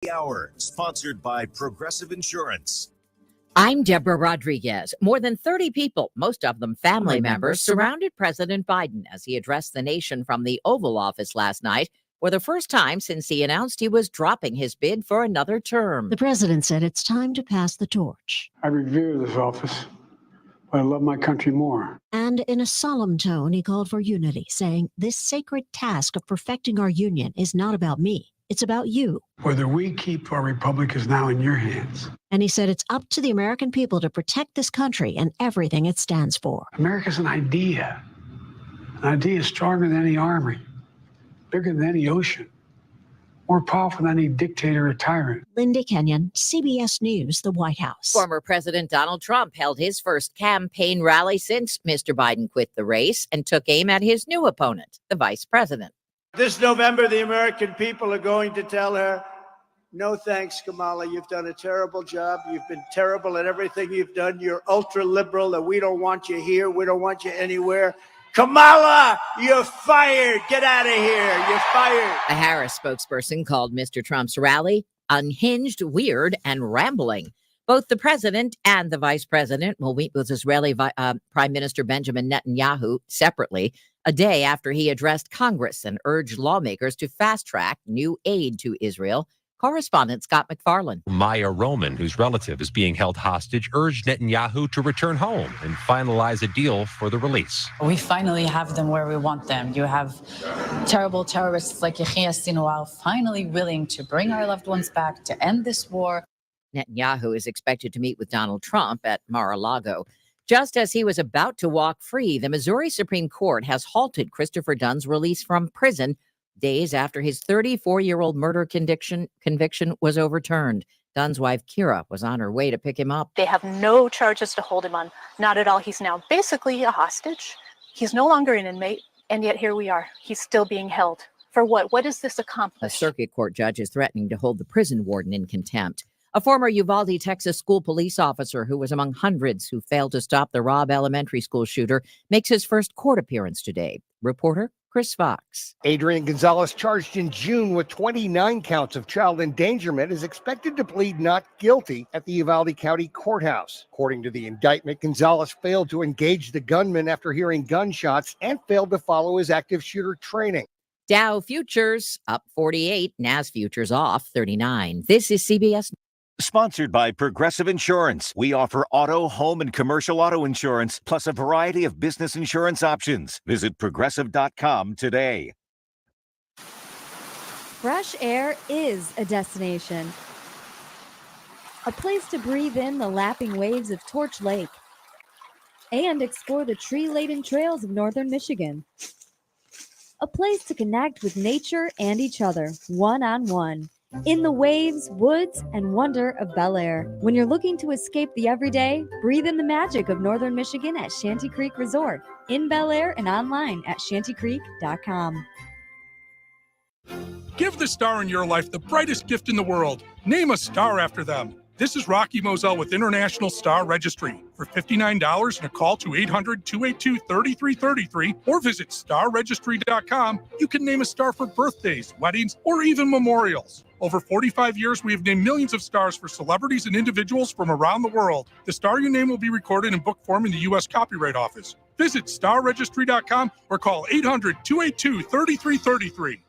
The Hour, sponsored by Progressive Insurance. I'm Deborah Rodriguez. More than 30 people, most of them family members, surrounded President Biden as he addressed the nation from the Oval Office last night for the first time since he announced he was dropping his bid for another term. The president said it's time to pass the torch. I revere this office, but I love my country more. And in a solemn tone, he called for unity, saying, this sacred task of perfecting our union is not about me. It's about you. Whether we keep our republic is now in your hands. And he said it's up to the American people to protect this country and everything it stands for. America's an idea. An idea stronger than any army, bigger than any ocean, more powerful than any dictator or tyrant. Linda Kenyon, CBS News, the White House. Former President Donald Trump held his first campaign rally since Mr. Biden quit the race and took aim at his new opponent, the vice president. This November, the American people are going to tell her, no thanks, Kamala. You've done a terrible job. You've been terrible at everything you've done. You're ultra-liberal, and we don't want you here. We don't want you anywhere. Kamala, you're fired. Get out of here. You're fired. A Harris spokesperson called Mr. Trump's rally unhinged, weird, and rambling. Both the president and the vice president will meet with Israeli Prime Minister Benjamin Netanyahu separately a day after he addressed Congress and urged lawmakers to fast-track new aid to Israel. Correspondent Scott McFarland. Maya Roman, whose relative is being held hostage, urged Netanyahu to return home and finalize a deal for the release. We finally have them where we want them. You have terrible terrorists like Yahya Sinwar finally willing to bring our loved ones back, to end this war. Netanyahu is expected to meet with Donald Trump at Mar-a-Lago. Just as he was about to walk free, the Missouri Supreme Court has halted Christopher Dunn's release from prison days after his 34-year-old murder conviction was overturned. Dunn's wife, Kira, was on her way to pick him up. They have no charges to hold him on. Not at all. He's now basically a hostage. He's no longer an inmate, and yet here we are. He's still being held. For what? What does this accomplish? A circuit court judge is threatening to hold the prison warden in contempt. A former Uvalde, Texas school police officer who was among hundreds who failed to stop the Robb Elementary School shooter makes his first court appearance today. Reporter Chris Fox. Adrian Gonzalez, charged in June with 29 counts of child endangerment, is expected to plead not guilty at the Uvalde County Courthouse. According to the indictment, Gonzalez failed to engage the gunman after hearing gunshots and failed to follow his active shooter training. Dow futures up 48, Nas futures off 39. This is CBS. Sponsored by Progressive Insurance. We offer auto, home, and commercial auto insurance, plus a variety of business insurance options. Visit Progressive.com today. Fresh air is a destination. A place to breathe in the lapping waves of Torch Lake and explore the tree-laden trails of northern Michigan. A place to connect with nature and each other, one-on-one. In the waves, woods, and wonder of Bel Air. When you're looking to escape the everyday, breathe in the magic of northern Michigan at Shanty Creek Resort. In Bel Air and online at shantycreek.com. Give the star in your life the brightest gift in the world. Name a star after them. This is Rocky Moselle with International Star Registry. For $59 and a call to 800-282-3333 or visit starregistry.com, you can name a star for birthdays, weddings, or even memorials. Over 45 years, we have named millions of stars for celebrities and individuals from around the world. The star you name will be recorded in book form in the U.S. Copyright Office. Visit starregistry.com or call 800-282-3333.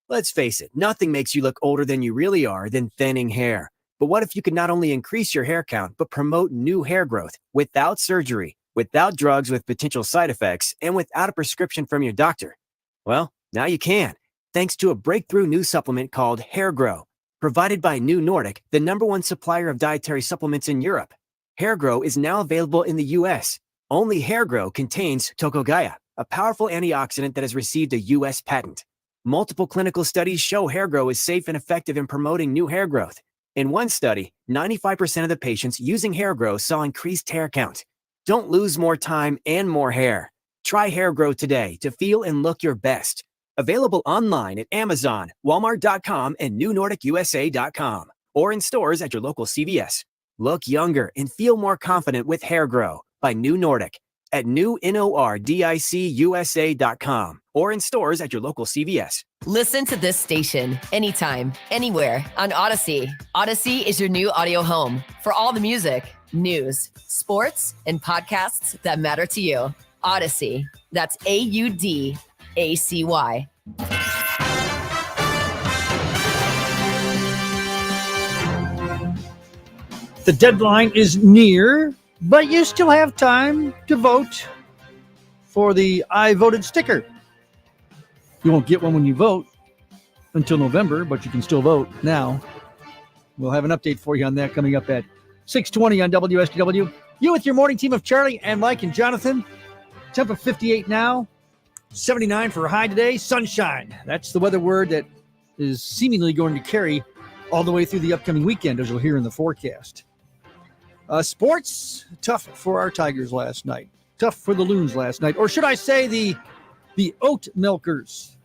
Let's face it, nothing makes you look older than you really are than thinning hair. But what if you could not only increase your hair count, but promote new hair growth without surgery, without drugs with potential side effects, and without a prescription from your doctor? Well, now you can, thanks to a breakthrough new supplement called Hair Grow, provided by New Nordic, the #1 supplier of dietary supplements in Europe. Hair Grow is now available in the U.S. Only Hair Grow contains Tocogaya, a powerful antioxidant that has received a U.S. patent. Multiple clinical studies show Hair Grow is safe and effective in promoting new hair growth. In one study, 95% of the patients using Hair Grow saw increased hair count. Don't lose more time and more hair. Try Hair Grow today to feel and look your best. Available online at Amazon, Walmart.com, and NewNordicUSA.com, or in stores at your local CVS. Look younger and feel more confident with Hair Grow by New Nordic. at newnordicusa.com or in stores at your local CVS. Listen to this station anytime, anywhere on Odyssey. Odyssey is your new audio home for all the music, news, sports, and podcasts that matter to you. Odyssey. That's AUDACY. The deadline is near, but you still have time to vote for the I Voted sticker. You won't get one when you vote until November, but you can still vote now. We'll have an update for you on that coming up at 6:20 on WSGW. You with your morning team of Charlie and Mike and Jonathan. Temp of 58 now, 79 for a high today. Sunshine. That's the weather word that is seemingly going to carry all the way through the upcoming weekend, as you'll hear in the forecast. Sports, tough for our Tigers last night. Tough for the Loons last night. Or should I say the Oat Milkers.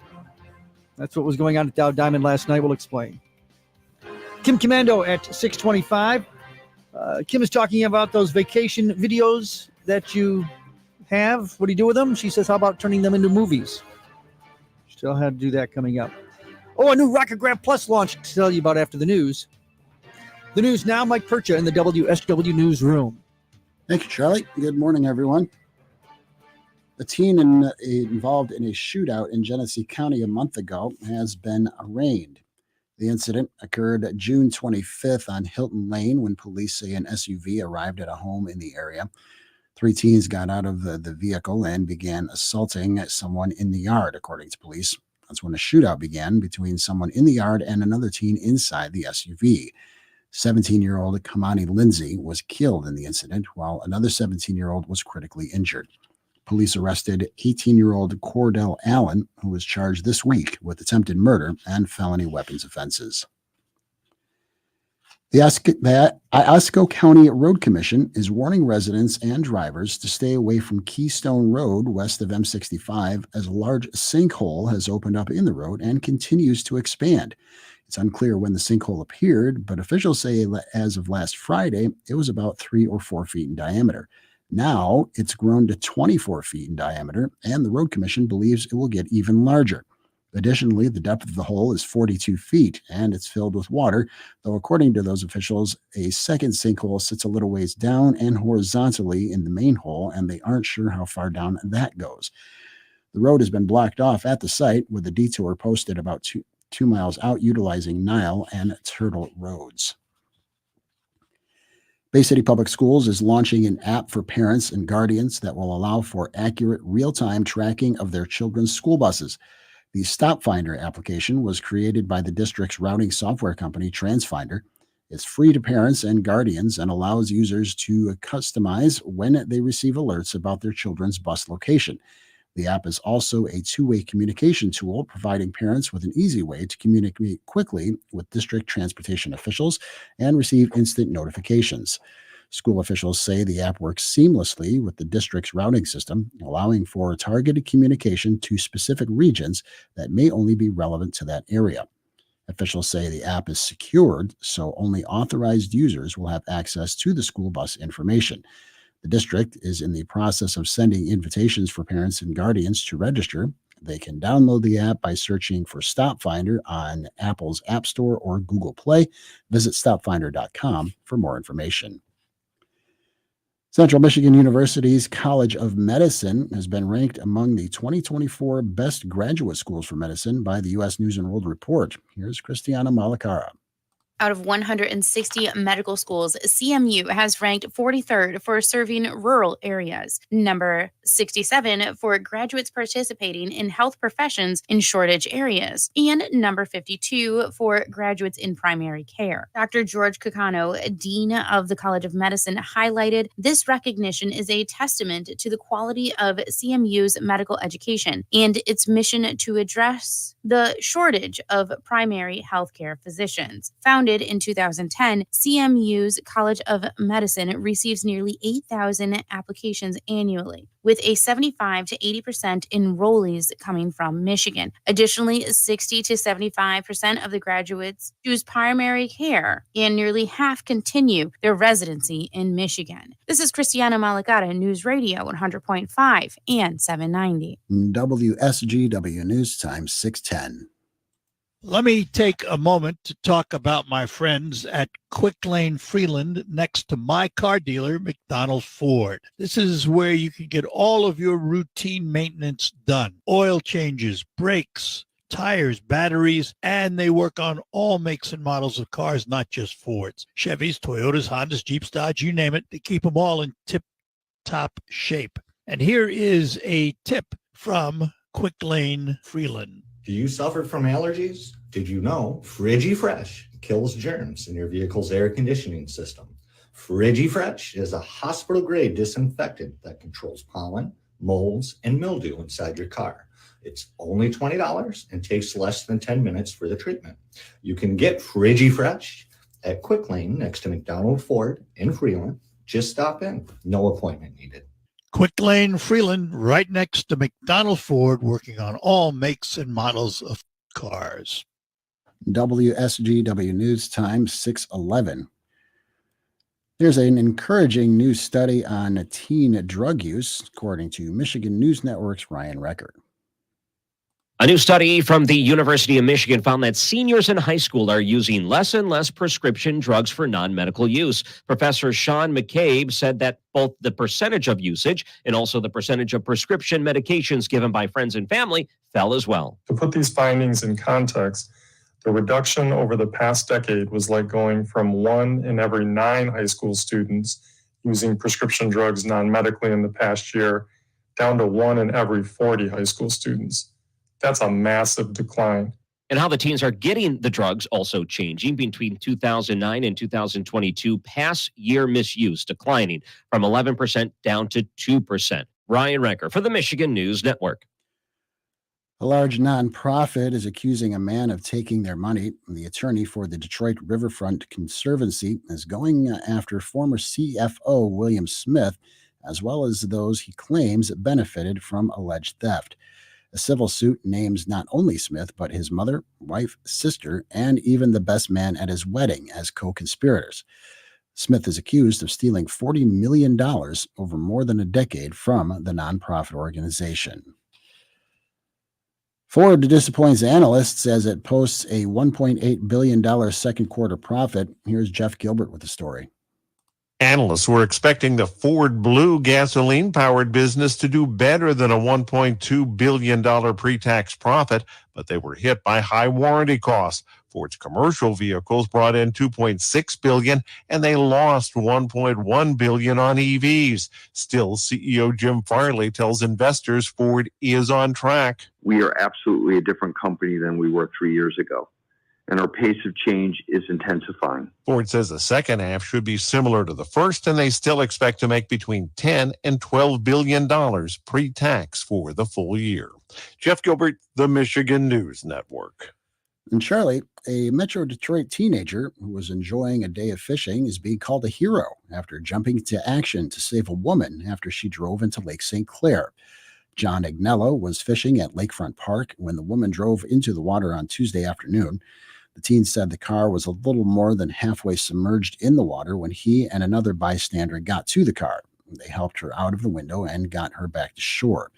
That's what was going on at Dow Diamond last night. We'll explain. Kim Commando at 6:25. Kim is talking about those vacation videos that you have. What do you do with them? She says, how about turning them into movies? Still have to do that coming up. Oh, a new Rocket Grab Plus launch to tell you about after the news. The news now, Mike Percha in the WSW Newsroom. Thank you, Charlie. Good morning, everyone. A teen involved in a shootout in Genesee County a month ago has been arraigned. The incident occurred June 25th on Hilton Lane when police say an SUV arrived at a home in the area. 3 teens got out of the vehicle and began assaulting someone in the yard, according to police. That's when a shootout began between someone in the yard and another teen inside the SUV. 17-year-old Kamani Lindsay was killed in the incident, while another 17-year-old was critically injured. Police arrested 18-year-old Cordell Allen, who was charged this week with attempted murder and felony weapons offenses. The Iosco County Road Commission is warning residents and drivers to stay away from Keystone Road west of M65 as a large sinkhole has opened up in the road and continues to expand. It's unclear when the sinkhole appeared, but officials say as of last Friday, it was about 3 or 4 feet in diameter. Now it's grown to 24 feet in diameter, and the Road Commission believes it will get even larger. Additionally, the depth of the hole is 42 feet, and it's filled with water, though according to those officials, a second sinkhole sits a little ways down and horizontally in the main hole, and they aren't sure how far down that goes. The road has been blocked off at the site, with a detour posted about 2 miles out utilizing Nile and Turtle roads. Bay City Public Schools is launching an app for parents and guardians that will allow for accurate real-time tracking of their children's school buses. The Stop Finder application was created by the district's routing software company, TransFinder. It's free to parents and guardians and allows users to customize when they receive alerts about their children's bus location. The app is also a two-way communication tool, providing parents with an easy way to communicate quickly with district transportation officials and receive instant notifications. School officials say the app works seamlessly with the district's routing system, allowing for targeted communication to specific regions that may only be relevant to that area. Officials say the app is secured, so only authorized users will have access to the school bus information. The district is in the process of sending invitations for parents and guardians to register. They can download the app by searching for Stop Finder on Apple's App Store or Google Play. Visit stopfinder.com for more information. Central Michigan University's College of Medicine has been ranked among the 2024 best graduate schools for medicine by the U.S. News & World Report. Here's Christiana Malacara. Out of 160 medical schools, CMU has ranked 43rd for serving rural areas, number 67 for graduates participating in health professions in shortage areas, and number 52 for graduates in primary care. Dr. George Cacano, Dean of the College of Medicine, highlighted this recognition is a testament to the quality of CMU's medical education and its mission to address the shortage of primary healthcare physicians. Founded in 2010, CMU's College of Medicine receives nearly 8,000 applications annually, with a 75 to 80% enrollees coming from Michigan. Additionally, 60 to 75% of the graduates choose primary care, and nearly half continue their residency in Michigan. This is Christiana Malagata, News Radio 100.5 and 790. WSGW News Time 610. Let me take a moment to talk about my friends at Quick Lane Freeland next to my car dealer, McDonald Ford. This is where you can get all of your routine maintenance done. Oil changes, brakes, tires, batteries, and they work on all makes and models of cars, not just Fords. Chevys, Toyotas, Hondas, Jeeps, Dodge, you name it. They keep them all in tip-top shape. And here is a tip from Quick Lane Freeland. Do you suffer from allergies? Did you know FrigiFresh kills germs in your vehicle's air conditioning system? FrigiFresh is a hospital-grade disinfectant that controls pollen, molds, and mildew inside your car. It's only $20 and takes less than 10 minutes for the treatment. You can get FrigiFresh at Quick Lane next to McDonald Ford in Freeland. Just stop in. No appointment needed. Quick Lane Freeland, right next to McDonald Ford, working on all makes and models of cars. WSGW News Time 611. There's an encouraging new study on teen drug use, according to Michigan News Network's Ryan Recker. A new study from the University of Michigan found that seniors in high school are using less and less prescription drugs for non-medical use. Professor Sean McCabe said that both the percentage of usage and also the percentage of prescription medications given by friends and family fell as well. To put these findings in context, the reduction over the past decade was like going from 1 in every 9 high school students using prescription drugs non-medically in the past year, down to 1 in every 40 high school students. That's a massive decline. And how the teens are getting the drugs also changing. Between 2009 and 2022, past year misuse declining from 11% down to 2%. Ryan Recker for the Michigan News Network. A large nonprofit is accusing a man of taking their money. The attorney for the Detroit Riverfront Conservancy is going after former CFO William Smith, as well as those he claims benefited from alleged theft. A civil suit names not only Smith, but his mother, wife, sister, and even the best man at his wedding as co-conspirators. Smith is accused of stealing $40 million over more than a decade from the nonprofit organization. Ford disappoints analysts as it posts a $1.8 billion second quarter profit. Here's Jeff Gilbert with the story. Analysts were expecting the Ford Blue gasoline-powered business to do better than a $1.2 billion pre-tax profit, but they were hit by high warranty costs. Ford's commercial vehicles brought in $2.6 billion, and they lost $1.1 billion on EVs. Still, CEO Jim Farley tells investors Ford is on track. We are absolutely a different company than we were 3 years ago, and our pace of change is intensifying. Ford says the second half should be similar to the first, and they still expect to make between $10 and $12 billion pre-tax for the full year. Jeff Gilbert, the Michigan News Network. In Charlie, a Metro Detroit teenager who was enjoying a day of fishing is being called a hero after jumping into action to save a woman after she drove into Lake St. Clair. John Agnello was fishing at Lakefront Park when the woman drove into the water on Tuesday afternoon. The teen said the car was a little more than halfway submerged in the water when he and another bystander got to the car. They helped her out of the window and got her back to shore.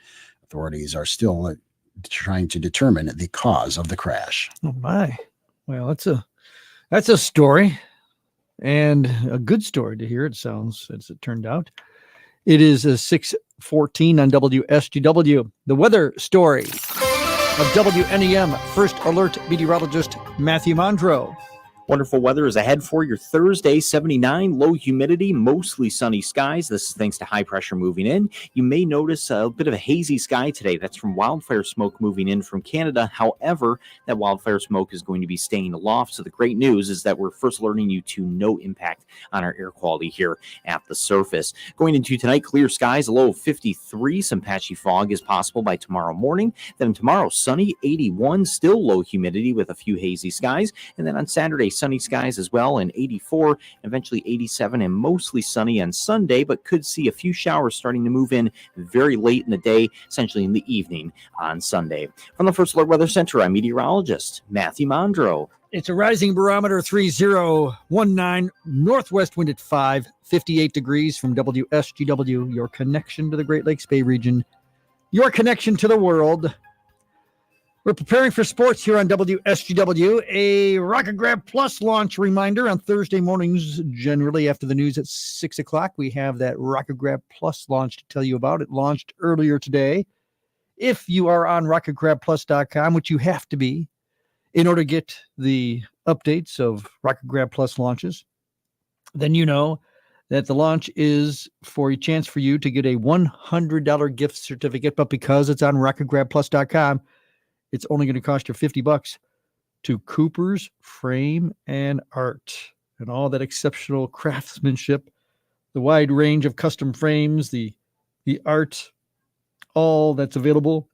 Authorities are still trying to determine the cause of the crash. Oh my. Well, that's a story, and a good story to hear, it sounds, as it turned out. It is a 6:14 on WSGW. The weather story of WNEM First Alert meteorologist Matthew Mondro. Wonderful weather is ahead for your Thursday. 79, low humidity, mostly sunny skies. This is thanks to high pressure moving in. You may notice a bit of a hazy sky today. That's from wildfire smoke moving in from Canada. However, that wildfire smoke is going to be staying aloft. So the great news is that we're first alerting you to no impact on our air quality here at the surface. Going into tonight, clear skies, a low of 53. Some patchy fog is possible by tomorrow morning. Then tomorrow, sunny, 81, still low humidity with a few hazy skies. And then on Saturday, sunny skies as well, and 84, eventually 87, and mostly sunny on Sunday, but could see a few showers starting to move in very late in the day, essentially in the evening on Sunday. From the First Alert Weather Center, I'm meteorologist Matthew Mondro. It's a rising barometer 3019, northwest wind at 5, 58 degrees from WSGW, your connection to the Great Lakes Bay region, your connection to the world. We're preparing for sports here on WSGW. A Rocket Grab Plus launch reminder on Thursday mornings, generally after the news at 6 o'clock. We have that Rocket Grab Plus launch to tell you about. It launched earlier today. If you are on RocketGrabPlus.com, which you have to be, in order to get the updates of Rocket Grab Plus launches, then you know that the launch is for a chance for you to get a $100 gift certificate. But because it's on RocketGrabPlus.com, it's only going to cost you $50 to Cooper's Frame and Art, and all that exceptional craftsmanship, the wide range of custom frames, the art, all that's available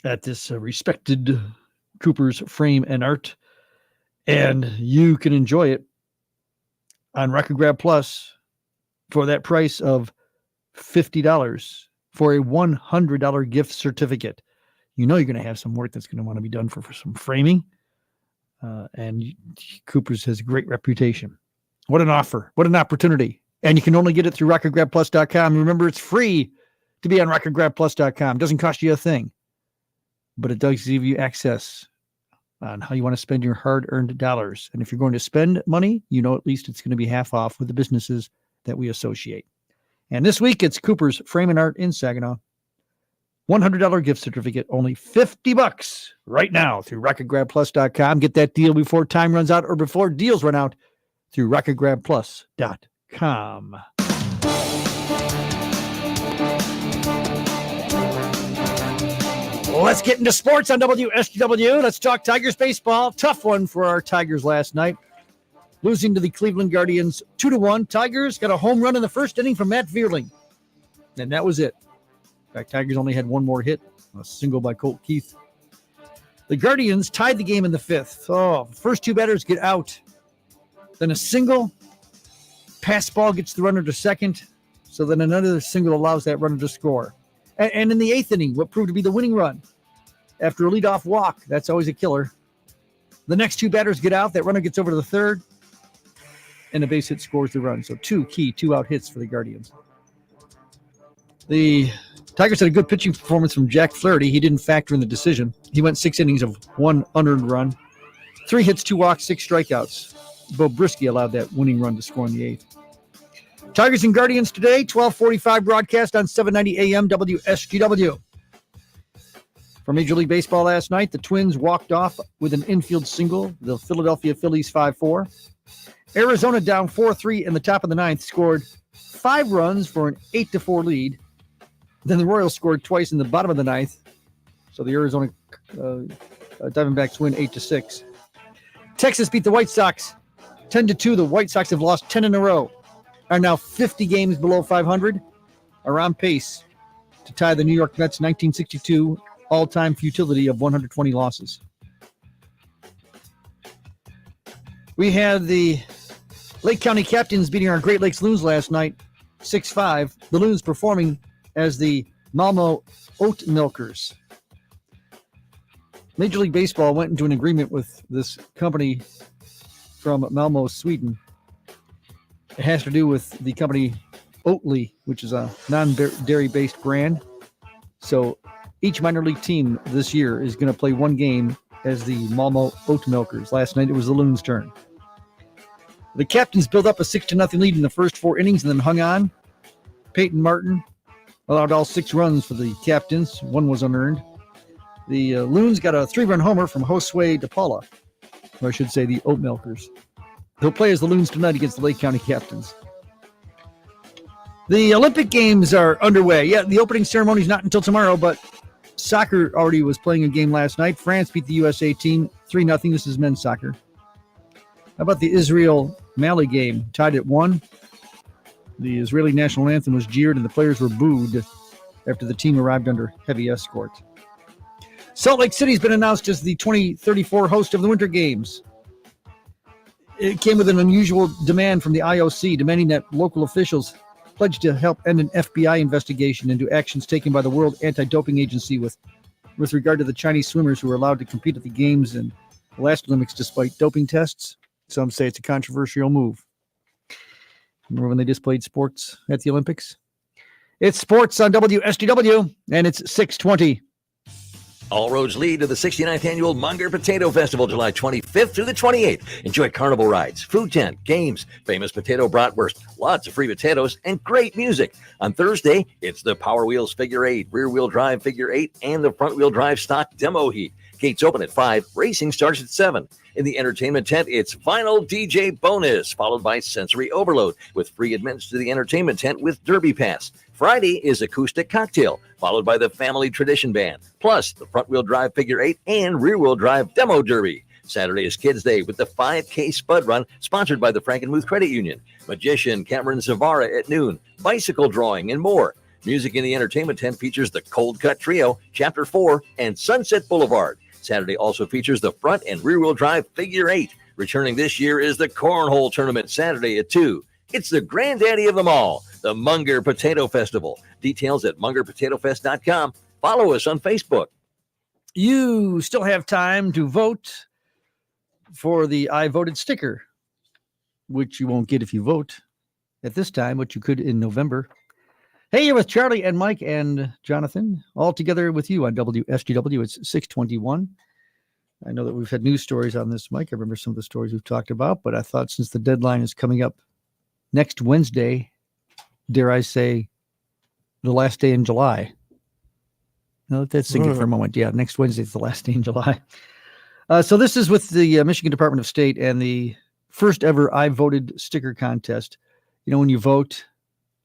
at this respected Cooper's Frame and Art, and you can enjoy it on Rocket Grab Plus for that price of $50 for a $100 gift certificate. You know you're going to have some work that's going to want to be done for some framing, and Cooper's has a great reputation. What an offer. What an opportunity. And you can only get it through RocketGrabPlus.com. Remember, it's free to be on RocketGrabPlus.com. It doesn't cost you a thing, but it does give you access on how you want to spend your hard-earned dollars. And if you're going to spend money, you know at least it's going to be half off with the businesses that we associate. And this week, it's Cooper's Frame and Art in Saginaw. $100 gift certificate, only $50 right now through RocketGrabPlus.com. Get that deal before time runs out or before deals run out through RocketGrabPlus.com. Let's get into sports on WSGW. Let's talk Tigers baseball. Tough one for our Tigers last night, losing to the Cleveland Guardians 2-1. Tigers got a home run in the first inning from Matt Vierling, and that was it. In fact, Tigers only had one more hit, a single by Colt Keith. The Guardians tied the game in the fifth. Oh, first two batters get out. Then a single. Pass ball gets the runner to second. So then another single allows that runner to score. And in the eighth inning, what proved to be the winning run, after a leadoff walk, that's always a killer. The next two batters get out. That runner gets over to the third. And a base hit scores the run. So two out hits for the Guardians. The Tigers had a good pitching performance from Jack Flaherty. He didn't factor in the decision. He went 6 innings of one unearned run, 3 hits, 2 walks, 6 strikeouts. Bo Brisky allowed that winning run to score in the eighth. Tigers and Guardians today, 12:45 broadcast on 790 AM WSGW. For Major League Baseball last night, the Twins walked off with an infield single. The Philadelphia Phillies 5-4. Arizona down 4-3 in the top of the ninth, scored 5 runs for an 8-4 lead. Then the Royals scored twice in the bottom of the ninth. So the Arizona Diamondbacks win 8-6. Texas beat the White Sox 10-2. The White Sox have lost 10 in a row, are now 50 games below 500, are on pace to tie the New York Mets' 1962 all-time futility of 120 losses. We had the Lake County Captains beating our Great Lakes Loons last night, 6-5. The Loons performing as the Malmo Oat Milkers. Major League Baseball went into an agreement with this company from Malmo, Sweden. It has to do with the company Oatly, which is a non-dairy-based brand. So each minor league team this year is going to play one game as the Malmo Oat Milkers. Last night it was the Loons' turn. The Captains built up a 6-0 lead in the first 4 innings and then hung on. Peyton Martin allowed all 6 runs for the Captains. 1 was unearned. The Loons got a 3-run homer from Josue DePaula, or I should say the Oat Milkers. They'll play as the Loons tonight against the Lake County Captains. The Olympic Games are underway. Yeah, the opening ceremony is not until tomorrow, but soccer already was playing a game last night. France beat the USA team 3-0. This is men's soccer. How about the Israel-Mali game? Tied at 1. The Israeli national anthem was jeered and the players were booed after the team arrived under heavy escort. Salt Lake City has been announced as the 2034 host of the Winter Games. It came with an unusual demand from the IOC, demanding that local officials pledge to help end an FBI investigation into actions taken by the World Anti-Doping Agency with regard to the Chinese swimmers who were allowed to compete at the Games and the last Olympics despite doping tests. Some say it's a controversial move. Remember when they displayed sports at the Olympics? It's sports on WSGW, and it's 6:20. All roads lead to the 69th Annual Munger Potato Festival, July 25th through the 28th. Enjoy carnival rides, food tent, games, famous potato bratwurst, lots of free potatoes, and great music. On Thursday, it's the Power Wheels Figure 8, Rear Wheel Drive Figure 8, and the Front Wheel Drive Stock Demo Heat. Gates open at 5. Racing starts at 7. In the entertainment tent, it's Vinyl DJ Bonus, followed by Sensory Overload, with free admittance to the entertainment tent with Derby Pass. Friday is Acoustic Cocktail, followed by the Family Tradition Band, plus the Front-Wheel Drive Figure 8 and Rear-Wheel Drive Demo Derby. Saturday is Kids Day with the 5K Spud Run, sponsored by the Frankenmuth Credit Union. Magician Cameron Zavara at noon, bicycle drawing, and more. Music in the entertainment tent features the Cold Cut Trio, Chapter 4, and Sunset Boulevard. Saturday also features the front and rear-wheel drive Figure 8. Returning this year is the Cornhole Tournament Saturday at 2. It's the granddaddy of them all, the Munger Potato Festival. Details at mungerpotatofest.com. Follow us on Facebook. You still have time to vote for the I Voted sticker, which you won't get if you vote at this time, but you could in November. Hey, you're with Charlie and Mike and Jonathan, all together with you on WSGW. It's 6:21. I know that we've had news stories on this, Mike. I remember some of the stories we've talked about, but I thought since the deadline is coming up next Wednesday, dare I say, the last day in July. Now, let that sink in for a moment. Yeah, next Wednesday is the last day in July. So this is with the Michigan Department of State and the first ever I Voted sticker contest. You know, when you vote,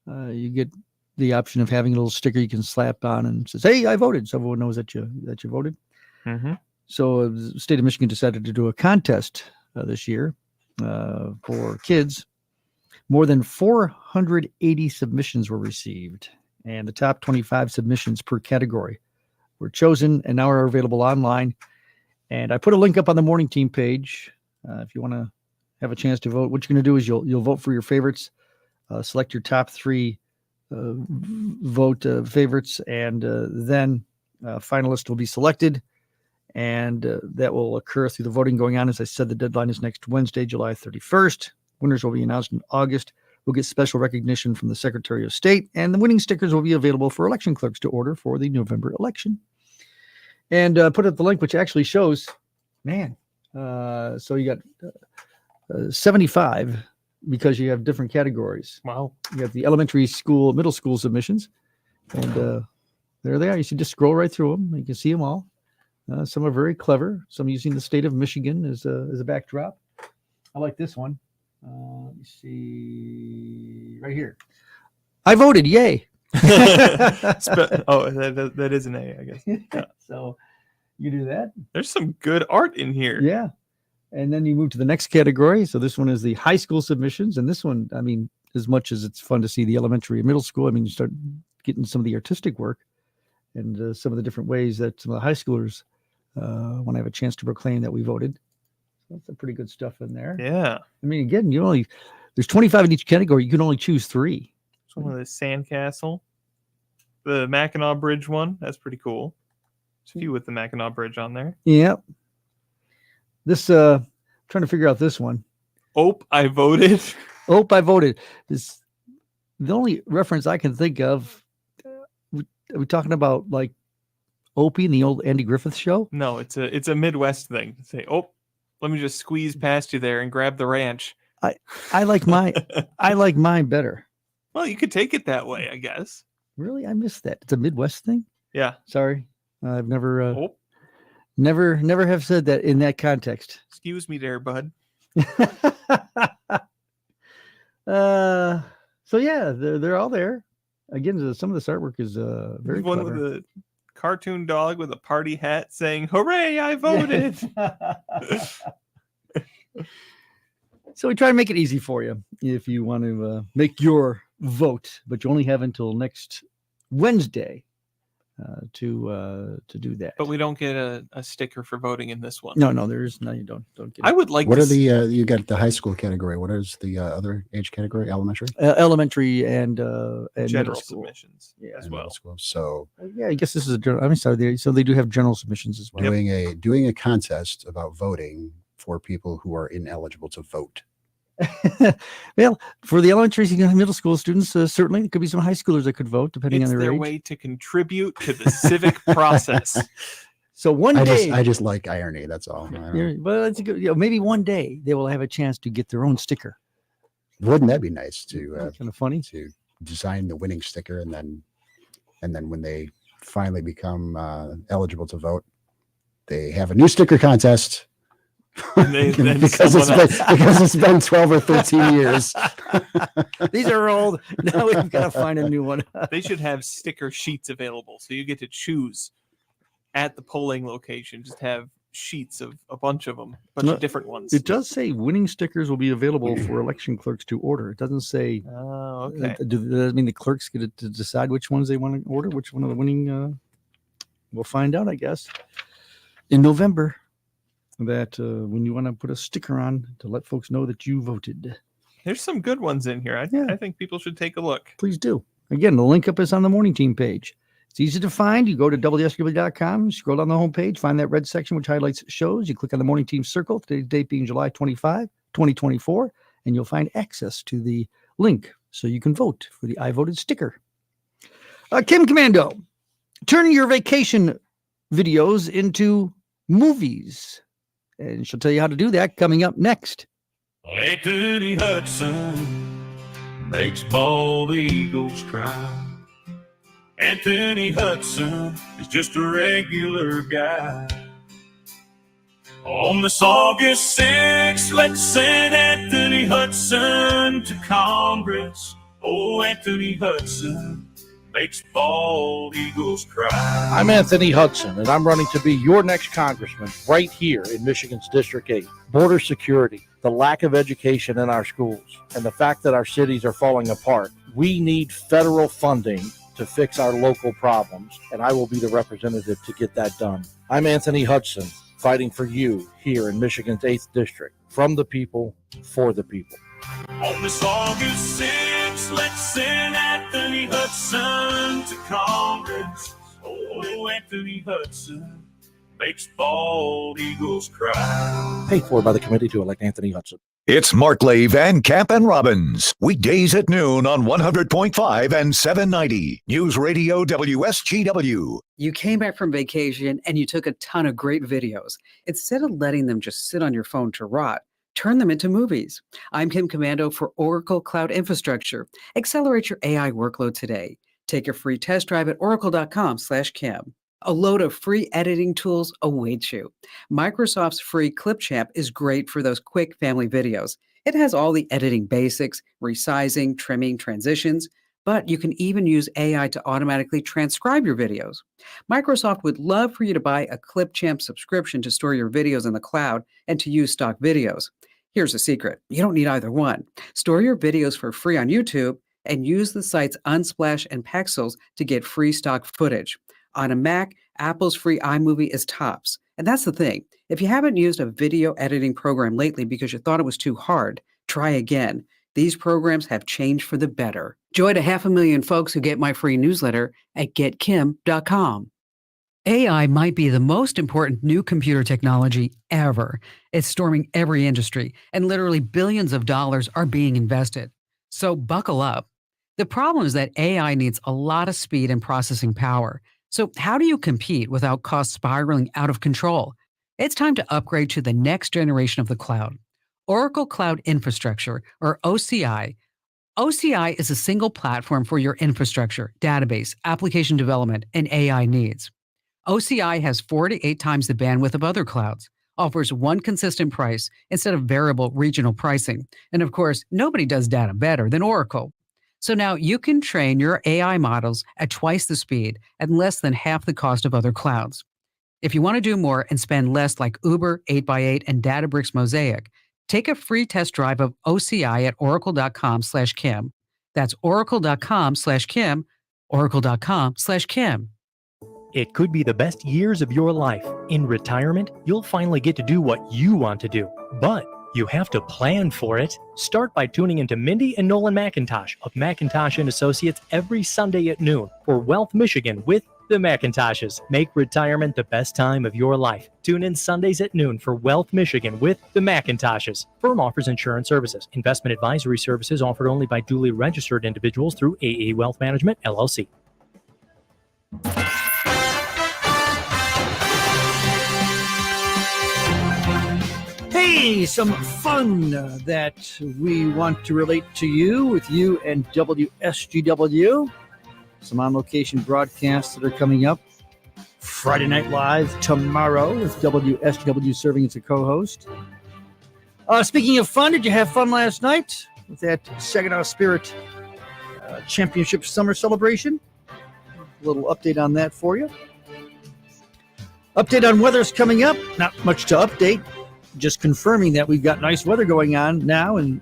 you get the option of having a little sticker you can slap on and says, "Hey, I voted," so everyone knows that you voted. Mm-hmm. So the state of Michigan decided to do a contest this year for kids. More than 480 submissions were received, and the top 25 submissions per category were chosen and now are available online. And I put a link up on the Morning Team page if you want to have a chance to vote. What you're going to do is you'll vote for your favorites, select your top 3 vote favorites, and then finalists will be selected, and that will occur through the voting going on. As I said, the deadline is next Wednesday, July 31st. Winners will be announced in August. We'll get special recognition from the Secretary of State, and the winning stickers will be available for election clerks to order for the November election. And put up the link, which actually shows, man, so you got 75 because you have different categories. Wow. You have the elementary school, middle school submissions, and there they are. You should just scroll right through them. You can see them all. Some are very clever. Some using the state of Michigan as a backdrop. I like this one. Let me see right here. I voted, yay. That is an A, I guess. Yeah. So you do that. There's some good art in here. Yeah. And then you move to the next category. So this one is the high school submissions. And this one, I mean, as much as it's fun to see the elementary and middle school, I mean, you start getting some of the artistic work and some of the different ways that some of the high schoolers want to have a chance to proclaim that we voted. So that's some pretty good stuff in there. Yeah. I mean, again, there's 25 in each category. You can only choose 3. Some of the sandcastle, the Mackinac Bridge one. That's pretty cool. There's a few with the Mackinac Bridge on there. Yeah. This, trying to figure out this one. I voted. I voted. This, the only reference I can think of. Are we talking about like Opie in the old Andy Griffith show? No, it's a Midwest thing. Say, let me just squeeze past you there and grab the ranch. I like mine better. Well, you could take it that way, I guess. Really? I missed that. It's a Midwest thing? Yeah. Sorry. I've never have said that in that context. Excuse me there, bud. So yeah, they're all there. Again, some of this artwork is very one clever. with a cartoon dog with a party hat saying, "Hooray, I voted." So we try to make it easy for you if you want to make your vote, but you only have until next Wednesday, to do that. But we don't get a sticker for voting in this one. No, there's no. You don't get. I would like. What to are the you got the high school category? What is the other age category? Elementary. Elementary and general middle school. submissions Yeah, as well. School. So yeah, I guess this is a general. I'm sorry. So they do have general submissions as well. Doing a contest about voting for people who are ineligible to vote. Well, for the elementary and middle school students, certainly there could be some high schoolers that could vote, depending It's on their their age. way to contribute to the civic process. So one day, I just like irony. That's all. well, that's a good. Maybe one day they will have a chance to get their own sticker. Wouldn't that be nice to kind of funny to design the winning sticker and then when they finally become eligible to vote, they have a new sticker contest. because it's been 12 or 13 years. These are old. Now we've got to find a new one. They should have sticker sheets available, so you get to choose at the polling location. Just have sheets of a bunch of them, a bunch of different ones. It does say winning stickers will be available for election clerks to order. It doesn't say. Oh, okay. Does that mean the clerks get to decide which ones they want to order? Which one of the winning? We'll find out, I guess, in November. That when you want to put a sticker on to let folks know that you voted. There's some good ones in here. I think people should take a look. Please do. Again, the link up is on the morning team page. It's easy to find. You go to WSGW.com, scroll down the homepage, find that red section which highlights shows. You click on the morning team circle, today's date being July 25, 2024, and you'll find access to the link so you can vote for the I voted sticker. Kim Commando, turn your vacation videos into movies. And she'll tell you how to do that coming up next. Anthony Hudson makes bald eagles cry. Anthony Hudson is just a regular guy. On this August 6th, let's send Anthony Hudson to Congress. Oh, Anthony Hudson makes bald eagles cry. I'm Anthony Hudson, and I'm running to be your next congressman right here in Michigan's District 8. Border security, the lack of education in our schools, and the fact that our cities are falling apart. We need federal funding to fix our local problems, and I will be the representative to get that done. I'm Anthony Hudson, fighting for you here in Michigan's 8th District. From the people, for the people. On this August 6th, let's send Anthony Hudson to Congress. Oh, Anthony Hudson makes bald eagles cry. Paid for by the committee to elect Anthony Hudson. It's Markley, Van Camp, and Robbins. Weekdays at noon on 100.5 and 790. News Radio WSGW. You came back from vacation and you took a ton of great videos. Instead of letting them just sit on your phone to rot, turn them into movies. I'm Kim Commando for Oracle Cloud Infrastructure. Accelerate your AI workload today. Take a free test drive at oracle.com/Kim. A load of free editing tools awaits you. Microsoft's free Clipchamp is great for those quick family videos. It has all the editing basics, resizing, trimming, transitions, but you can even use AI to automatically transcribe your videos. Microsoft would love for you to buy a Clipchamp subscription to store your videos in the cloud and to use stock videos. Here's a secret. You don't need either one. Store your videos for free on YouTube and use the sites Unsplash and Pexels to get free stock footage. On a Mac, Apple's free iMovie is tops. And that's the thing. If you haven't used a video editing program lately because you thought it was too hard, try again. These programs have changed for the better. Join 500,000 folks who get my free newsletter at getkim.com. AI might be the most important new computer technology ever. It's storming every industry, and literally billions of dollars are being invested. So buckle up. The problem is that AI needs a lot of speed and processing power. So how do you compete without costs spiraling out of control? It's time to upgrade to the next generation of the cloud. Oracle Cloud Infrastructure, or OCI. OCI is a single platform for your infrastructure, database, application development, and AI needs. OCI has 4 to 8 times the bandwidth of other clouds, offers one consistent price instead of variable regional pricing. And of course, nobody does data better than Oracle. So now you can train your AI models at twice the speed and less than half the cost of other clouds. If you want to do more and spend less like Uber, 8x8, and Databricks Mosaic, take a free test drive of OCI at oracle.com/Kim. That's oracle.com/Kim, oracle.com/Kim. It could be the best years of your life. In retirement, you'll finally get to do what you want to do. But you have to plan for it. Start by tuning into Mindy and Nolan McIntosh of McIntosh & Associates every Sunday at noon for Wealth Michigan with the McIntoshes. Make retirement the best time of your life. Tune in Sundays at noon for Wealth Michigan with the McIntoshes. Firm offers insurance services. Investment advisory services offered only by duly registered individuals through AE Wealth Management, LLC. Hey, some fun that we want to relate to you with you and WSGW. Some on-location broadcasts that are coming up. Friday Night Live tomorrow with WSGW serving as a co-host. Speaking of fun, did you have fun last night with that Saginaw Spirit Championship Summer Celebration? A little update on that for you. Update on weather's coming up. Not much to update. Just confirming that we've got nice weather going on now and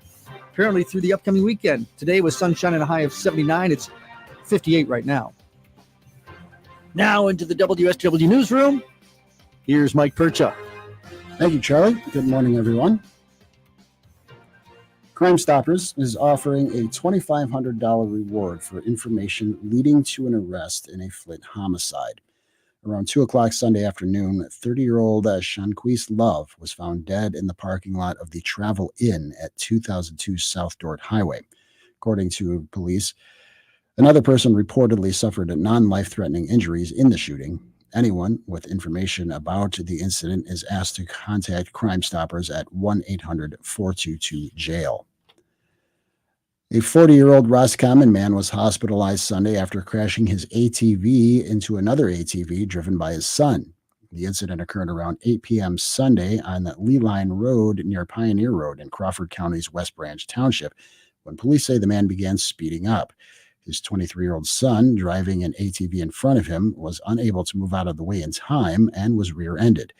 apparently through the upcoming weekend. Today was sunshine and a high of 79. It's 58 right now. Now into the WSGW newsroom. Here's Mike Percha. Thank you, Charlie. Good morning, everyone. Crime Stoppers is offering a $2,500 reward for information leading to an arrest in a Flint homicide. Around 2 o'clock Sunday afternoon, 30-year-old Shanquise Love was found dead in the parking lot of the Travel Inn at 2002 South Dort Highway. According to police, another person reportedly suffered non-life-threatening injuries in the shooting. Anyone with information about the incident is asked to contact Crime Stoppers at 1-800-422-JAIL. A 40-year-old Roscommon man was hospitalized Sunday after crashing his ATV into another ATV driven by his son. The incident occurred around 8 p.m. Sunday on the Lee Line Road near Pioneer Road in Crawford County's West Branch Township, when police say the man began speeding up. His 23-year-old son, driving an ATV in front of him, was unable to move out of the way in time and was rear-ended.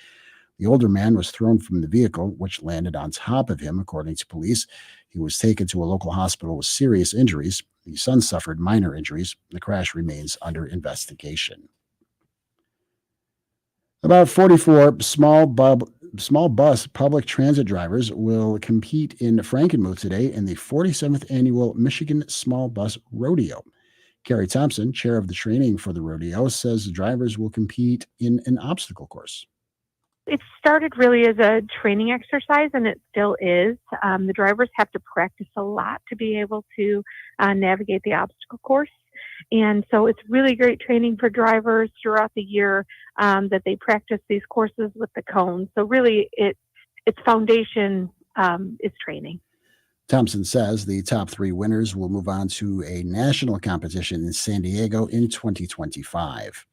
The older man was thrown from the vehicle, which landed on top of him, according to police. He was taken to a local hospital with serious injuries. The son suffered minor injuries. The crash remains under investigation. About 44 small bus public transit drivers will compete in Frankenmuth today in the 47th Annual Michigan Small Bus Rodeo. Carrie Thompson, chair of the training for the rodeo, says the drivers will compete in an obstacle course. It started really as a training exercise, and it still is. The drivers have to practice a lot to be able to navigate the obstacle course. And so it's really great training for drivers throughout the year that they practice these courses with the cones. So really, its foundation is training. Thompson says the top 3 winners will move on to a national competition in San Diego in 2025.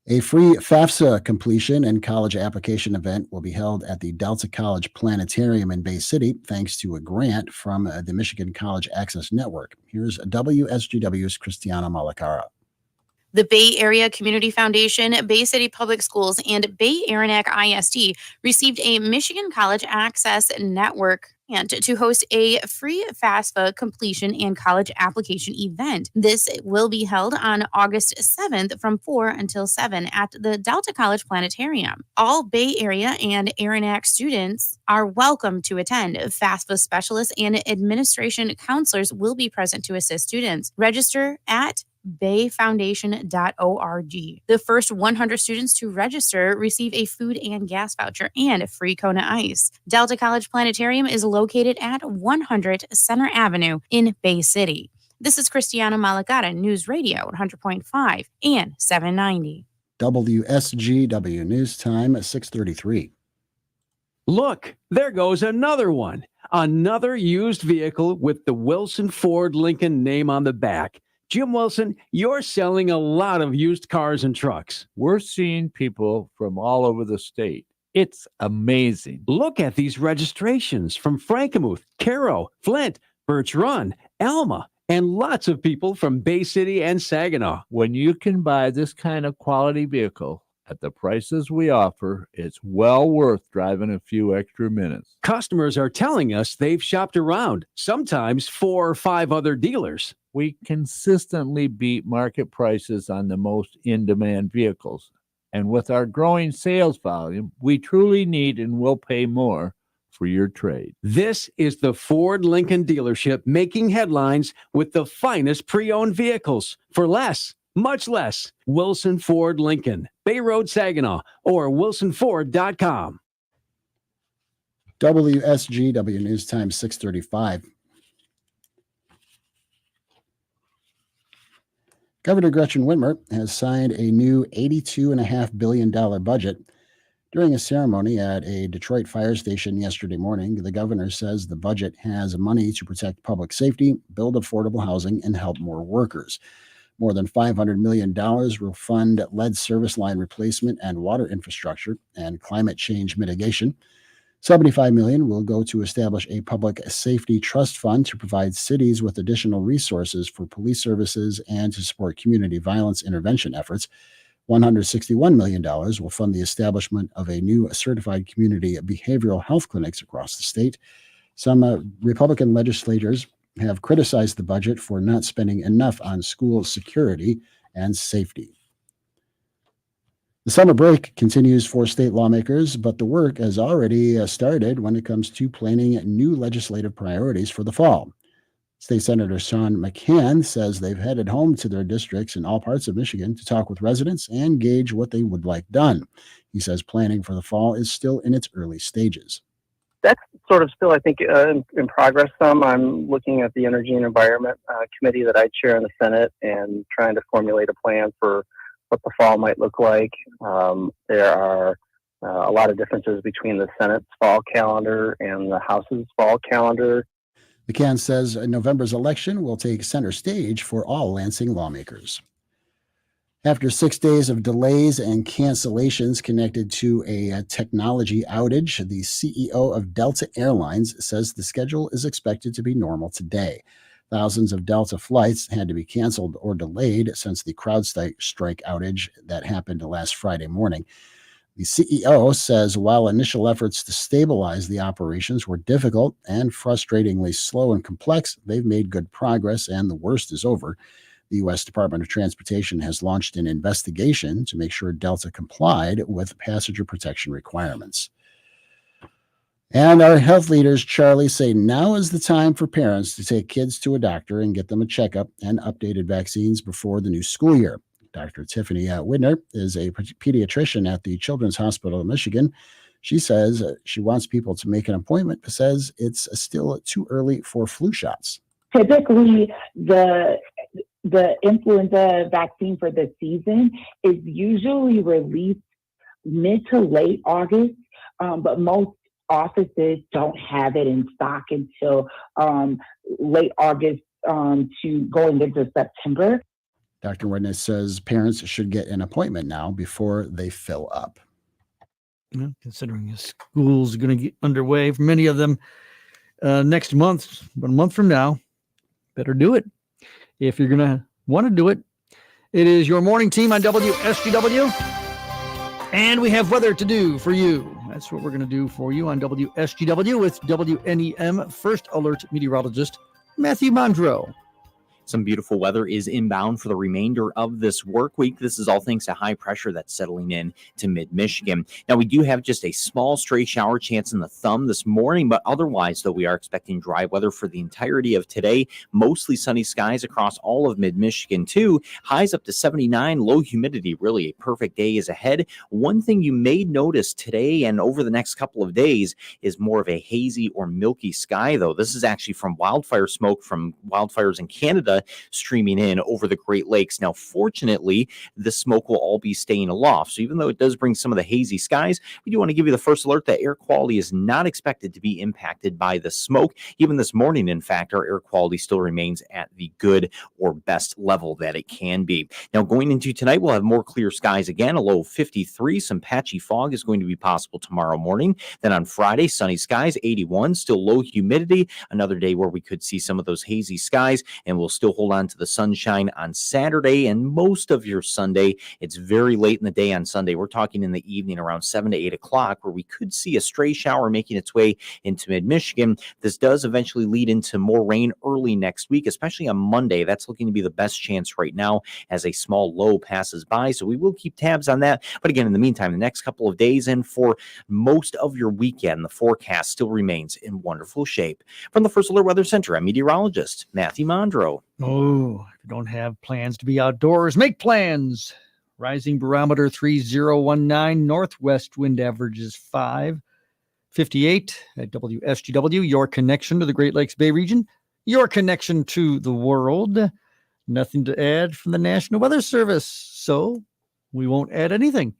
A free FAFSA completion and college application event will be held at the Delta College Planetarium in Bay City, thanks to a grant from the Michigan College Access Network. Here's WSGW's Christiana Malacara. The Bay Area Community Foundation, Bay City Public Schools, and Bay Aranac ISD received a Michigan College Access Network grant to host a free FAFSA completion and college application event. This will be held on August 7th from 4 until 7 at the Delta College Planetarium. All Bay Area and Aranac students are welcome to attend. FAFSA specialists and administration counselors will be present to assist students. Register at bayfoundation.org. The first 100 students to register receive a food and gas voucher and a free Kona Ice. Delta College Planetarium is located at 100 Center Avenue in Bay City. This is Christiana Malagata, News Radio 100.5 and 790. WSGW News Time at 6:33. Look, there goes another one. Another used vehicle with the Wilson Ford Lincoln name on the back. Jim Wilson, you're selling a lot of used cars and trucks. We're seeing people from all over the state. It's amazing. Look at these registrations from Frankenmuth, Caro, Flint, Birch Run, Alma, and lots of people from Bay City and Saginaw. When you can buy this kind of quality vehicle At the prices we offer, it's well worth driving a few extra minutes. Customers are telling us they've shopped around, sometimes 4 or 5 other dealers. We consistently beat market prices on the most in-demand vehicles. And with our growing sales volume, we truly need and will pay more for your trade. This is the Ford Lincoln dealership making headlines with the finest pre-owned vehicles for less. Much less. Wilson Ford Lincoln, Bay Road, Saginaw, or wilsonford.com. WSGW News Time 6:35. Governor Gretchen Whitmer has signed a new $82.5 billion budget. During a ceremony at a Detroit fire station yesterday morning, the governor says the budget has money to protect public safety, build affordable housing, and help more workers. More than $500 million will fund lead service line replacement and water infrastructure and climate change mitigation. $75 million will go to establish a public safety trust fund to provide cities with additional resources for police services and to support community violence intervention efforts. $161 million will fund the establishment of a new certified community behavioral health clinics across the state. Some Republican legislators have criticized the budget for not spending enough on school security and safety. The summer break continues for state lawmakers, but the work has already started when it comes to planning new legislative priorities for the fall. State Senator Sean McCann says they've headed home to their districts in all parts of Michigan to talk with residents and gauge what they would like done. He says planning for the fall is still in its early stages. That's sort of still, I think, in progress some. I'm looking at the Energy and Environment Committee that I chair in the Senate and trying to formulate a plan for what the fall might look like. There are a lot of differences between the Senate's fall calendar and the House's fall calendar. McCann says November's election will take center stage for all Lansing lawmakers. After 6 days of delays and cancellations connected to a technology outage, the CEO of Delta Airlines says the schedule is expected to be normal today. Thousands of Delta flights had to be canceled or delayed since the CrowdStrike outage that happened last Friday morning. The CEO says while initial efforts to stabilize the operations were difficult and frustratingly slow and complex, they've made good progress and the worst is over. The U.S. Department of Transportation has launched an investigation to make sure Delta complied with passenger protection requirements. And our health leaders, Charlie, say now is the time for parents to take kids to a doctor and get them a checkup and updated vaccines before the new school year. Dr. Tiffany Widner is a pediatrician at the Children's Hospital of Michigan. She says she wants people to make an appointment, but says it's still too early for flu shots. Typically, the influenza vaccine for the season is usually released mid to late August, but most offices don't have it in stock until late August to going into September. Dr. Widner says parents should get an appointment now before they fill up. Considering the school's going to get underway for many of them next month, but a month from now, better do it. If you're going to want to do it, it is your morning team on WSGW. And we have weather to do for you. That's what we're going to do for you on WSGW with WNEM First Alert Meteorologist Matthew Mondro. Some beautiful weather is inbound for the remainder of this work week. This is all thanks to high pressure that's settling in to mid-Michigan. Now, we do have just a small stray shower chance in the thumb this morning, but otherwise, though, we are expecting dry weather for the entirety of today. Mostly sunny skies across all of mid-Michigan, too. Highs up to 79, low humidity. Really a perfect day is ahead. One thing you may notice today and over the next couple of days is more of a hazy or milky sky, though. This is actually from wildfire smoke from wildfires in Canada streaming in over the Great Lakes. Now, fortunately, the smoke will all be staying aloft. So even though it does bring some of the hazy skies, we do want to give you the first alert that air quality is not expected to be impacted by the smoke. Even this morning, in fact, our air quality still remains at the good or best level that it can be. Now, going into tonight, we'll have more clear skies again, a low of 53. Some patchy fog is going to be possible tomorrow morning. Then on Friday, sunny skies, 81, still low humidity. Another day where we could see some of those hazy skies, and we'll still still hold on to the sunshine on Saturday and most of your Sunday. It's very late in the day on Sunday. We're talking in the evening around 7 to 8 o'clock where we could see a stray shower making its way into mid-Michigan. This does eventually lead into more rain early next week, especially on Monday. That's looking to be the best chance right now as a small low passes by. So we will keep tabs on that. But again, in the meantime, the next couple of days and for most of your weekend, the forecast still remains in wonderful shape. From the First Alert Weather Center, I'm meteorologist Matthew Mondro. Oh, if you don't have plans to be outdoors, make plans. Rising barometer 3019, northwest wind averages 558 at WSGW, your connection to the Great Lakes Bay region, your connection to the world. Nothing to add from the National Weather Service, so we won't add anything.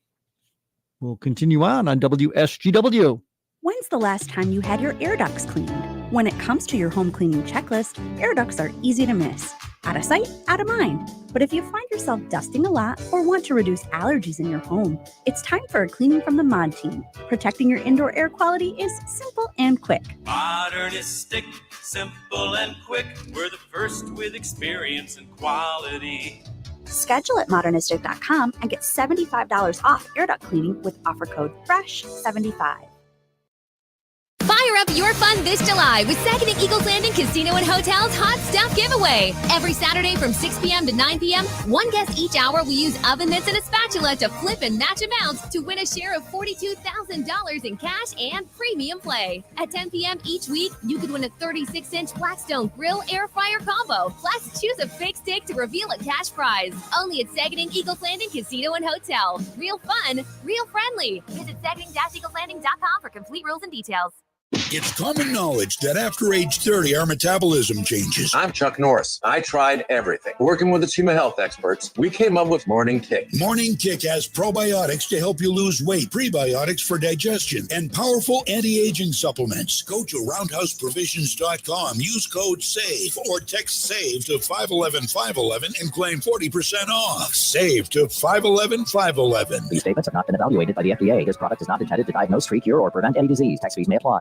We'll continue on WSGW. When's the last time you had your air ducts cleaned? When it comes to your home cleaning checklist, air ducts are easy to miss. Out of sight, out of mind. But if you find yourself dusting a lot or want to reduce allergies in your home, it's time for a cleaning from the Mod Team. Protecting your indoor air quality is simple and quick. Modernistic, simple and quick. We're the first with experience and quality. Schedule at modernistic.com and get $75 off air duct cleaning with offer code FRESH75. Fire up your fun this July with Saginaw Eagles Landing Casino and Hotel's Hot Stuff Giveaway. Every Saturday from 6 p.m. to 9 p.m., one guest each hour will use oven mitts and a spatula to flip and match amounts to win a share of $42,000 in cash and premium play. At 10 p.m. each week, you could win a 36-inch Blackstone Grill Air Fryer combo. Plus, choose a fake steak to reveal a cash prize. Only at Saginaw Eagles Landing Casino and Hotel. Real fun, real friendly. Visit Saginaw-EaglesLanding.com for complete rules and details. It's common knowledge that after age 30, our metabolism changes. I'm Chuck Norris. I tried everything. Working with a team of health experts, we came up with Morning Kick. Morning Kick has probiotics to help you lose weight, prebiotics for digestion, and powerful anti-aging supplements. Go to roundhouseprovisions.com, use code SAVE, or text SAVE to 511-511 and claim 40% off. SAVE to 511-511. These statements have not been evaluated by the FDA. This product is not intended to diagnose, treat, cure, or prevent any disease. Tax fees may apply.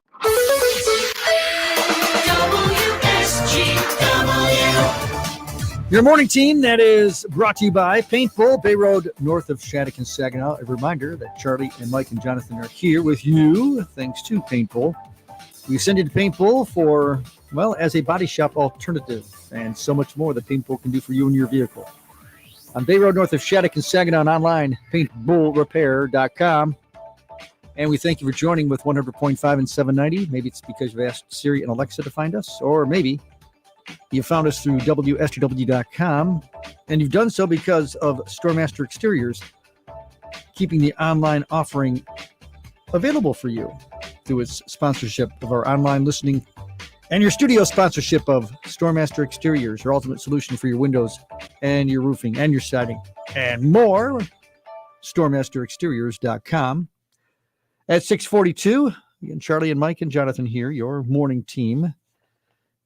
Your morning team, that is brought to you by Paintball, Bay Road, north of Shattuck and Saginaw. A reminder that Charlie and Mike and Jonathan are here with you, thanks to Paintball. We send you to Paintball for, well, as a body shop alternative, and so much more that Paintball can do for you and your vehicle. On Bay Road, north of Shattuck and Saginaw, and online, paintballrepair.com. And we thank you for joining with 100.5 and 790. Maybe it's because you've asked Siri and Alexa to find us, or maybe you found us through WSGW.com, and you've done so because of Storemaster Exteriors keeping the online offering available for you through its sponsorship of our online listening and your studio sponsorship of Storemaster Exteriors, your ultimate solution for your windows and your roofing and your siding and more. Storemasterexteriors.com. At 6:42, again, Charlie and Mike and Jonathan here, your morning team.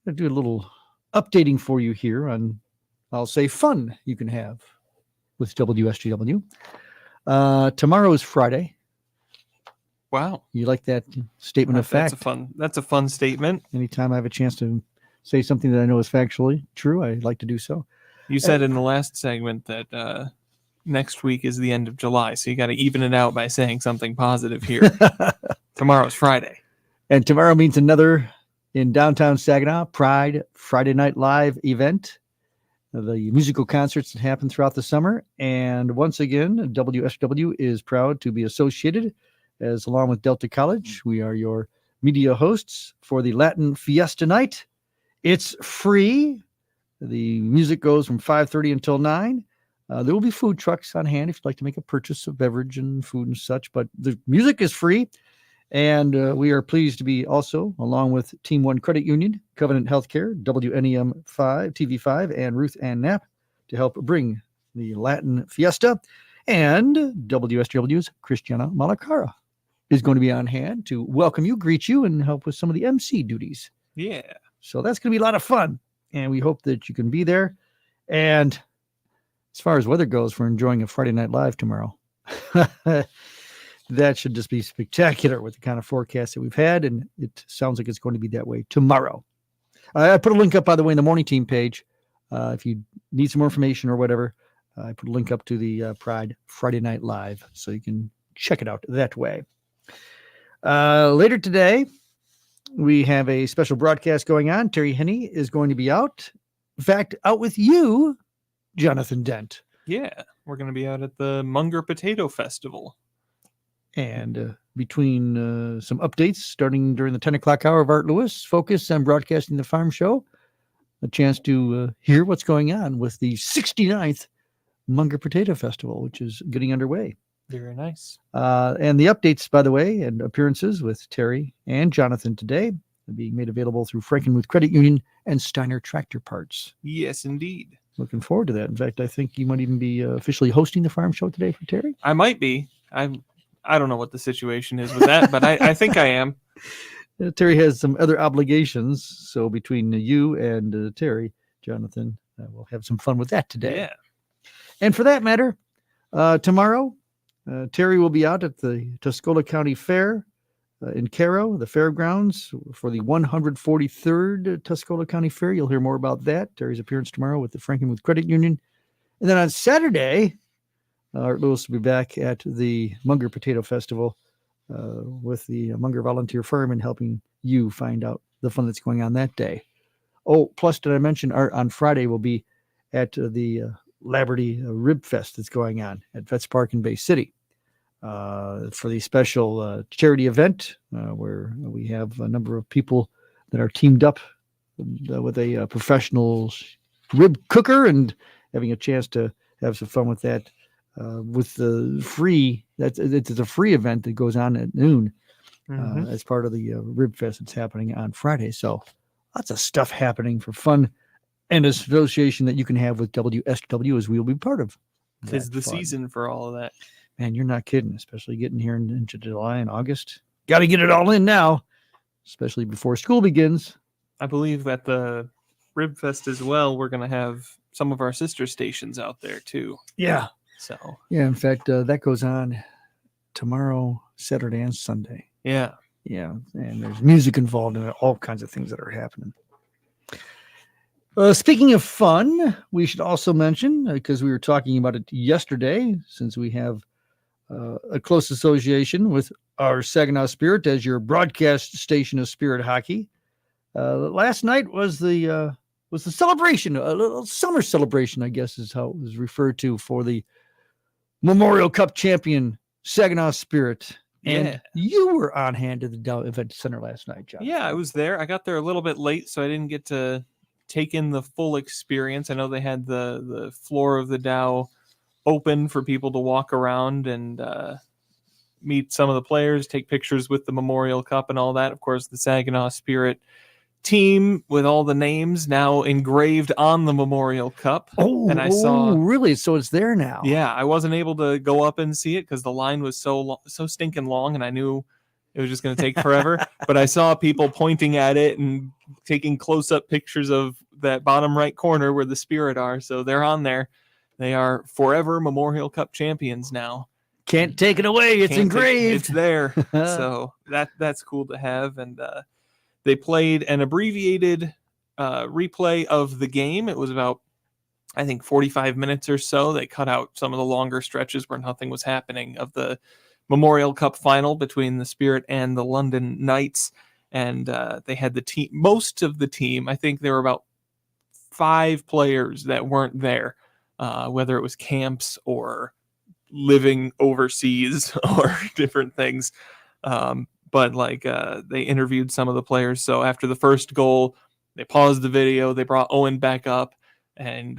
I'll do a little updating for you here on, I'll say, fun you can have with WSGW. Tomorrow is Friday. Wow. You like that statement of fact? That's a fun statement. Anytime I have a chance to say something that I know is factually true, I like to do so. You said in the last segment that next week is the end of July, so you got to even it out by saying something positive here. Tomorrow's Friday. And tomorrow means another in downtown Saginaw Pride Friday Night Live event, the musical concerts that happen throughout the summer. And once again, WSW is proud to be associated, as along with Delta College, we are your media hosts for the Latin Fiesta Night. It's free. The music goes from 5:30 until 9. There will be food trucks on hand if you'd like to make a purchase of beverage and food and such, but the music is free. And we are pleased to be also, along with Team One Credit Union, Covenant Healthcare, WNEM 5, TV5, and Ruth Ann Knapp to help bring the Latin Fiesta. And WSW's Christiana Malacara is going to be on hand to welcome you, greet you, and help with some of the MC duties. Yeah. So that's going to be a lot of fun. And we hope that you can be there. And as far as weather goes, we're enjoying a Friday Night Live tomorrow. That should just be spectacular with the kind of forecast that we've had, and it sounds like it's going to be that way tomorrow. I put a link up, by the way, in the morning team page If you need some more information or whatever, I put a link up to the Pride Friday Night Live, so you can check it out that way. Later today, we have a special broadcast going on. Terry Henney is going to be out. In fact, out with you, Jonathan Dent. Yeah, we're going to be out at the Munger Potato Festival. And between some updates starting during the 10 o'clock hour of Art Lewis, focus on broadcasting the farm show, a chance to hear what's going on with the 69th Munger Potato Festival, which is getting underway. Very nice. And the updates, by the way, and appearances with Terry and Jonathan today are being made available through Frankenmuth Credit Union and Steiner Tractor Parts. Yes, indeed. Looking forward to that. In fact, I think you might even be officially hosting the farm show today for Terry. I might be. I don't know what the situation is with that, but I think I am. Terry has some other obligations. So between you and Terry, Jonathan, we'll have some fun with that today. Yeah. And for that matter, tomorrow, Terry will be out at the Tuscola County Fair in Cairo, the fairgrounds, for the 143rd Tuscola County Fair. You'll hear more about that. Terry's appearance tomorrow with the Frankenmuth Credit Union. And then on Saturday, Art Lewis will be back at the Munger Potato Festival with the Munger Volunteer Firm and helping you find out the fun that's going on that day. Oh, plus, did I mention Art on Friday will be at the Labradee Rib Fest that's going on at Vets Park in Bay City for the special charity event where we have a number of people that are teamed up with a professional rib cooker and having a chance to have some fun with that with the free. It's a free event that goes on at noon as part of the Rib Fest that's happening on Friday. So lots of stuff happening for fun and association that you can have with WSGW as we'll be part of. Tis the season for all of that. Man, you're not kidding, especially getting here into July and August. Got to get it all in now, especially before school begins. I believe at the Rib Fest as well, we're going to have some of our sister stations out there too. Yeah. So. Yeah, in fact, that goes on tomorrow, Saturday, and Sunday. Yeah. Yeah, and there's music involved in it, all kinds of things that are happening. Speaking of fun, we should also mention, because we were talking about it yesterday, since we have a close association with our Saginaw Spirit as your broadcast station of Spirit Hockey. Last night was the celebration, a little summer celebration, I guess is how it was referred to, for the Memorial Cup champion Saginaw Spirit. And you were on hand at the Dow Event Center last night, John. Yeah, I was there. I got there a little bit late, so I didn't get to take in the full experience. I know they had the floor of the Dow open for people to walk around and meet some of the players, take pictures with the Memorial Cup and all that. Of course, the Saginaw Spirit team with all the names now engraved on the Memorial Cup. And I saw really? So it's there now. Yeah, I wasn't able to go up and see it because the line was so stinking long, and I knew it was just going to take forever. But I saw people pointing at it and taking close-up pictures of that bottom right corner where the Spirit are. So they're on there. They are forever Memorial Cup champions now. Can't take it away. It's engraved. It's there. So that's cool to have. And they played an abbreviated replay of the game. It was about, I think, 45 minutes or so. They cut out some of the longer stretches where nothing was happening of the Memorial Cup final between the Spirit and the London Knights. And they had the team, most of the team, I think there were about 5 players that weren't there, whether it was camps or living overseas or different things. But they interviewed some of the players. So after the first goal, they paused the video. They brought Owen back up and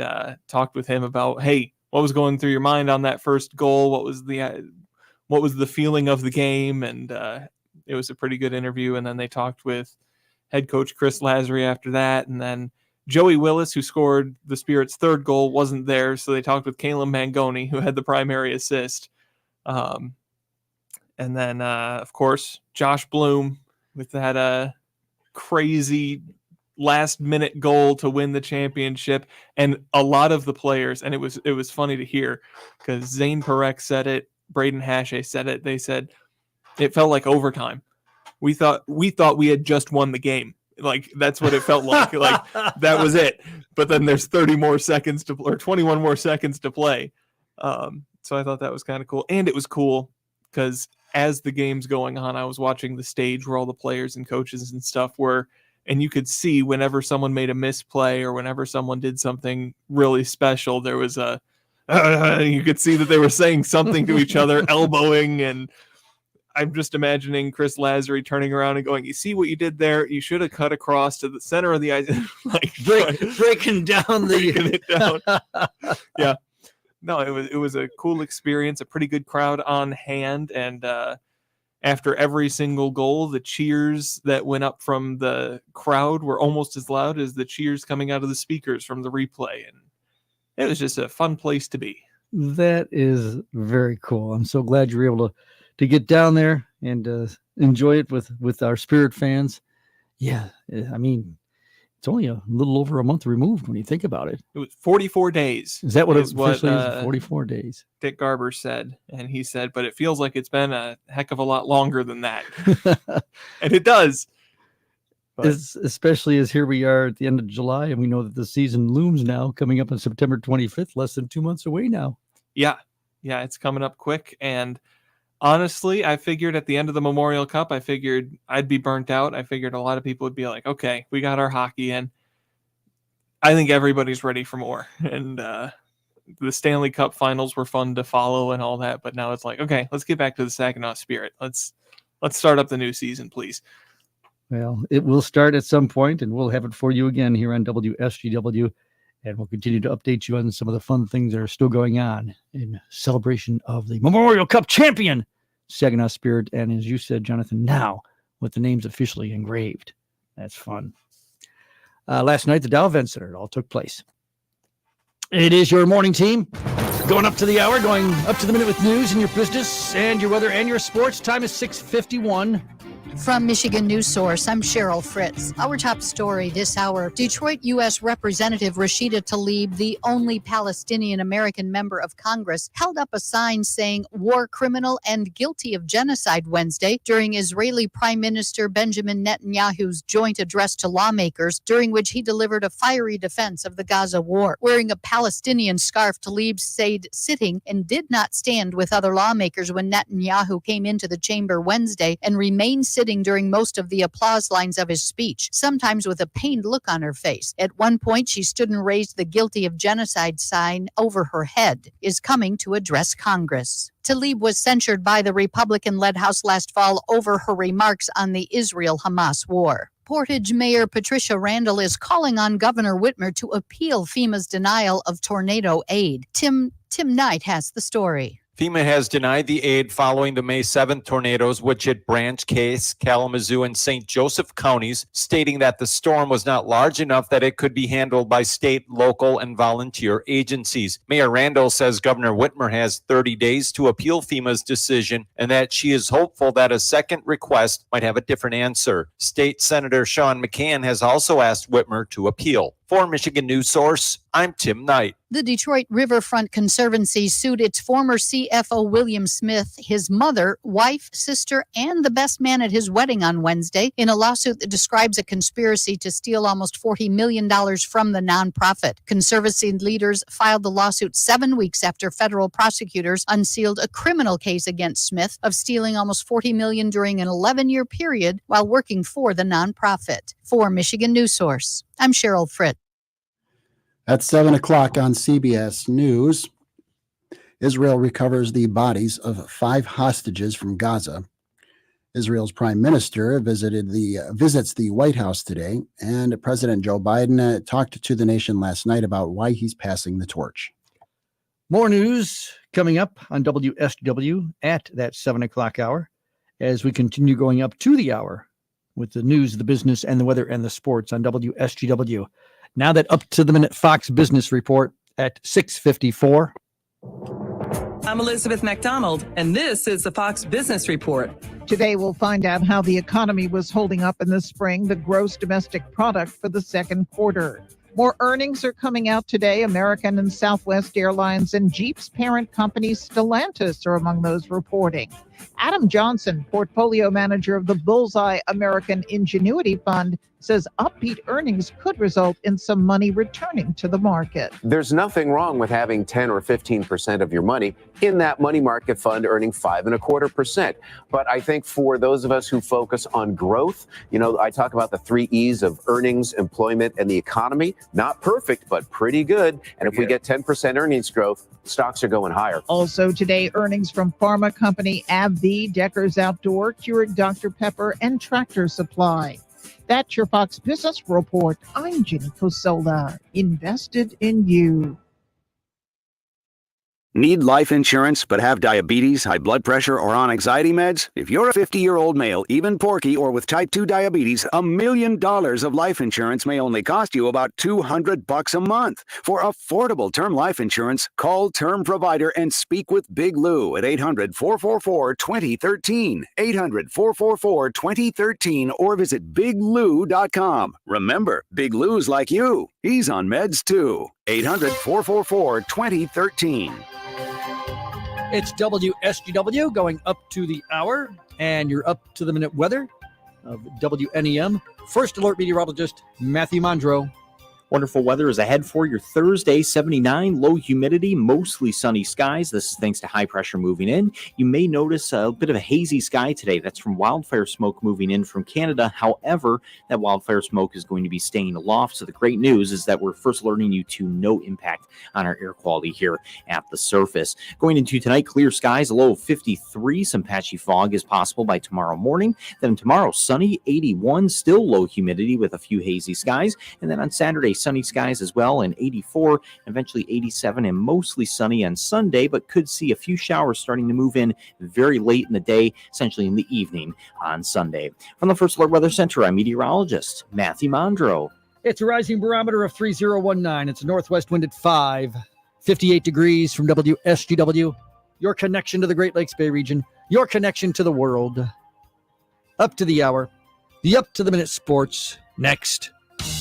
talked with him about, hey, what was going through your mind on that first goal? What was the feeling of the game? And it was a pretty good interview. And then they talked with head coach Chris Lazary after that. And then Joey Willis, who scored the Spirit's third goal, wasn't there. So they talked with Caleb Mangoni, who had the primary assist. And then, of course, Josh Bloom with that crazy last-minute goal to win the championship. And a lot of the players, and it was funny to hear because Zane Perek said it, Braden Hashe said it. They said it felt like overtime. We thought we had just won the game. Like, that's what it felt like. Like, that was it. But then there's 30 more seconds to or 21 more seconds to play. So I thought that was kind of cool. And it was cool because as the game's going on, I was watching the stage where all the players and coaches and stuff were, and you could see whenever someone made a misplay or whenever someone did something really special, there was a you could see that they were saying something to each other, elbowing, and I'm just imagining Chris Lazary turning around and going, "You see what you did there? You should have cut across to the center of the ice." Like breaking down breaking it down. Yeah. No, it was a cool experience, a pretty good crowd on hand, and after every single goal, the cheers that went up from the crowd were almost as loud as the cheers coming out of the speakers from the replay, and it was just a fun place to be. That is very cool. I'm so glad you were able to get down there and enjoy it with our Spirit fans. Yeah, I mean, it's only a little over a month removed when you think about it. It was 44 days. Is that what it officially is? 44 days. Dick Garber said, and he said, but it feels like it's been a heck of a lot longer than that. And it does. Especially as here we are at the end of July, and we know that the season looms now, coming up on September 25th, less than 2 months away now. Yeah, it's coming up quick. And honestly, I figured at the end of the Memorial Cup, I figured I'd be burnt out. I figured a lot of people would be like, okay, we got our hockey in. I think everybody's ready for more. And the Stanley Cup finals were fun to follow and all that. But now it's like, okay, let's get back to the Saginaw Spirit. Let's start up the new season, please. Well, it will start at some point, and we'll have it for you again here on WSGW. And we'll continue to update you on some of the fun things that are still going on in celebration of the Memorial Cup champion, Saginaw Spirit. And as you said, Jonathan, now with the names officially engraved. That's fun. Last night, the Dow Event Center, it all took place. It is your morning team. Going up to the hour, going up to the minute with news and your business and your weather and your sports. Time is 6:51. From Michigan News Source, I'm Cheryl Fritz. Our top story this hour, Detroit U.S. Representative Rashida Tlaib, the only Palestinian-American member of Congress, held up a sign saying war criminal and guilty of genocide Wednesday during Israeli Prime Minister Benjamin Netanyahu's joint address to lawmakers, during which he delivered a fiery defense of the Gaza war. Wearing a Palestinian scarf, Tlaib stayed sitting and did not stand with other lawmakers when Netanyahu came into the chamber Wednesday and remained sitting during most of the applause lines of his speech, sometimes with a pained look on her face. At one point, she stood and raised the guilty of genocide sign over her head, is coming to address Congress. Tlaib was censured by the Republican-led House last fall over her remarks on the Israel-Hamas war. Portage Mayor Patricia Randall is calling on Governor Whitmer to appeal FEMA's denial of tornado aid. Tim Knight has the story. FEMA has denied the aid following the May 7th tornadoes, which hit Branch, Case, Kalamazoo, and St. Joseph counties, stating that the storm was not large enough that it could be handled by state, local, and volunteer agencies. Mayor Randall says Governor Whitmer has 30 days to appeal FEMA's decision and that she is hopeful that a second request might have a different answer. State Senator Sean McCann has also asked Whitmer to appeal. For Michigan News Source, I'm Tim Knight. The Detroit Riverfront Conservancy sued its former CFO William Smith, his mother, wife, sister, and the best man at his wedding on Wednesday in a lawsuit that describes a conspiracy to steal almost $40 million from the nonprofit. Conservancy leaders filed the lawsuit 7 weeks after federal prosecutors unsealed a criminal case against Smith of stealing almost $40 million during an 11-year period while working for the nonprofit. For Michigan News Source, I'm Cheryl Fritz. At 7 o'clock on CBS News, Israel recovers the bodies of 5 hostages from Gaza. Israel's prime minister visits the White House today, and President Joe Biden talked to the nation last night about why he's passing the torch. More news coming up on WSGW at that 7 o'clock hour as we continue going up to the hour with the news, the business, and the weather and the sports on WSGW. Now that up to the minute Fox Business Report at 6:54. I'm Elizabeth McDonald, and this is the Fox Business Report. Today, we'll find out how the economy was holding up in the spring, the gross domestic product for the second quarter. More earnings are coming out today. American and Southwest Airlines and Jeep's parent company Stellantis are among those reporting. Adam Johnson, portfolio manager of the Bullseye American Ingenuity Fund, says upbeat earnings could result in some money returning to the market. There's nothing wrong with having 10 or 15% of your money in that money market fund earning 5.25%. But I think for those of us who focus on growth, I talk about the 3 E's of earnings, employment, and the economy. Not perfect, but pretty good. And if we get 10% earnings growth, stocks are going higher. Also today, earnings from pharma company AbbVie, Decker's Outdoor, Keurig Dr. Pepper, and Tractor Supply. That's your Fox Business Report. I'm Jenny Cosola. Invested in you. Need life insurance but have diabetes, high blood pressure, or on anxiety meds? If you're a 50-year-old male, even porky, or with type 2 diabetes, $1 million of life insurance may only cost you about $200 a month. For affordable term life insurance, call Term Provider and speak with Big Lou at 800-444-2013, 800-444-2013, or visit biglou.com. Remember, Big Lou's like you. He's on meds too. 800-444-2013. It's WSGW going up to the hour, and you're up to the minute weather of WNEM. First alert meteorologist Matthew Mondro. Wonderful weather is ahead for your Thursday. 79, low humidity, mostly sunny skies. This is thanks to high pressure moving in. You may notice a bit of a hazy sky today. That's from wildfire smoke moving in from Canada. However, that wildfire smoke is going to be staying aloft. So the great news is that we're first alerting you to no impact on our air quality here at the surface. Going into tonight, clear skies, a low of 53. Some patchy fog is possible by tomorrow morning. Then tomorrow, sunny, 81, still low humidity with a few hazy skies. And then on Saturday, sunny skies as well, and 84, eventually 87, and mostly sunny on Sunday, but could see a few showers starting to move in very late in the day, essentially in the evening on Sunday. From the First Alert Weather Center, I'm meteorologist Matthew Mondro. It's a rising barometer of 3019. It's a northwest wind at 5, 58 degrees from WSGW. Your connection to the Great Lakes Bay region, your connection to the world. Up to the hour, the Up to the Minute Sports, next.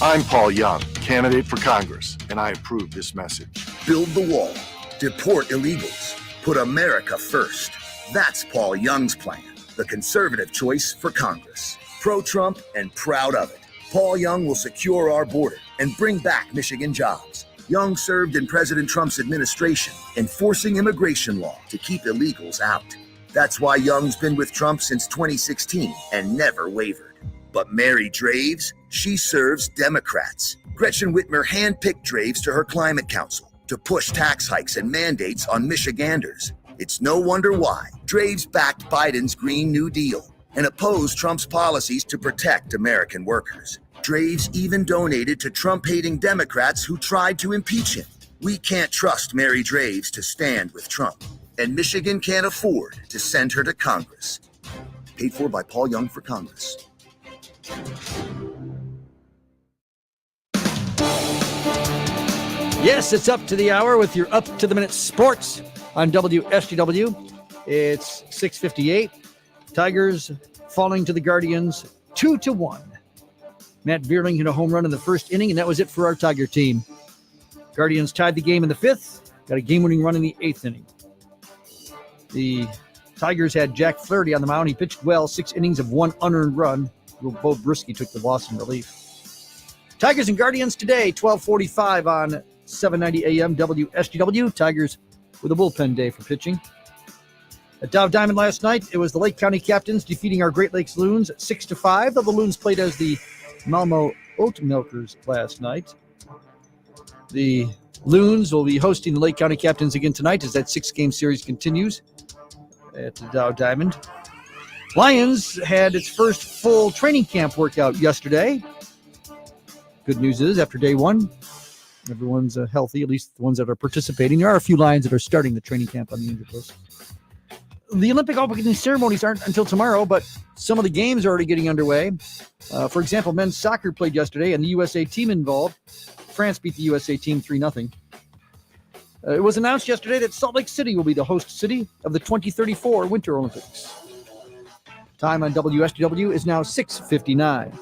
I'm Paul Young, candidate for Congress, and I approve this message. Build the wall. Deport illegals. Put America first. That's Paul Young's plan. The conservative choice for Congress. Pro-Trump and proud of it. Paul Young will secure our border and bring back Michigan jobs. Young served in President Trump's administration, enforcing immigration law to keep illegals out. That's why Young's been with Trump since 2016 and never wavered. But Mary Draves, she serves Democrats. Gretchen Whitmer handpicked Draves to her climate council to push tax hikes and mandates on Michiganders. It's no wonder why Draves backed Biden's Green New Deal and opposed Trump's policies to protect American workers. Draves even donated to Trump-hating Democrats who tried to impeach him. We can't trust Mary Draves to stand with Trump, and Michigan can't afford to send her to Congress. Paid for by Paul Young for Congress. Yes, it's up to the hour with your Up to the Minute Sports on WSGW. It's 6:58. Tigers falling to the Guardians 2-1. Matt Vierling hit a home run in the first inning, and that was it for our Tiger team. Guardians tied the game in the fifth, got a game-winning run in the eighth inning. The Tigers had Jack Flaherty on the mound. He pitched well, 6 innings of 1 unearned run. Bo Brisky took the loss in relief. Tigers and Guardians today, 12:45 on 790 AM WSGW. Tigers with a bullpen day for pitching. At Dow Diamond last night, it was the Lake County Captains defeating our Great Lakes Loons 6-5. Though the Loons played as the Malmo Oat Milkers last night. The Loons will be hosting the Lake County Captains again tonight as that 6-game series continues at the Dow Diamond. Lions had its first full training camp workout yesterday. Good news is, after day one, everyone's healthy, at least the ones that are participating. There are a few Lions that are starting the training camp on the injured list. The Olympic opening ceremonies aren't until tomorrow, but some of the games are already getting underway. For example, men's soccer played yesterday, and the USA team involved. France beat the USA team 3-0. It was announced yesterday that Salt Lake City will be the host city of the 2034 Winter Olympics. Time on WSGW is now 6:59.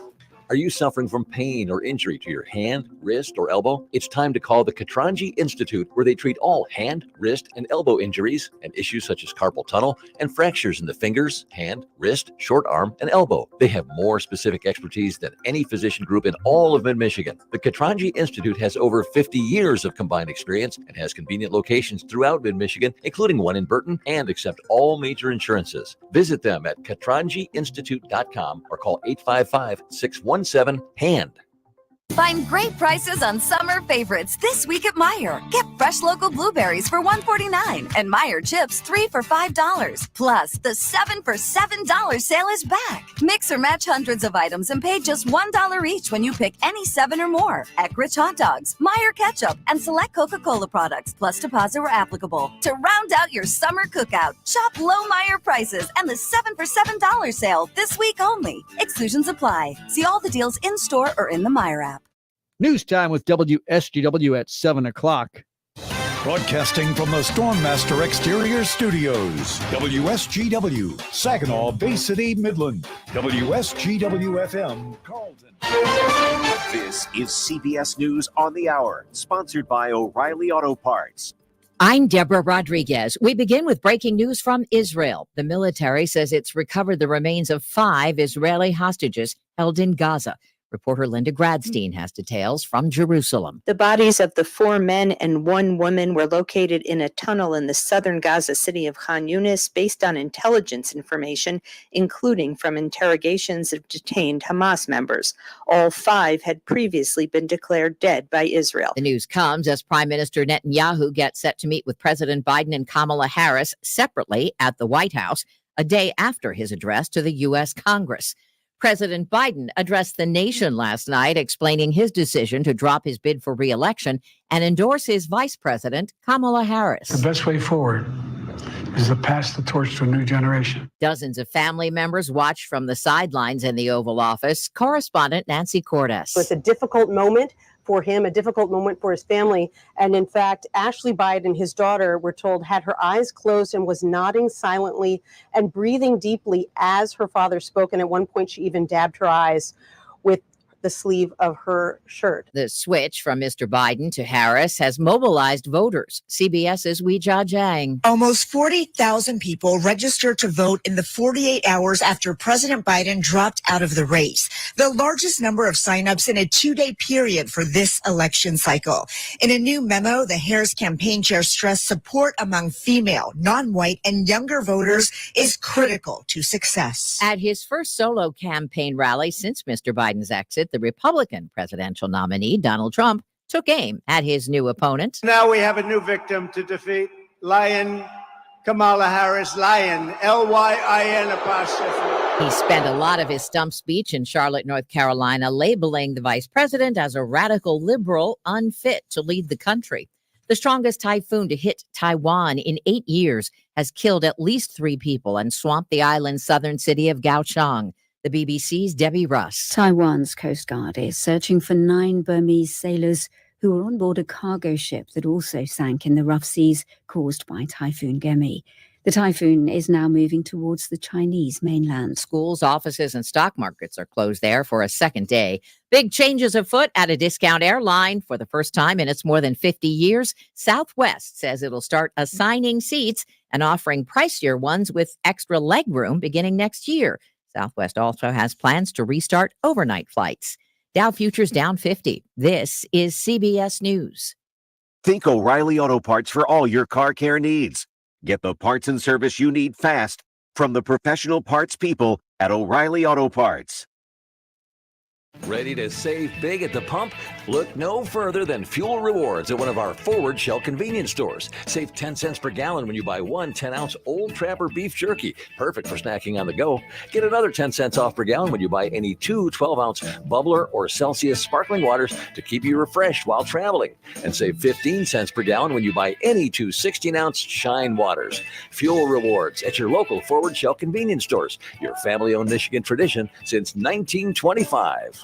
Are you suffering from pain or injury to your hand, wrist, or elbow? It's time to call the Katranji Institute, where they treat all hand, wrist, and elbow injuries and issues such as carpal tunnel and fractures in the fingers, hand, wrist, short arm, and elbow. They have more specific expertise than any physician group in all of Mid-Michigan. The Katranji Institute has over 50 years of combined experience and has convenient locations throughout Mid-Michigan, including one in Burton, and accept all major insurances. Visit them at katranjiinstitute.com or call 855-617-HAND. Find great prices on summer favorites this week at Meijer. Get fresh local blueberries for $1.49 and Meijer chips 3 for $5. Plus, the 7 for $7 sale is back. Mix or match hundreds of items and pay just $1 each when you pick any 7 or more. Eckrich hot dogs, Meijer ketchup, and select Coca-Cola products, plus deposit where applicable. To round out your summer cookout, shop low Meijer prices and the 7 for $7 sale this week only. Exclusions apply. See all the deals in store or in the Meijer app. News time with WSGW at 7 o'clock. Broadcasting from the Stormmaster Exterior Studios, WSGW, Saginaw, Bay City, Midland, WSGW FM, Carlton. This is CBS News on the Hour, sponsored by O'Reilly Auto Parts. I'm Deborah Rodriguez. We begin with breaking news from Israel. The military says it's recovered the remains of 5 Israeli hostages held in Gaza. Reporter Linda Gradstein has details from Jerusalem. The bodies of the 4 men and 1 woman were located in a tunnel in the southern Gaza city of Khan Yunis based on intelligence information, including from interrogations of detained Hamas members. All 5 had previously been declared dead by Israel. The news comes as Prime Minister Netanyahu gets set to meet with President Biden and Kamala Harris separately at the White House a day after his address to the U.S. Congress. President Biden addressed the nation last night, explaining his decision to drop his bid for re-election and endorse his vice president, Kamala Harris. The best way forward is to pass the torch to a new generation. Dozens of family members watched from the sidelines in the Oval Office. Correspondent Nancy Cordes. It's a difficult moment for him, a difficult moment for his family. And in fact, Ashley Biden, his daughter, we're told, had her eyes closed and was nodding silently and breathing deeply as her father spoke. And at one point, she even dabbed her eyes with the sleeve of her shirt. The switch from Mr. Biden to Harris has mobilized voters. CBS's Weijia Jiang. Almost 40,000 people registered to vote in the 48 hours after President Biden dropped out of the race, the largest number of signups in a 2-day period for this election cycle. In a new memo, the Harris campaign chair stressed support among female, non-white, and younger voters is critical to success. At his first solo campaign rally since Mr. Biden's exit, the Republican presidential nominee, Donald Trump, took aim at his new opponent. Now we have a new victim to defeat. Lion Kamala Harris, Lion, L-Y-I-N apostrophe. He spent a lot of his stump speech in Charlotte, North Carolina, labeling the vice president as a radical liberal unfit to lead the country. The strongest typhoon to hit Taiwan in 8 years has killed at least 3 people and swamped the island's southern city of Kaohsiung. The BBC's Debbie Russ. Taiwan's Coast Guard is searching for 9 Burmese sailors who were on board a cargo ship that also sank in the rough seas caused by Typhoon Gemi. The typhoon is now moving towards the Chinese mainland. Schools, offices, and stock markets are closed there for a second day. Big changes afoot at a discount airline. For the first time in its more than 50 years, Southwest says it'll start assigning seats and offering pricier ones with extra legroom beginning next year. Southwest also has plans to restart overnight flights. Dow futures down 50. This is CBS News. Think O'Reilly Auto Parts for all your car care needs. Get the parts and service you need fast from the professional parts people at O'Reilly Auto Parts. Ready to save big at the pump? Look no further than Fuel Rewards at one of our Forward Shell convenience stores. Save 10 cents per gallon when you buy 1 10-ounce Old Trapper beef jerky, perfect for snacking on the go. Get another 10 cents off per gallon when you buy any 2 12-ounce Bubbler or Celsius sparkling waters to keep you refreshed while traveling. And save 15 cents per gallon when you buy any 2 16-ounce Shine waters. Fuel Rewards at your local Forward Shell convenience stores. Your family-owned Michigan tradition since 1925.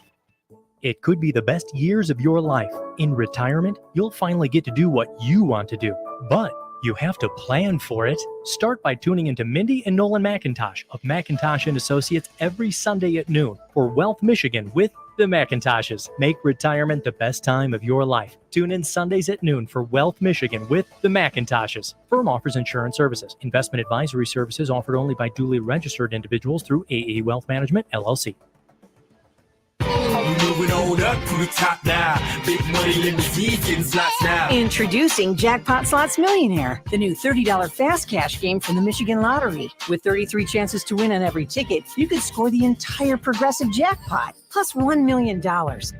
It could be the best years of your life. In retirement, you'll finally get to do what you want to do, but you have to plan for it. Start by tuning into Mindy and Nolan McIntosh of McIntosh & Associates every Sunday at noon for Wealth Michigan with the Macintoshes. Make retirement the best time of your life. Tune in Sundays at noon for Wealth Michigan with the Macintoshes. Firm offers insurance services. Investment advisory services offered only by duly registered individuals through AE Wealth Management, LLC. Moving on up to the top now. Big money limousines in slots now. Introducing Jackpot Slots Millionaire, the new $30 fast cash game from the Michigan Lottery. With 33 chances to win on every ticket, you could score the entire progressive jackpot, plus $1 million.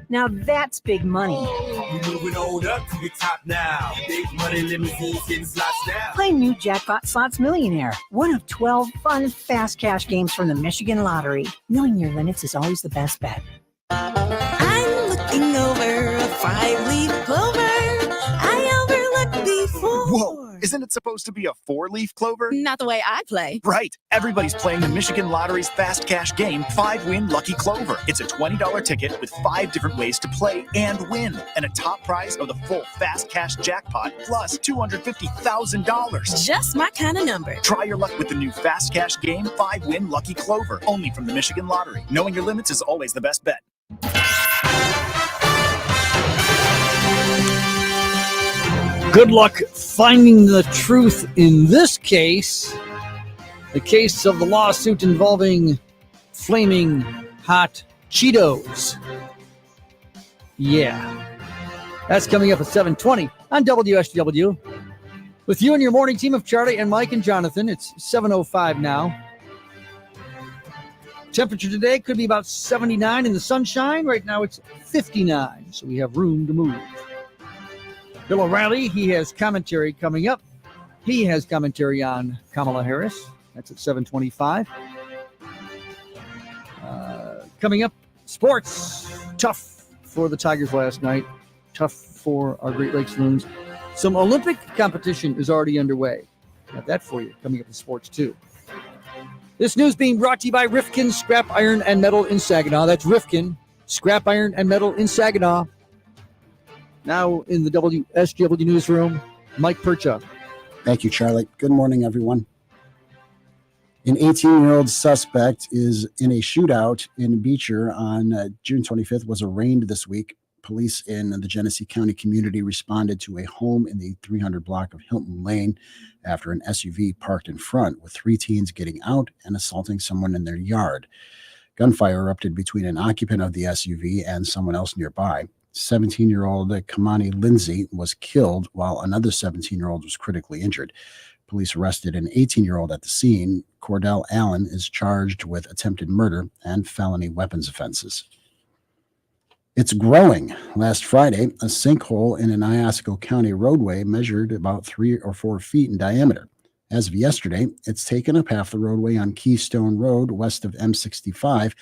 Now that's big money. We're moving on up to the top now. Big money limousines in slots now. Play new Jackpot Slots Millionaire, one of 12 fun fast cash games from the Michigan Lottery. Knowing your limits is always the best bet. I'm looking over a 5-leaf clover I overlooked before. Whoa, isn't it supposed to be a 4-leaf clover? Not the way I play. Right. Everybody's playing the Michigan Lottery's Fast Cash game, 5-Win Lucky Clover. It's a $20 ticket with 5 different ways to play and win. And a top prize of the full Fast Cash jackpot plus $250,000. Just my kind of number. Try your luck with the new Fast Cash game, 5-Win Lucky Clover. Only from the Michigan Lottery. Knowing your limits is always the best bet. Good luck finding the truth in this case. The case of the lawsuit involving flaming hot Cheetos. Yeah. That's coming up at 7:20 on WSGW. With you and your morning team of Charlie and Mike and Jonathan. It's 7:05 now. Temperature today could be about 79 in the sunshine. Right now it's 59, so we have room to move. Bill O'Reilly, he has commentary coming up. He has commentary on Kamala Harris. That's at 7:25. Coming up, sports. Tough for the Tigers last night. Tough for our Great Lakes Loons. Some Olympic competition is already underway. Got that for you coming up in sports, too. This news being brought to you by Rifkin Scrap Iron and Metal in Saginaw. That's Rifkin Scrap Iron and Metal in Saginaw. Now in the WSGW newsroom, Mike Percha. Thank you, Charlie. Good morning, everyone. An 18-year-old suspect is in a shootout in Beecher on June 25th, was arraigned this week. Police in the Genesee County community responded to a home in the 300 block of Hilton Lane after an SUV parked in front, with 3 teens getting out and assaulting someone in their yard. Gunfire erupted between an occupant of the SUV and someone else nearby. 17-year-old Kamani Lindsay was killed, while another 17-year-old was critically injured. Police arrested an 18-year-old at the scene. Cordell Allen is charged with attempted murder and felony weapons offenses. It's growing. Last Friday, a sinkhole in an Iosco County roadway measured about 3 or 4 feet in diameter. As of yesterday, it's taken up half the roadway on Keystone Road west of M65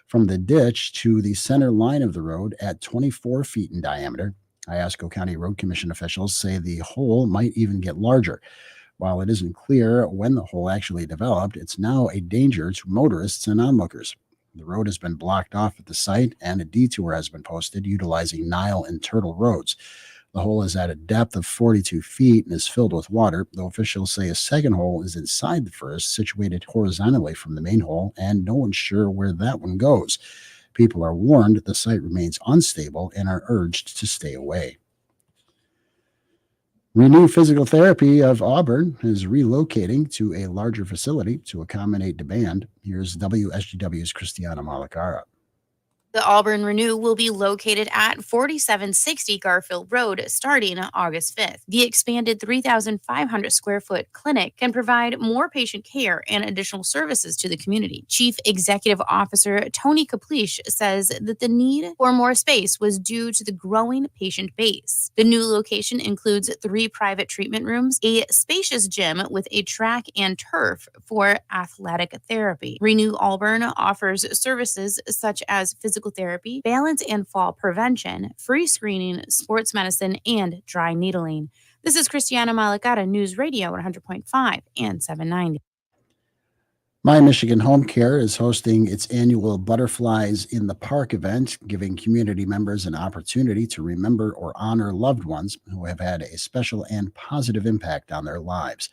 from the ditch to the center line of the road at 24 feet in diameter. Iosco County Road Commission officials say the hole might even get larger. While it isn't clear when the hole actually developed, it's now a danger to motorists and onlookers. The road has been blocked off at the site, and a detour has been posted utilizing Nile and Turtle roads. The hole is at a depth of 42 feet and is filled with water, though officials say a second hole is inside the first, situated horizontally from the main hole, and no one's sure where that one goes. People are warned the site remains unstable and are urged to stay away. Renew Physical Therapy of Auburn is relocating to a larger facility to accommodate demand. Here's WSGW's Christiana Malacara. The Auburn Renew will be located at 4760 Garfield Road starting August 5th. The expanded 3,500 square foot clinic can provide more patient care and additional services to the community. Chief Executive Officer Tony Kaplish says that the need for more space was due to the growing patient base. The new location includes 3 private treatment rooms, a spacious gym with a track and turf for athletic therapy. Renew Auburn offers services such as physical therapy, balance and fall prevention, free screening, sports medicine, and dry needling. This is Christiana Malagata, News Radio 100.5 and 790. My Michigan Home Care is hosting its annual Butterflies in the Park event, giving community members an opportunity to remember or honor loved ones who have had a special and positive impact on their lives.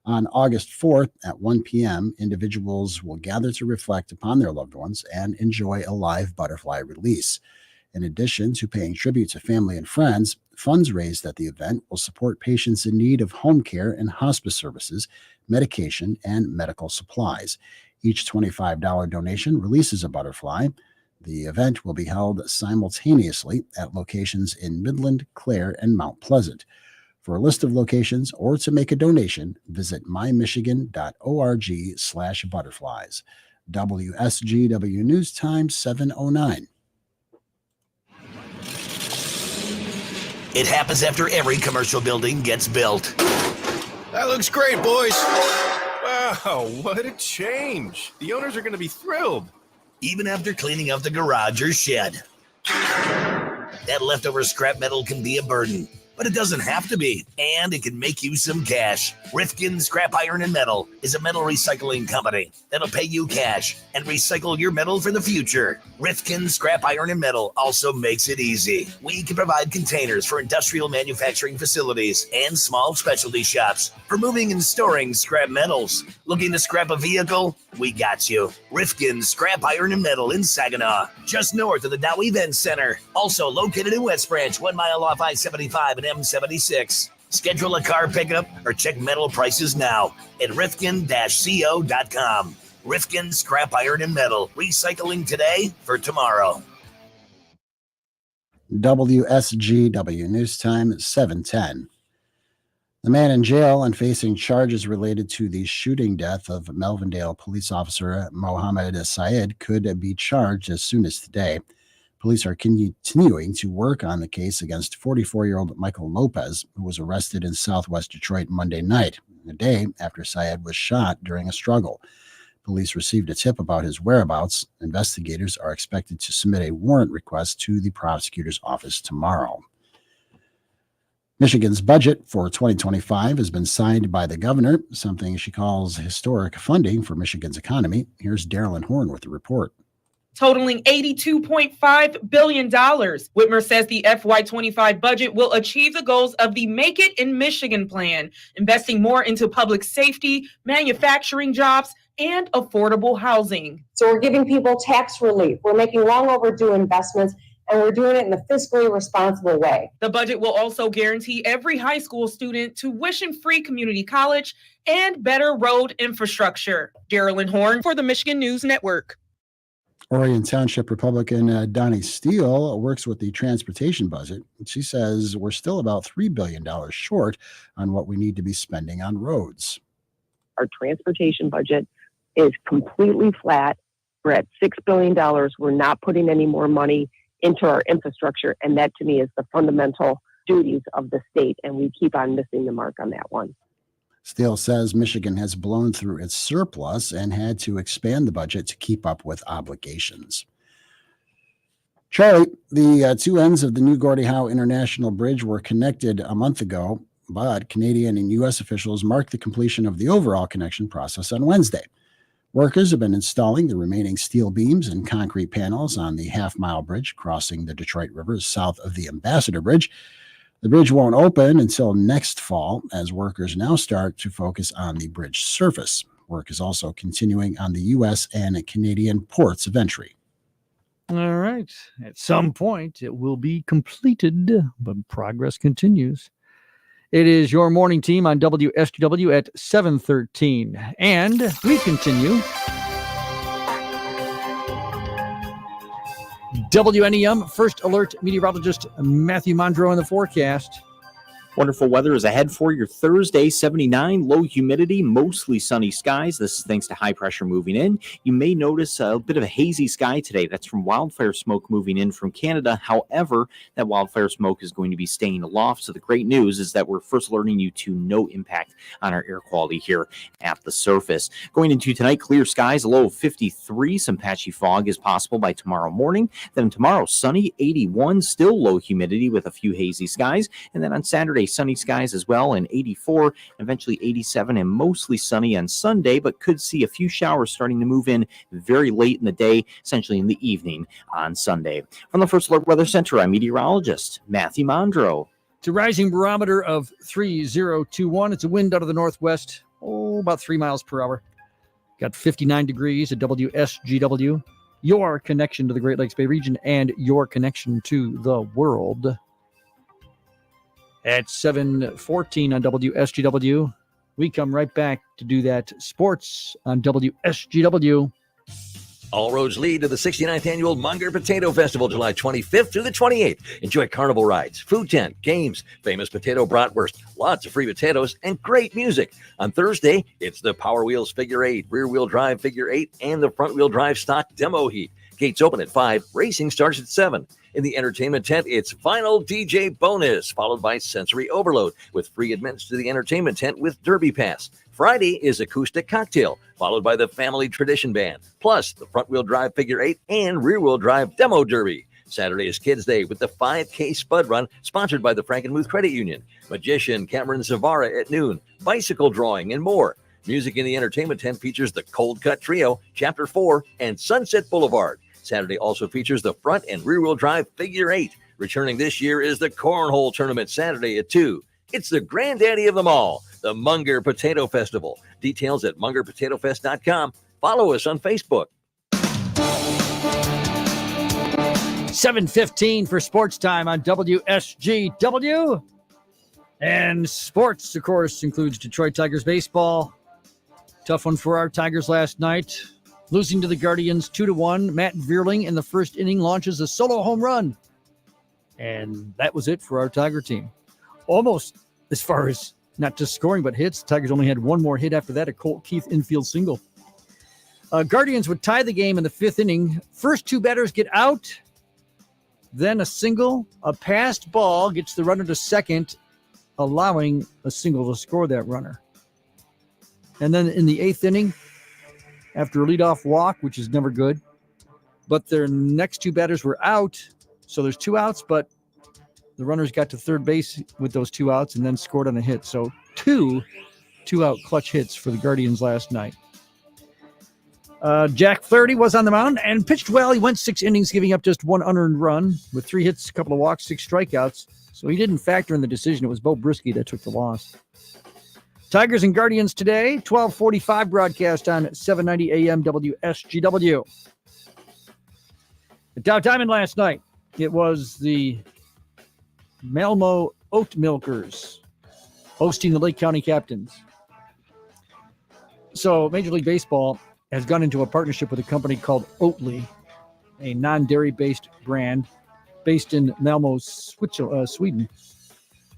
On August 4th at 1 p.m., individuals will gather to reflect upon their loved ones and enjoy a live butterfly release. In addition to paying tribute to family and friends, funds raised at the event will support patients in need of home care and hospice services, medication, and medical supplies. Each $25 donation releases a butterfly. The event will be held simultaneously at locations in Midland, Clare, and Mount Pleasant. For a list of locations or to make a donation, visit mymichigan.org/butterflies. WSGW News Time 7:09. It happens after every commercial building gets built. That looks great, boys. Wow, what a change. The owners are going to be thrilled. Even after cleaning up the garage or shed. That leftover scrap metal can be a burden, but it doesn't have to be, and it can make you some cash. Rifkin Scrap Iron and Metal is a metal recycling company that'll pay you cash and recycle your metal for the future. Rifkin Scrap Iron and Metal also makes it easy. We can provide containers for industrial manufacturing facilities and small specialty shops for moving and storing scrap metals. Looking to scrap a vehicle? We got you. Rifkin Scrap Iron and Metal in Saginaw, just north of the Dow Event Center. Also located in West Branch, 1 mile off I-75 and M76. Schedule a car pickup or check metal prices now at rifkin-co.com. Rifkin Scrap Iron and Metal, recycling today for tomorrow. WSGW News Time 7:10. The man in jail and facing charges related to the shooting death of Melvindale police officer Mohammed Syed could be charged as soon as today. Police are continuing to work on the case against 44-year-old Michael Lopez, who was arrested in southwest Detroit Monday night, a day after Syed was shot during a struggle. Police received a tip about his whereabouts. Investigators are expected to submit a warrant request to the prosecutor's office tomorrow. Michigan's budget for 2025 has been signed by the governor, something she calls historic funding for Michigan's economy. Here's Darylyn Horn with the report. Totaling $82.5 billion. Whitmer says the FY25 budget will achieve the goals of the Make It in Michigan plan, investing more into public safety, manufacturing jobs, and affordable housing. So we're giving people tax relief. We're making long overdue investments, and we're doing it in a fiscally responsible way. The budget will also guarantee every high school student tuition-free community college and better road infrastructure. Darylyn Horn for the Michigan News Network. Orion Township Republican Donnie Steele works with the transportation budget. She says we're still about $3 billion short on what we need to be spending on roads. Our transportation budget is completely flat. We're at $6 billion. We're not putting any more money into our infrastructure, and that to me is the fundamental duties of the state, and we keep on missing the mark on that one. Steele says Michigan has blown through its surplus and had to expand the budget to keep up with obligations. Charlie, the two ends of the new Gordie Howe International Bridge were connected a month ago, but Canadian and U.S. officials marked the completion of the overall connection process on Wednesday. Workers have been installing the remaining steel beams and concrete panels on the half-mile bridge crossing the Detroit River south of the Ambassador Bridge. The bridge won't open until next fall as workers now start to focus on the bridge surface. Work is also continuing on the U.S. and Canadian ports of entry. All right. At some point, it will be completed, but progress continues. It is your morning team on WSGW at 7:13. And we continue. WNEM First Alert meteorologist Matthew Mondro in the forecast. Wonderful weather is ahead for your Thursday. 79, low humidity, mostly sunny skies. This is thanks to high pressure moving in. You may notice a bit of a hazy sky today. That's from wildfire smoke moving in from Canada. However, that wildfire smoke is going to be staying aloft. So the great news is that we're first alerting you to no impact on our air quality here at the surface. Going into tonight, clear skies, a low of 53. Some patchy fog is possible by tomorrow morning. Then tomorrow, sunny, 81, still low humidity with a few hazy skies. And then on Saturday, sunny skies as well, and 84, eventually 87, and mostly sunny on Sunday, but could see a few showers starting to move in very late in the day, essentially in the evening on Sunday. From the First Alert Weather Center, I'm meteorologist Matthew Mondro. It's a rising barometer of 3021. It's a wind out of the northwest, about 3 miles per hour. Got 59 degrees at WSGW. Your connection to the Great Lakes Bay region and your connection to the world. At 7:14 on WSGW. We come right back to do that sports on WSGW. All roads lead to the 69th Annual Munger Potato Festival, July 25th through the 28th. Enjoy carnival rides, food tent, games, famous potato bratwurst, lots of free potatoes, and great music. On Thursday, it's the Power Wheels Figure 8, rear-wheel drive Figure 8, and the front-wheel drive stock demo heat. Gates open at 5, racing starts at 7. In the entertainment tent, it's Final DJ Bonus, followed by Sensory Overload, with free admittance to the entertainment tent with Derby Pass. Friday is Acoustic Cocktail, followed by the Family Tradition Band, plus the front-wheel drive Figure 8 and rear-wheel drive Demo Derby. Saturday is Kids Day with the 5K Spud Run, sponsored by the Frankenmuth Credit Union. Magician Cameron Zavara at noon, bicycle drawing, and more. Music in the entertainment tent features the Cold Cut Trio, Chapter 4, and Sunset Boulevard. Saturday also features the front and rear-wheel drive Figure 8. Returning this year is the Cornhole Tournament Saturday at 2. It's the granddaddy of them all, the Munger Potato Festival. Details at mungerpotatofest.com. Follow us on Facebook. 7:15 for sports time on WSGW. And sports, of course, includes Detroit Tigers baseball. Tough one for our Tigers last night. Losing to the Guardians 2-1. Matt Vierling in the first inning launches a solo home run. And that was it for our Tiger team. Almost as far as not just scoring, but hits. The Tigers only had one more hit after that, a Colt Keith infield single. Guardians would tie the game in the 5th inning. First 2 batters get out. Then a single, a passed ball gets the runner to second, allowing a single to score that runner. And then in the 8th inning, after a leadoff walk, which is never good, but their next 2 batters were out, so there's 2 outs, but the runners got to third base with those 2 outs and then scored on a hit. So 2 2-out clutch hits for the Guardians last night. Jack Flaherty was on the mound and pitched well. He went 6 innings, giving up just 1 unearned run with 3 hits, a couple of walks, 6 strikeouts. So he didn't factor in the decision. It was Bo Brisky that took the loss. Tigers and Guardians today, 12:45 broadcast on 790 AM WSGW. At Dow Diamond last night, it was the Malmo Oat Milkers hosting the Lake County Captains. So Major League Baseball has gone into a partnership with a company called Oatly, a non-dairy based brand based in Malmo, Sweden.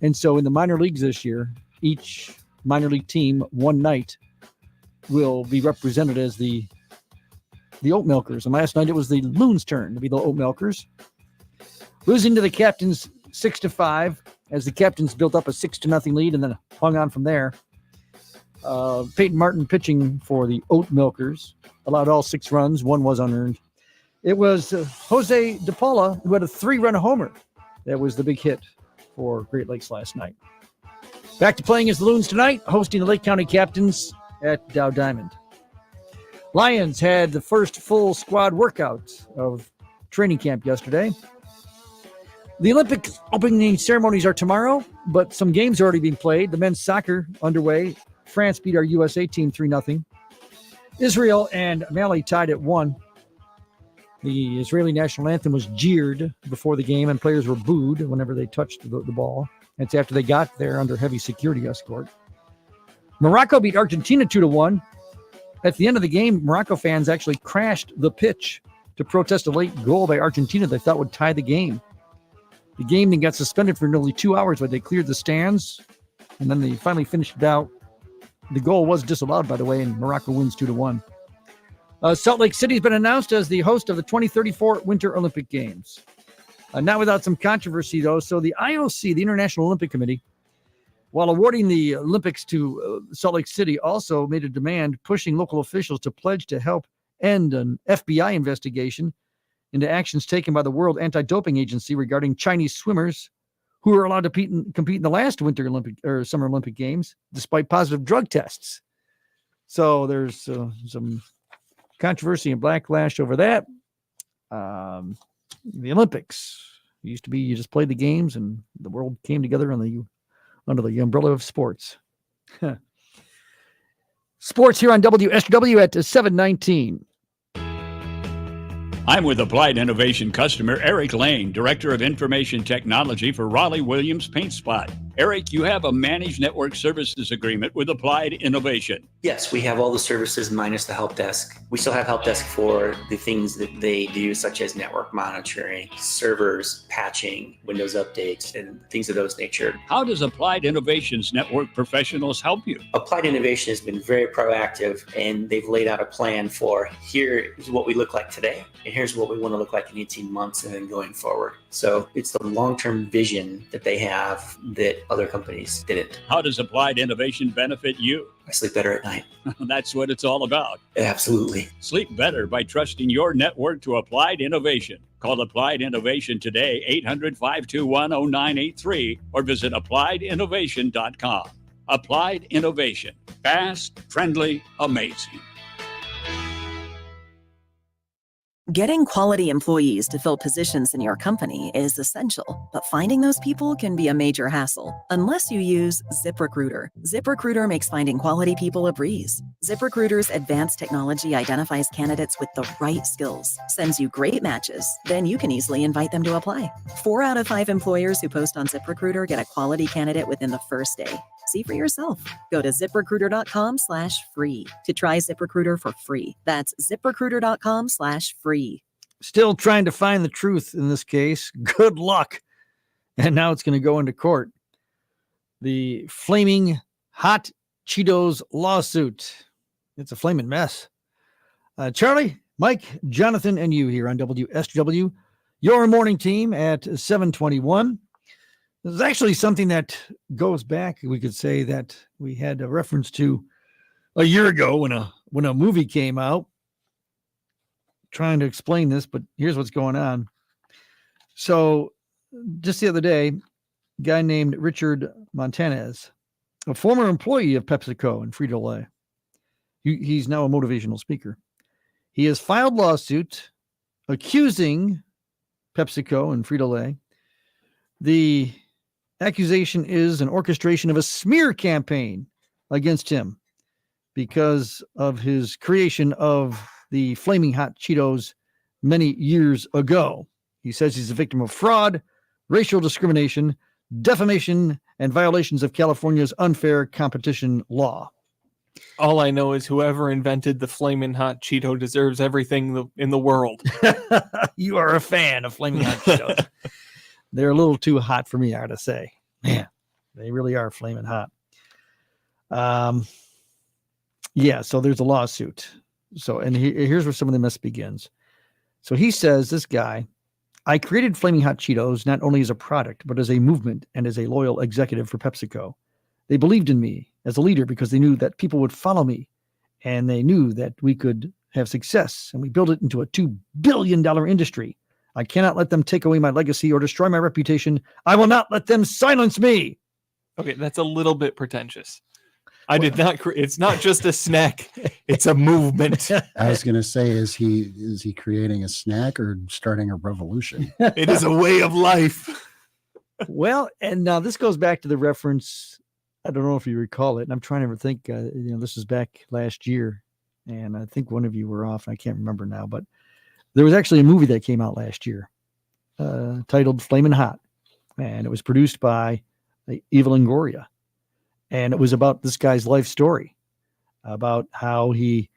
And so in the minor leagues this year, each minor league team one night will be represented as the Oat Milkers. And last night it was the Loons' turn to be the Oat Milkers. Losing to the Captains 6-5 as the Captains built up a 6-0 lead and then hung on from there. Peyton Martin pitching for the Oat Milkers, allowed all 6 runs. 1 was unearned. It was Jose De Paula who had a 3-run homer. That was the big hit for Great Lakes last night. Back to playing as the Loons tonight, hosting the Lake County Captains at Dow Diamond. Lions had the first full squad workout of training camp yesterday. The Olympic opening ceremonies are tomorrow, but some games are already being played. The men's soccer underway. France beat our USA team 3-0. Israel and Mali tied at 1. The Israeli national anthem was jeered before the game, and players were booed whenever they touched the ball. That's after they got there under heavy security escort. Morocco beat Argentina 2-1. At the end of the game, Morocco fans actually crashed the pitch to protest a late goal by Argentina they thought would tie the game. The game then got suspended for nearly 2 hours, but they cleared the stands, and then they finally finished it out. The goal was disallowed, by the way, and Morocco wins 2-1. Salt Lake City has been announced as the host of the 2034 Winter Olympic Games. Not without some controversy, though. So the IOC, the International Olympic Committee, while awarding the Olympics to Salt Lake City, also made a demand pushing local officials to pledge to help end an FBI investigation into actions taken by the World Anti-Doping Agency regarding Chinese swimmers who were allowed to compete in the last Winter Olympic or Summer Olympic Games despite positive drug tests. So there's some controversy and backlash over that. The Olympics used to be you just played the games and the world came together under the umbrella of sports. Sports here on WSGW at 7:19. I'm with Applied Innovation customer Eric Lane, Director of Information Technology for Raleigh Williams Paint Spot. Eric, you have a managed network services agreement with Applied Innovation. Yes, we have all the services minus the help desk. We still have help desk for the things that they do, such as network monitoring, servers, patching, Windows updates, and things of those nature. How does Applied Innovation's network professionals help you? Applied Innovation has been very proactive, and they've laid out a plan for here's what we look like today, and here's what we want to look like in 18 months and then going forward. So it's the long-term vision that they have that other companies didn't. How does Applied Innovation benefit you? I sleep better at night. That's what it's all about. Absolutely. Sleep better by trusting your network to Applied Innovation. Call Applied Innovation today, 800-521-0983, or visit appliedinnovation.com. Applied Innovation. Fast, friendly, amazing. Getting quality employees to fill positions in your company is essential, but finding those people can be a major hassle unless you use ZipRecruiter. ZipRecruiter makes finding quality people a breeze. ZipRecruiter's advanced technology identifies candidates with the right skills, sends you great matches, then you can easily invite them to apply. 4 out of 5 employers who post on ZipRecruiter get a quality candidate within the first day. See for yourself. Go to ziprecruiter.com/free to try ZipRecruiter for free. That's ziprecruiter.com/free. Still trying to find the truth in this case. Good luck. And now it's going to go into court. The Flaming Hot Cheetos lawsuit. It's a flaming mess. Charlie, Mike, Jonathan, and you here on WSGW, your morning team at 7:21. This is actually something that goes back. We could say that we had a reference to a year ago when a movie came out. Trying to explain this, but here's what's going on. So just the other day, a guy named Richard Montanez, a former employee of PepsiCo and Frito-Lay, he's now a motivational speaker. He has filed lawsuit accusing PepsiCo and Frito-Lay. The accusation is an orchestration of a smear campaign against him because of his creation of the Flaming Hot Cheetos many years ago. He says he's a victim of fraud, racial discrimination, defamation, and violations of California's unfair competition law. All I know is whoever invented the Flamin' Hot Cheeto deserves everything in the world. You are a fan of Flaming Hot Cheetos. They're a little too hot for me, I gotta say. Man, they really are flaming hot. Yeah, so there's a lawsuit. So, and here's where some of the mess begins. So he says, this guy, I created Flaming Hot Cheetos not only as a product, but as a movement and as a loyal executive for PepsiCo. They believed in me as a leader because they knew that people would follow me and they knew that we could have success, and we built it into a $2 billion industry. I cannot let them take away my legacy or destroy my reputation. I will not let them silence me. Okay, that's a little bit pretentious. I did not. It's not just a snack; it's a movement. I was going to say, is he creating a snack or starting a revolution? It is a way of life. Well, and now this goes back to the reference. I don't know if you recall it, and I'm trying to think. This is back last year, and I think one of you were off. And I can't remember now, but there was actually a movie that came out last year titled Flamin' Hot, and it was produced by Eva Longoria. And it was about this guy's life story, about how he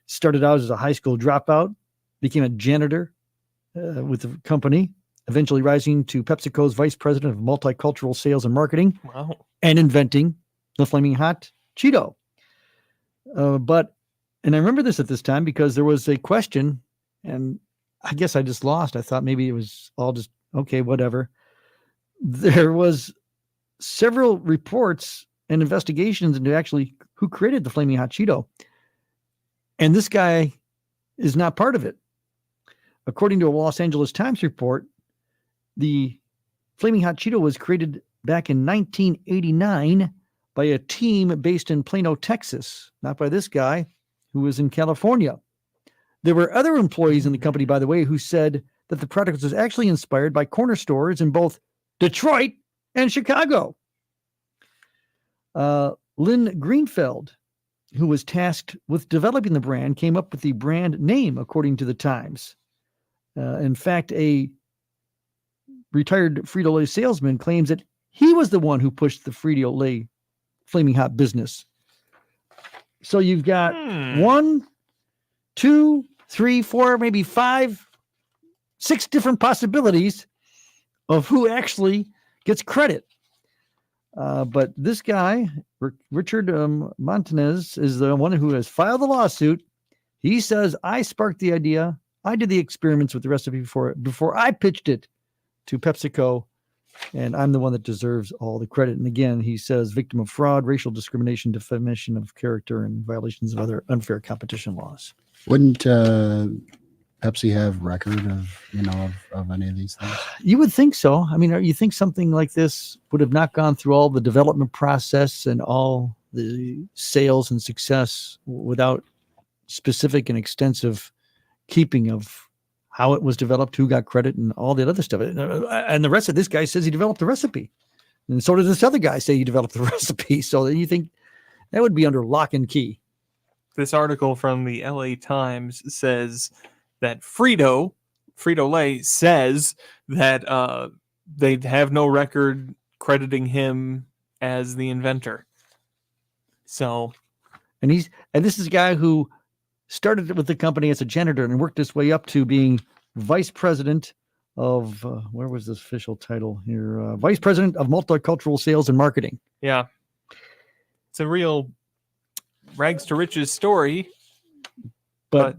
started out as a high school dropout, became a janitor with the company, eventually rising to PepsiCo's vice president of multicultural sales and marketing, wow, and inventing the Flaming Hot Cheeto. And I remember this at this time because there was a question, and I guess I just lost. I thought maybe it was all just, okay, whatever. There was several reports and investigations into actually who created the Flaming Hot Cheeto. And this guy is not part of it. According to a Los Angeles Times report, the Flaming Hot Cheeto was created back in 1989 by a team based in Plano, Texas, not by this guy who was in California. There were other employees in the company, by the way, who said that the product was actually inspired by corner stores in both Detroit and Chicago. Lynn Greenfeld who was tasked with developing the brand, came up with the brand name, according to the Times. In fact, a retired Frito-Lay salesman claims that he was the one who pushed the Frito-Lay Flaming Hot business. So you've got 1, 2, 3, 4, maybe 5, 6 different possibilities of who actually gets credit. But this guy, Richard Montanez, is the one who has filed the lawsuit. He says, I sparked the idea. I did the experiments with the recipe before I pitched it to PepsiCo, and I'm the one that deserves all the credit. And again, he says, victim of fraud, racial discrimination, defamation of character, and violations of other unfair competition laws. Wouldn't Pepsi have record of any of these things? You would think so. I mean, you think something like this would have not gone through all the development process and all the sales and success without specific and extensive keeping of how it was developed, who got credit, and all the other stuff. And the rest of this guy says he developed the recipe. And so did this other guy say he developed the recipe. So you think that would be under lock and key. This article from the LA Times says that Frito-Lay says that they have no record crediting him as the inventor. So, and this is a guy who started with the company as a janitor and worked his way up to being vice president of where was this official title here? Vice president of multicultural sales and marketing. Yeah, it's a real rags to riches story, but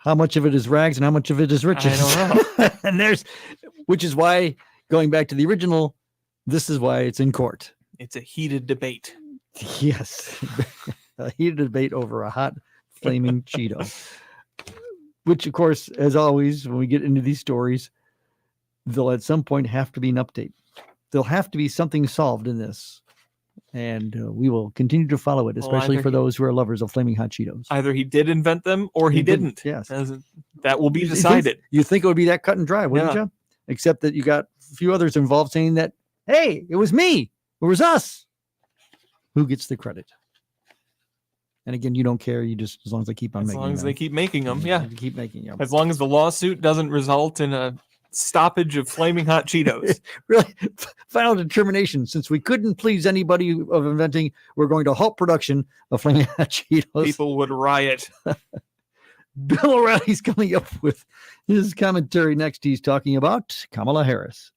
how much of it is rags and how much of it is riches? I don't know. And which is why, going back to the original, this is why it's in court. It's a heated debate. Yes, a heated debate over a hot flaming Cheeto. Which, of course, as always, when we get into these stories, there'll at some point have to be an update. There'll have to be something solved in this. And we will continue to follow it, especially for those who are lovers of flaming hot Cheetos. Either he did invent them or he didn't. Yes. That will be decided. You think it would be that cut and dry, wouldn't you? Except that you got a few others involved saying that, hey, it was me. It was us. Who gets the credit? And again, you don't care. You just, as long as they keep on making them. As long as they keep making them, yeah. Keep making them. As long as the lawsuit doesn't result in a stoppage of flaming hot Cheetos. Really, final determination. Since we couldn't please anybody of inventing, we're going to halt production of flaming hot Cheetos. People would riot. Bill O'Reilly's coming up with his commentary next. He's talking about Kamala Harris.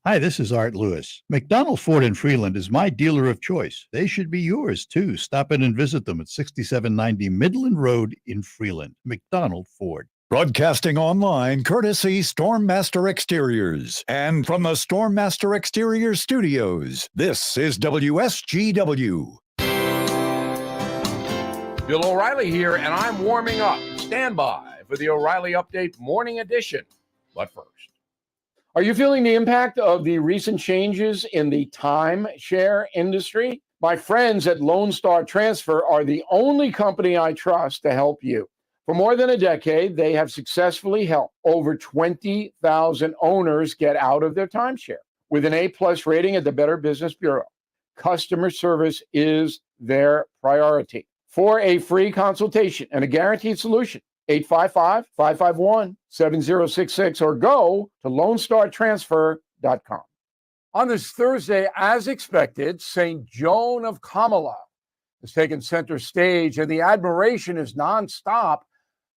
Hi, this is Art Lewis. McDonald Ford in Freeland is my dealer of choice. They should be yours, too. Stop in and visit them at 6790 Midland Road in Freeland. McDonald Ford. Broadcasting online, courtesy Stormmaster Exteriors. And from the Stormmaster Exteriors studios, this is WSGW. Bill O'Reilly here, and I'm warming up. Stand by for the O'Reilly Update Morning Edition. But first, are you feeling the impact of the recent changes in the timeshare industry? My friends at Lone Star Transfer are the only company I trust to help you. For more than a decade, they have successfully helped over 20,000 owners get out of their timeshare. With an A-plus rating at the Better Business Bureau, customer service is their priority. For a free consultation and a guaranteed solution, 855-551-7066 or go to LoneStarTransfer.com. On this Thursday, as expected, St. Joan of Kamala has taken center stage, and the admiration is nonstop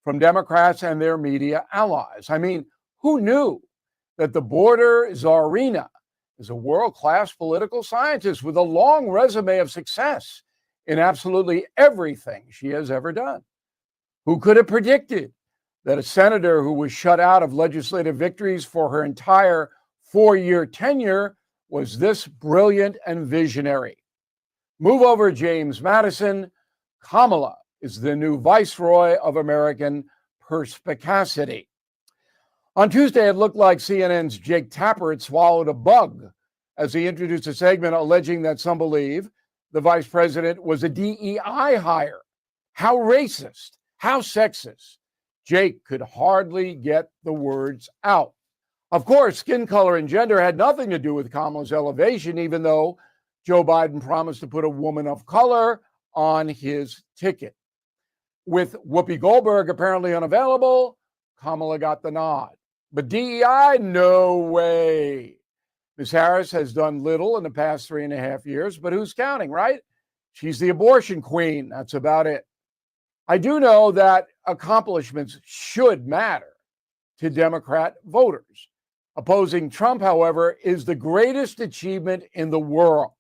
from Democrats and their media allies. I mean, who knew that the border czarina is a world-class political scientist with a long resume of success in absolutely everything she has ever done? Who could have predicted that a senator who was shut out of legislative victories for her entire 4-year tenure was this brilliant and visionary? Move over, James Madison. Kamala is the new viceroy of American perspicacity. On Tuesday, it looked like CNN's Jake Tapper had swallowed a bug as he introduced a segment alleging that some believe the vice president was a DEI hire. How racist, how sexist. Jake could hardly get the words out. Of course, skin color and gender had nothing to do with Kamala's elevation, even though Joe Biden promised to put a woman of color on his ticket. With Whoopi Goldberg apparently unavailable, Kamala got the nod. But DEI, no way. Ms. Harris has done little in the past 3.5 years, but who's counting, right? She's the abortion queen. That's about it. I do know that accomplishments should matter to Democrat voters. Opposing Trump, however, is the greatest achievement in the world.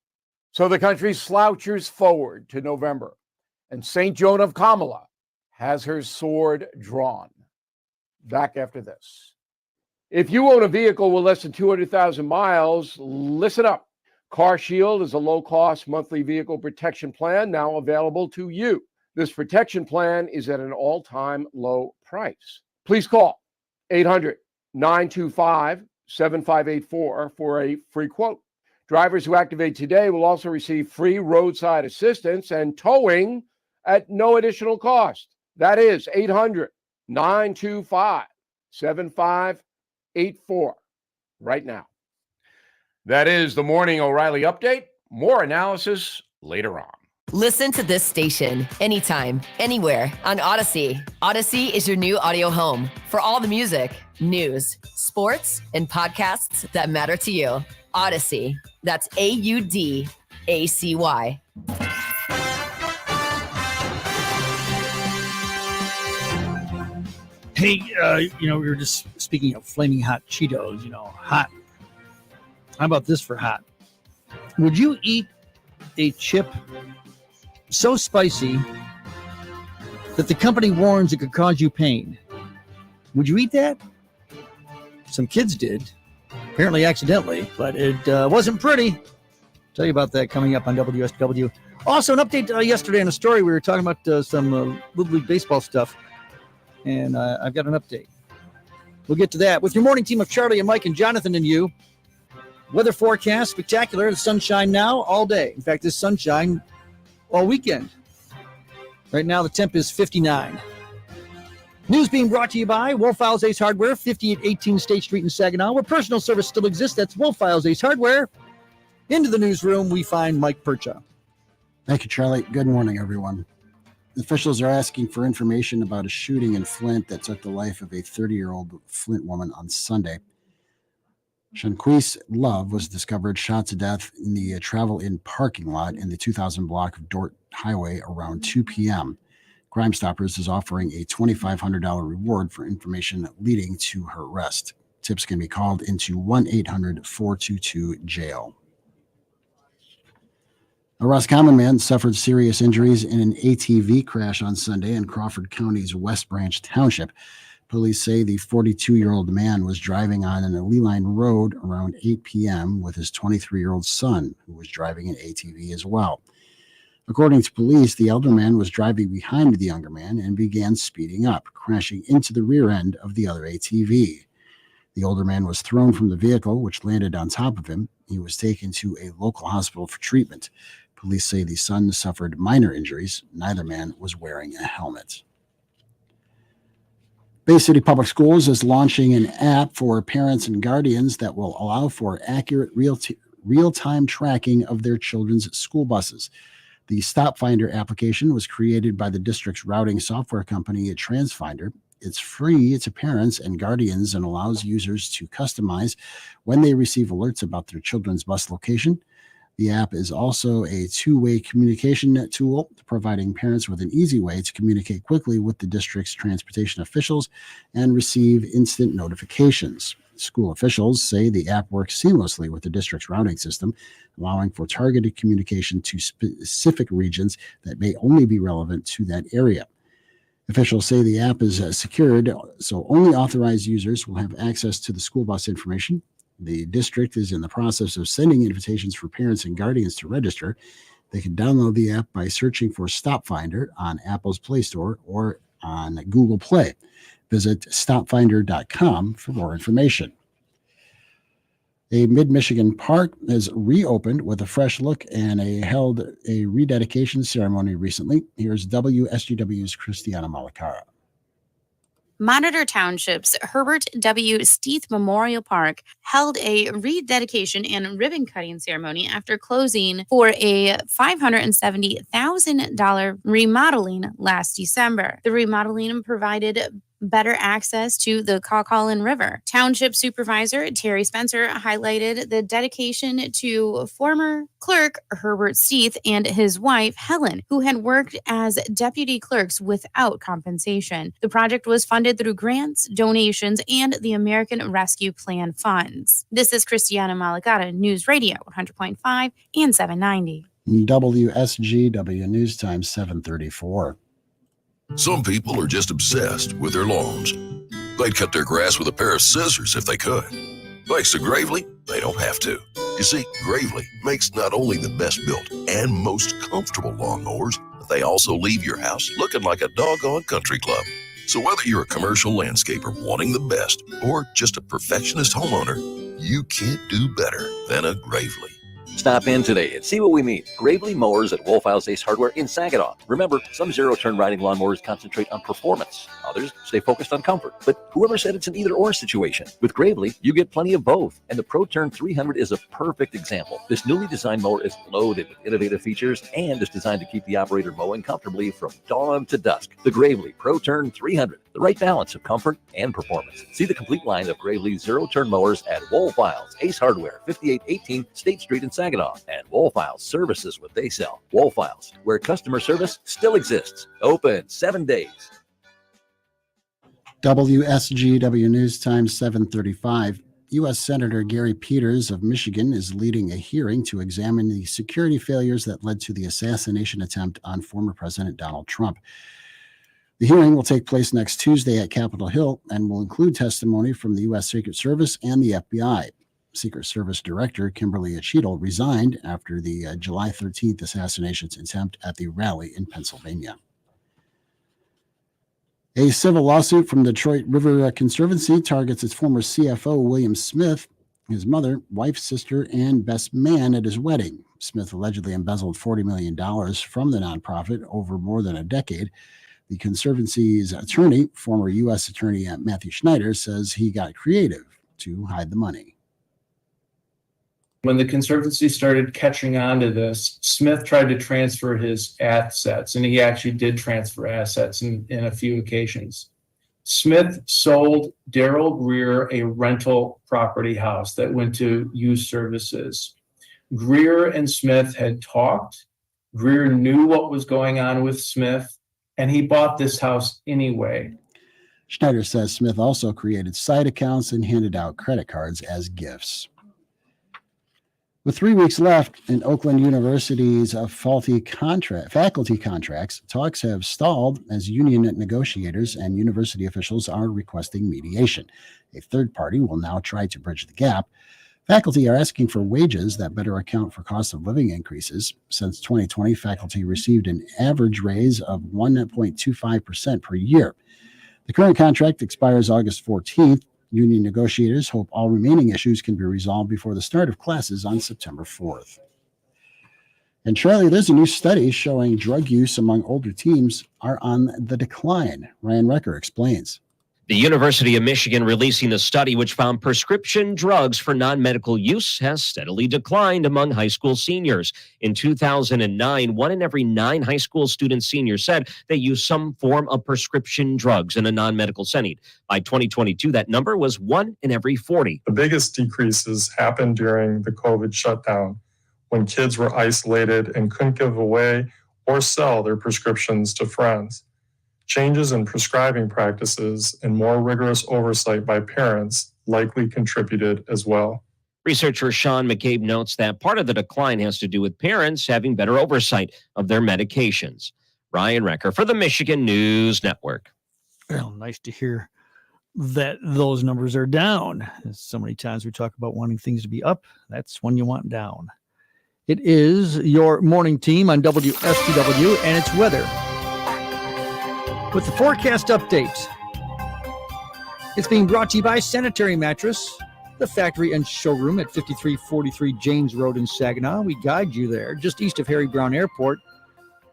So the country slouches forward to November, and St. Joan of Kamala has her sword drawn. Back after this. If you own a vehicle with less than 200,000 miles, listen up. CarShield is a low-cost monthly vehicle protection plan now available to you. This protection plan is at an all-time low price. Please call 800-925-7584 for a free quote. Drivers who activate today will also receive free roadside assistance and towing at no additional cost. That is 800-925-7584 right now. That is the Morning O'Reilly Update. More analysis later on. Listen to this station anytime, anywhere on Odyssey. Odyssey is your new audio home for all the music, news, sports, and podcasts that matter to you. Odyssey. That's AUDACY. Hey, we were just speaking of flaming hot Cheetos, hot. How about this for hot? Would you eat a chip so spicy that the company warns it could cause you pain? Would you eat that? Some kids did, apparently accidentally, but it wasn't pretty. Tell you about that coming up on WSGW. Also, an update yesterday on a story. We were talking about some Little League baseball stuff. And I've got an update. We'll get to that with your morning team of Charlie and Mike and Jonathan and you. Weather forecast, spectacular. The sunshine now all day. In fact, this sunshine all weekend. Right now, the temp is 59. News being brought to you by Wolfow's Ace Hardware, 5818 State Street in Saginaw, where personal service still exists. That's Wolfow's Ace Hardware. Into the newsroom, we find Mike Percha. Thank you, Charlie. Good morning, everyone. Officials are asking for information about a shooting in Flint that took the life of a 30-year-old Flint woman on Sunday. Shanquise Love was discovered shot to death in the Travel-In parking lot in the 2000 block of Dort Highway around 2 p.m. Crime Stoppers is offering a $2,500 reward for information leading to her arrest. Tips can be called into 1-800-422-JAIL. A Roscommon man suffered serious injuries in an ATV crash on Sunday in Crawford County's West Branch Township. Police say the 42-year-old man was driving on an Leeline Road around 8 p.m. with his 23-year-old son, who was driving an ATV as well. According to police, the elder man was driving behind the younger man and began speeding up, crashing into the rear end of the other ATV. The older man was thrown from the vehicle, which landed on top of him. He was taken to a local hospital for treatment. Police say the son suffered minor injuries. Neither man was wearing a helmet. Bay City Public Schools is launching an app for parents and guardians that will allow for accurate real-time tracking of their children's school buses. The Stop Finder application was created by the district's routing software company, TransFinder. It's free to parents and guardians and allows users to customize when they receive alerts about their children's bus location. The app is also a two-way communication tool, providing parents with an easy way to communicate quickly with the district's transportation officials and receive instant notifications. School officials say the app works seamlessly with the district's routing system, allowing for targeted communication to specific regions that may only be relevant to that area. Officials say the app is secured, so only authorized users will have access to the school bus information. The district is in the process of sending invitations for parents and guardians to register. They can download the app by searching for Stop Finder on Apple's Play Store or on Google Play. Visit stopfinder.com for more information. A Mid-Michigan park has reopened with a fresh look and held a rededication ceremony recently. Here's WSGW's Christiana Malacara. Monitor Township's Herbert W. Steith Memorial Park held a rededication and ribbon cutting ceremony after closing for a $570,000 remodeling last December. The remodeling provided better access to the Caucaline River. Township Supervisor Terry Spencer highlighted the dedication to former clerk Herbert Steith and his wife Helen, who had worked as deputy clerks without compensation. The project was funded through grants, donations, and the American Rescue Plan funds. This is Christiana Malagata, News Radio 100.5 and 790. WSGW News Time 734. Some people are just obsessed with their lawns. They'd cut their grass with a pair of scissors if they could. Thanks to Gravely, they don't have to. You see, Gravely makes not only the best built and most comfortable lawnmowers, but they also leave your house looking like a doggone country club. So whether you're a commercial landscaper wanting the best or just a perfectionist homeowner, you can't do better than a Gravely. Stop in today and see what we mean. Gravely Mowers at Wolf House Ace Hardware in Saginaw. Remember, some zero-turn riding lawnmowers concentrate on performance. Others stay focused on comfort. But whoever said it's an either-or situation? With Gravely, you get plenty of both. And the ProTurn 300 is a perfect example. This newly designed mower is loaded with innovative features and is designed to keep the operator mowing comfortably from dawn to dusk. The Gravely ProTurn 300. The right balance of comfort and performance. See the complete line of Gravely zero-turn mowers at Wolf House Ace Hardware, 5818 State Street in Saginaw. And Wolf House services what they sell. Wolf House, where customer service still exists. Open 7 days. WSGW News Time 735. U.S. Senator Gary Peters of Michigan is leading a hearing to examine the security failures that led to the assassination attempt on former President Donald Trump. The hearing will take place next Tuesday at Capitol Hill and will include testimony from the U.S. Secret Service and the FBI. Secret Service Director Kimberly Cheadle resigned after the July 13th assassination attempt at the rally in Pennsylvania. A civil lawsuit from Detroit River Conservancy targets its former CFO, William Smith, his mother, wife, sister, and best man at his wedding. Smith allegedly embezzled $40 million from the nonprofit over more than a decade. The Conservancy's attorney, former U.S. Attorney Matthew Schneider, says he got creative to hide the money. When the Conservancy started catching on to this, Smith tried to transfer his assets, and he actually did transfer assets in a few occasions. Smith sold Daryl Greer a rental property house that went to youth services. Greer and Smith had talked. Greer knew what was going on with Smith, and he bought this house anyway. Schneider says Smith also created side accounts and handed out credit cards as gifts. With 3 weeks left in Oakland University's faculty contracts, talks have stalled as union negotiators and university officials are requesting mediation. A third party will now try to bridge the gap. Faculty are asking for wages that better account for cost of living increases. Since 2020, faculty received an average raise of 1.25% per year. The current contract expires August 14th. Union negotiators hope all remaining issues can be resolved before the start of classes on September 4th. And Charlie, there's a new study showing drug use among older teens are on the decline. Ryan Recker explains. The University of Michigan releasing a study which found prescription drugs for non-medical use has steadily declined among high school seniors. In 2009, 1 in every 9 high school student seniors said they used some form of prescription drugs in a non-medical setting. By 2022, that number was 1 in every 40. The biggest decreases happened during the COVID shutdown when kids were isolated and couldn't give away or sell their prescriptions to friends. Changes in prescribing practices and more rigorous oversight by parents likely contributed as well. Researcher Sean McCabe notes that part of the decline has to do with parents having better oversight of their medications. Ryan Recker for the Michigan News Network. Well, nice to hear that those numbers are down. So many times we talk about wanting things to be up. That's when you want down. It is your morning team on WSGW and it's weather. With the forecast update, it's being brought to you by Sanitary Mattress, the factory and showroom at 5343 James Road in Saginaw. We guide you there, just east of Harry Brown Airport,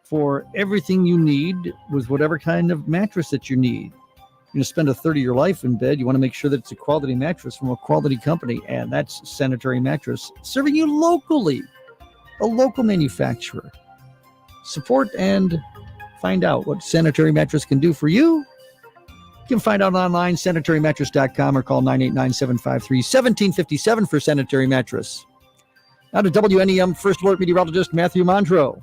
for everything you need with whatever kind of mattress that you need. going to spend a third of your life in bed, you want to make sure that it's a quality mattress from a quality company, and that's Sanitary Mattress, serving you locally, a local manufacturer. Support and find out what Sanitary Mattress can do for you. You can find out online, sanitarymattress.com, or call 989-753-1757 for Sanitary Mattress. Now to WNEM First Alert meteorologist Matthew Mondro.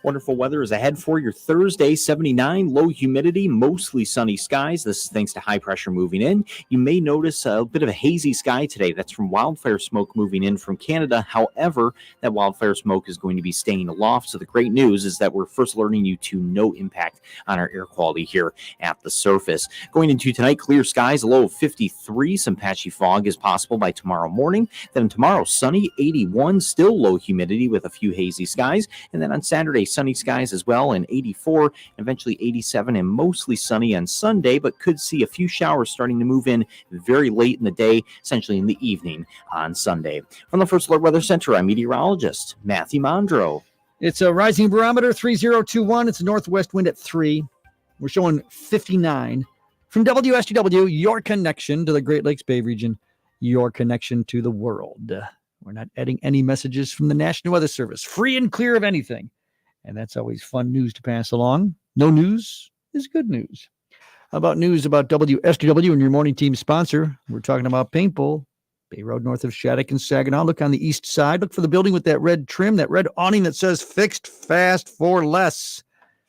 Wonderful weather is ahead for your Thursday. 79, low humidity, mostly sunny skies. This is thanks to high pressure moving in. You may notice a bit of a hazy sky today. That's from wildfire smoke moving in from Canada. However, that wildfire smoke is going to be staying aloft. So the great news is that we're first alerting you to no impact on our air quality here at the surface. Going into tonight, clear skies, a low of 53. Some patchy fog is possible by tomorrow morning. Then tomorrow, sunny, 81, still low humidity with a few hazy skies. And then on Saturday, sunny skies as well, and 84, and eventually 87, and mostly sunny on Sunday, but could see a few showers starting to move in very late in the day, essentially in the evening on Sunday. From the First Alert Weather Center, I'm meteorologist Matthew Mondro. It's a rising barometer, 3021. It's a northwest wind at 3. We're showing 59. From WSGW, your connection to the Great Lakes Bay region, your connection to the world. We're not adding any messages from the National Weather Service, free and clear of anything. And that's always fun news to pass along. No news is good news. How about news about WSGW and your morning team sponsor? We're talking about paintball. Bay Road north of Shattuck and Saginaw. Look on the east side. Look for the building with that red trim, that red awning that says fixed fast for less,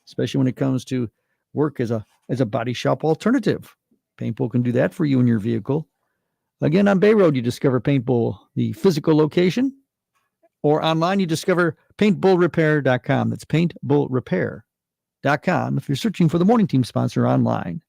especially when it comes to work as a body shop alternative. Paintball can do that for you in your vehicle. Again, on Bay Road, you discover Paintball, the physical location, or online, you discover paintbullrepair.com. That's paintbullrepair.com if you're searching for the morning team sponsor online.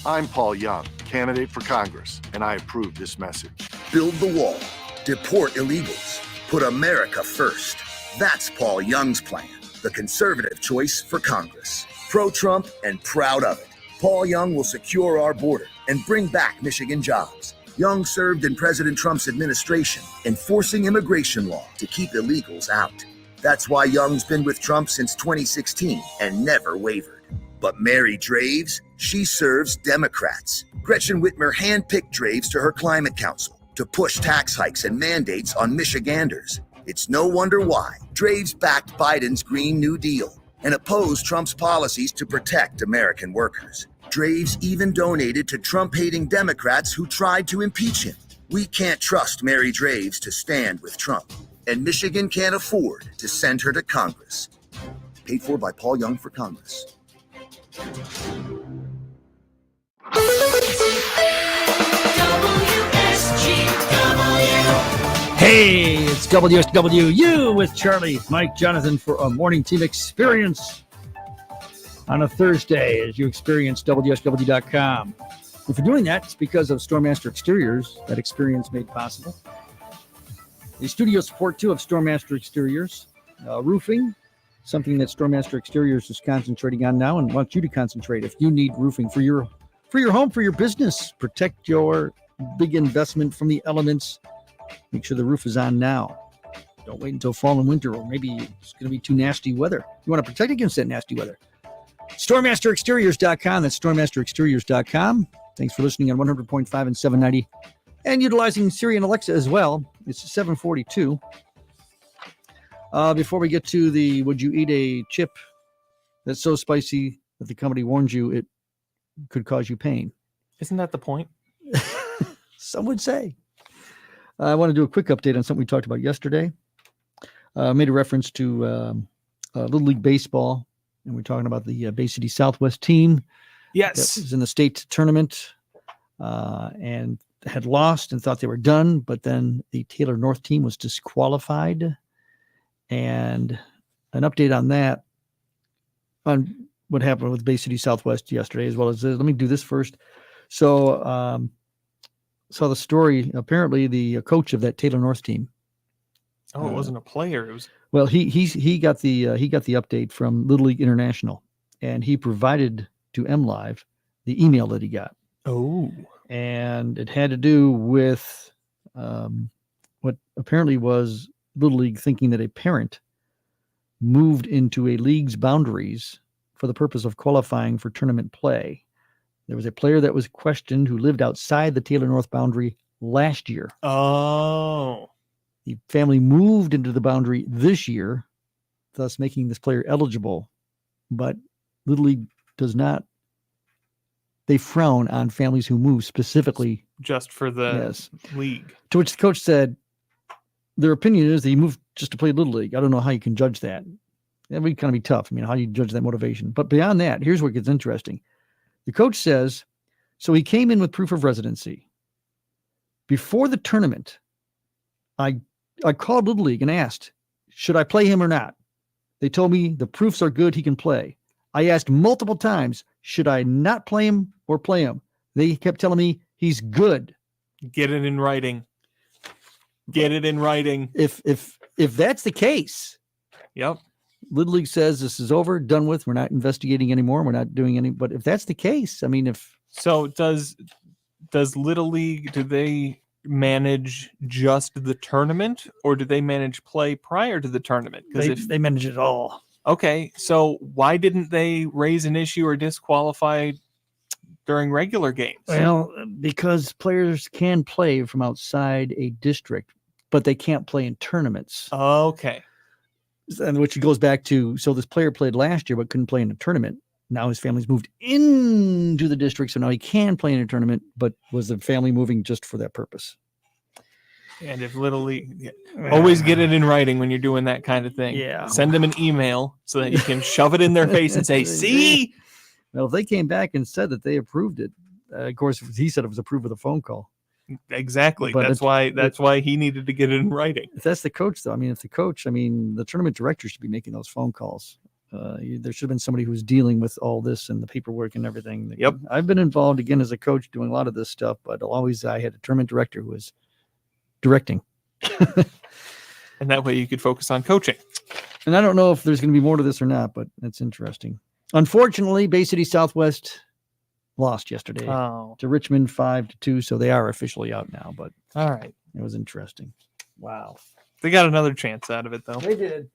I'm Paul Young, candidate for Congress, and I approve this message. Build the wall. Deport illegals. Put America first. That's Paul Young's plan. The conservative choice for Congress. Pro-Trump and proud of it. Paul Young will secure our border and bring back Michigan jobs. Young served in President Trump's administration, enforcing immigration law to keep illegals out. That's why Young's been with Trump since 2016 and never wavered. But Mary Draves, she serves Democrats. Gretchen Whitmer handpicked Draves to her climate council to push tax hikes and mandates on Michiganders. It's no wonder why Draves backed Biden's Green New Deal and opposed Trump's policies to protect American workers. Draves even donated to Trump-hating Democrats who tried to impeach him. We can't trust Mary Draves to stand with Trump, and Michigan can't afford to send her to Congress. Paid for by Paul Young for Congress. Hey, it's WSWU with Charlie, Mike, Jonathan for a morning team experience on a Thursday as you experience WSW.com. If you're doing that, it's because of Stormmaster Exteriors, that experience made possible. The studio support, too, of Stormmaster Exteriors. Roofing, something that Stormmaster Exteriors is concentrating on now and wants you to concentrate. If you need roofing for your home, for your business, protect your big investment from the elements, make sure the roof is on now. Don't wait until fall and winter, or maybe it's going to be too nasty weather. You want to protect against that nasty weather. StormmasterExteriors.com. That's StormmasterExteriors.com. Thanks for listening on 100.5 and 790 and utilizing Siri and Alexa as well. It's 7:42. Before we get to the would you eat a chip that's so spicy that the company warns you it could cause you pain? Isn't that the point? Some would say. I want to do a quick update on something we talked about yesterday. Made a reference to Little League Baseball. And we're talking about the Bay City Southwest team. Yes. That was in the state tournament and had lost and thought they were done. But then the Taylor North team was disqualified. And an update on that, on what happened with Bay City Southwest yesterday, as well as let me do this first. So saw the story. Apparently, the coach of that Taylor North team. Oh, it wasn't a player. It was. Well, he got the update from Little League International, and he provided to MLive the email that he got. Oh, and it had to do with what apparently was Little League thinking that a parent moved into a league's boundaries for the purpose of qualifying for tournament play, There was a player that was questioned who lived outside the Taylor North boundary last year. Oh. The family moved into the boundary this year, thus making this player eligible. But Little League does not. They frown on families who move specifically Just for the league. To which the coach said, their opinion is that he moved just to play Little League. I don't know how you can judge that. That would kind of be tough. I mean, how do you judge that motivation? But beyond that, here's where it gets interesting. The coach says, so he came in with proof of residency. Before the tournament, I called Little League and asked, should I play him or not? They told me the proofs are good, he can play. I asked multiple times, should I not play him or play him? They kept telling me he's good. Get it in writing. Get it in writing. If that's the case, yep. Little League says this is over, done with. We're not investigating anymore. We're not doing any. But if that's the case, I mean, so does Little League? Do they manage just the tournament, or do they manage play prior to the tournament? Because they manage it all. Okay, so why didn't they raise an issue or disqualify during regular games? Well, because players can play from outside a district, but they can't play in tournaments. Okay. And which goes back to, so this player played last year but couldn't play in a tournament. Now his family's moved into the district, so now he can play in a tournament, but was the family moving just for that purpose? And if Little League, always get it in writing when you're doing that kind of thing. Yeah. Send them an email so that you can shove it in their face and say, see? Well, if they came back and said that they approved it, of course, he said it was approved with a phone call. Exactly. But That's why he needed to get it in writing. If that's the coach, though, the tournament director should be making those phone calls. There should have been somebody who's dealing with all this and the paperwork and everything. Yep. I've been involved again as a coach doing a lot of this stuff, but I had a tournament director who was directing. And that way you could focus on coaching. And I don't know if there's going to be more to this or not, but that's interesting. Unfortunately, Bay City Southwest lost yesterday to Richmond 5-2, so they are officially out now. But all right, it was interesting. Wow, they got another chance out of it, though. They did.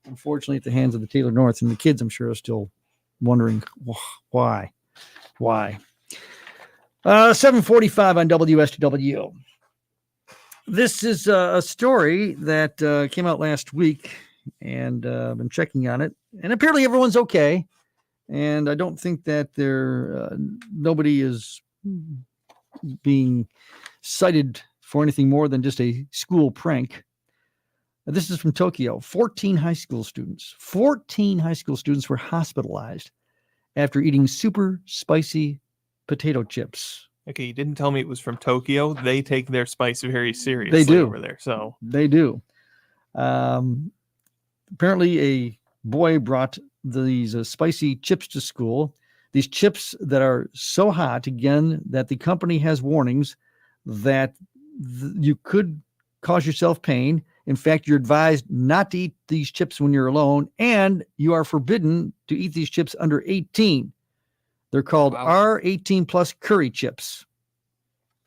Unfortunately, at the hands of the Taylor North, and the kids, I'm sure, are still wondering why. 7:45 on WSGW. This is a story that came out last week, and I've been checking on it, and apparently everyone's okay. And I don't think that nobody is being cited for anything more than just a school prank. This is from Tokyo. 14 high school students were hospitalized after eating super spicy potato chips. Okay, you didn't tell me it was from Tokyo. They take their spice very seriously. They do over there. So they do. Apparently, a boy brought these spicy chips to school. These chips that are so hot, again, that the company has warnings that you could cause yourself pain. In fact, you're advised not to eat these chips when you're alone, and you are forbidden to eat these chips under 18. They're called R18 plus curry chips.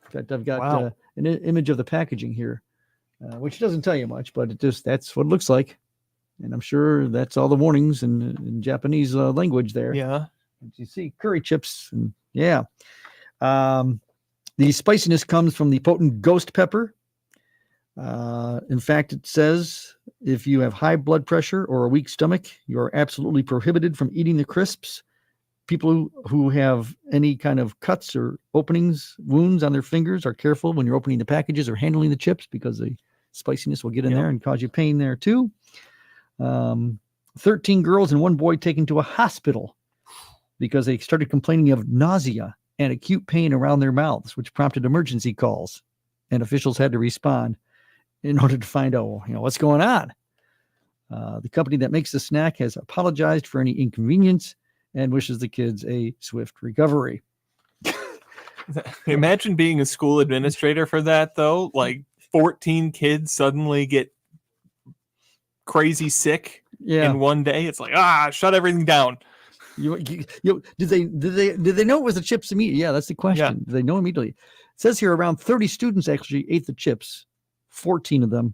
In fact, I've got an image of the packaging here, which doesn't tell you much, but that's what it looks like. And I'm sure that's all the warnings in Japanese language there. Yeah. You see curry chips. And yeah. The spiciness comes from the potent ghost pepper. In fact, it says if you have high blood pressure or a weak stomach, you are absolutely prohibited from eating the crisps. People who have any kind of cuts or openings, wounds on their fingers are careful when you're opening the packages or handling the chips because the spiciness will get in there and cause you pain there too. 13 girls and one boy taken to a hospital because they started complaining of nausea and acute pain around their mouths, which prompted emergency calls. And officials had to respond in order to find out, what's going on. The company that makes the snack has apologized for any inconvenience and wishes the kids a swift recovery. Imagine being a school administrator for that, though. Like 14 kids suddenly get crazy sick in one day. It's like, shut everything down. Did they know it was the chips immediately? Yeah, that's the question. Yeah. Did they know immediately? It says here around 30 students actually ate the chips. 14 of them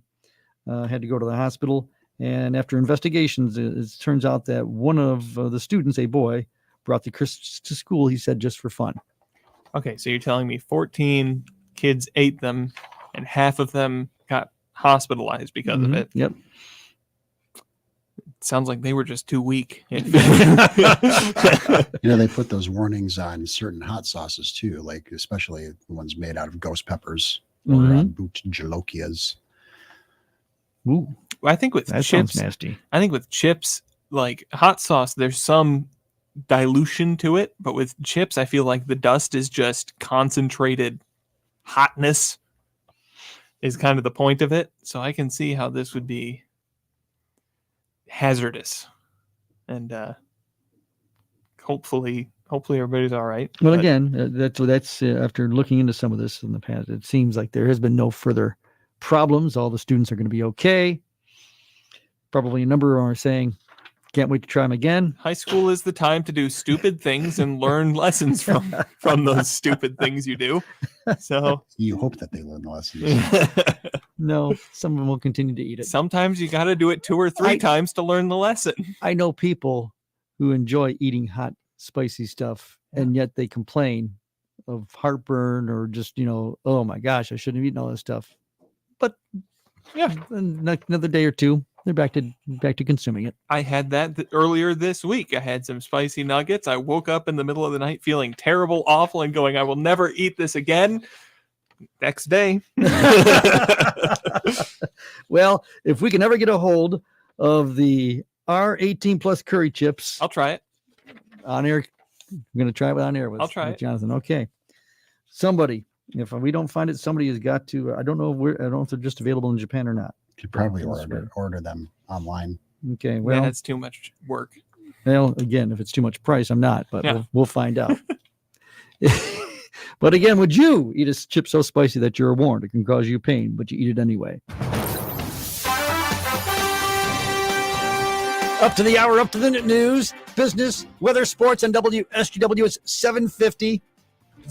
had to go to the hospital. And after investigations, it turns out that one of the students, a boy, brought the crisps to school, he said, just for fun. Okay, so you're telling me 14 kids ate them, and half of them got hospitalized because of it. Yep. Sounds like they were just too weak. They put those warnings on certain hot sauces too, like especially the ones made out of ghost peppers or boot jalokias. Ooh, I think with that chips, sounds nasty. I think with chips, like hot sauce, there's some dilution to it, but with chips, I feel like the dust is just concentrated hotness is kind of the point of it. So I can see how this would be hazardous, and hopefully everybody's all right. Well, again, that's after looking into some of this in the past, it seems like there has been no further problems. All the students are going to be okay. Probably a number are saying, can't wait to try them again. High school is the time to do stupid things and learn lessons from those stupid things you do. So you hope that they learn the lessons. No, some of them will continue to eat it. Sometimes you got to do it 2 or 3 times to learn the lesson. I know people who enjoy eating hot, spicy stuff, and yet they complain of heartburn or just, oh my gosh, I shouldn't have eaten all this stuff. But yeah, another day or two, they're back to consuming it. I had that earlier this week. I had some spicy nuggets. I woke up in the middle of the night feeling terrible, awful, and going, I will never eat this again. Next day. Well, if we can ever get a hold of the R18 plus curry chips, I'll try it on air. I'm going to try it on air with Jonathan. Okay. Somebody, if we don't find it, somebody has got to, I don't know if they're just available in Japan or not. You could probably order them online. Okay. Well, that's too much work. Well, again, if it's too much price, I'm not, but we'll find out. But again, would you eat a chip so spicy that you're warned it can cause you pain, but you eat it anyway? Up to the hour, up to the news, business, weather, sports, and WSGW. It's 7:50.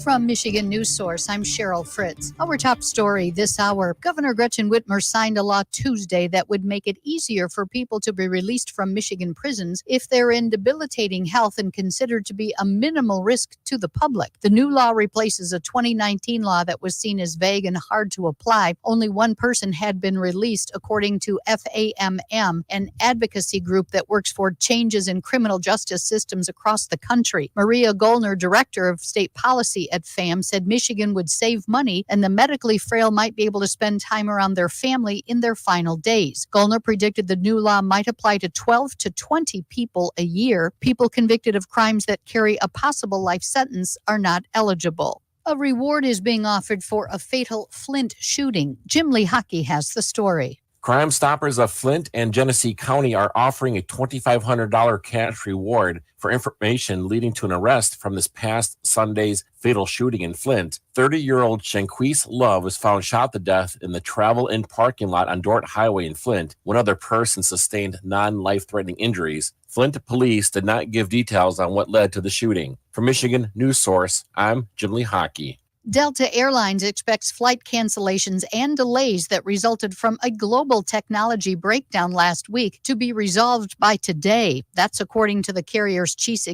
From Michigan News Source, I'm Cheryl Fritz. Our top story this hour. Governor Gretchen Whitmer signed a law Tuesday that would make it easier for people to be released from Michigan prisons if they're in debilitating health and considered to be a minimal risk to the public. The new law replaces a 2019 law that was seen as vague and hard to apply. Only one person had been released, according to FAMM, an advocacy group that works for changes in criminal justice systems across the country. Maria Gollner, director of state policy at FAM, said Michigan would save money and the medically frail might be able to spend time around their family in their final days. Gollner predicted the new law might apply to 12 to 20 people a year. People convicted of crimes that carry a possible life sentence are not eligible. A reward is being offered for a fatal Flint shooting. Jim Lee Hockey has the story. Crime Stoppers of Flint and Genesee County are offering a $2,500 cash reward for information leading to an arrest from this past Sunday's fatal shooting in Flint. 30-year-old Shanquise Love was found shot to death in the Travel Inn parking lot on Dort Highway in Flint. One other person sustained non-life-threatening injuries. Flint police did not give details on what led to the shooting. For Michigan News Source, I'm Jim Lee Hockey. Delta Airlines expects flight cancellations and delays that resulted from a global technology breakdown last week to be resolved by today. That's according to the carrier's chief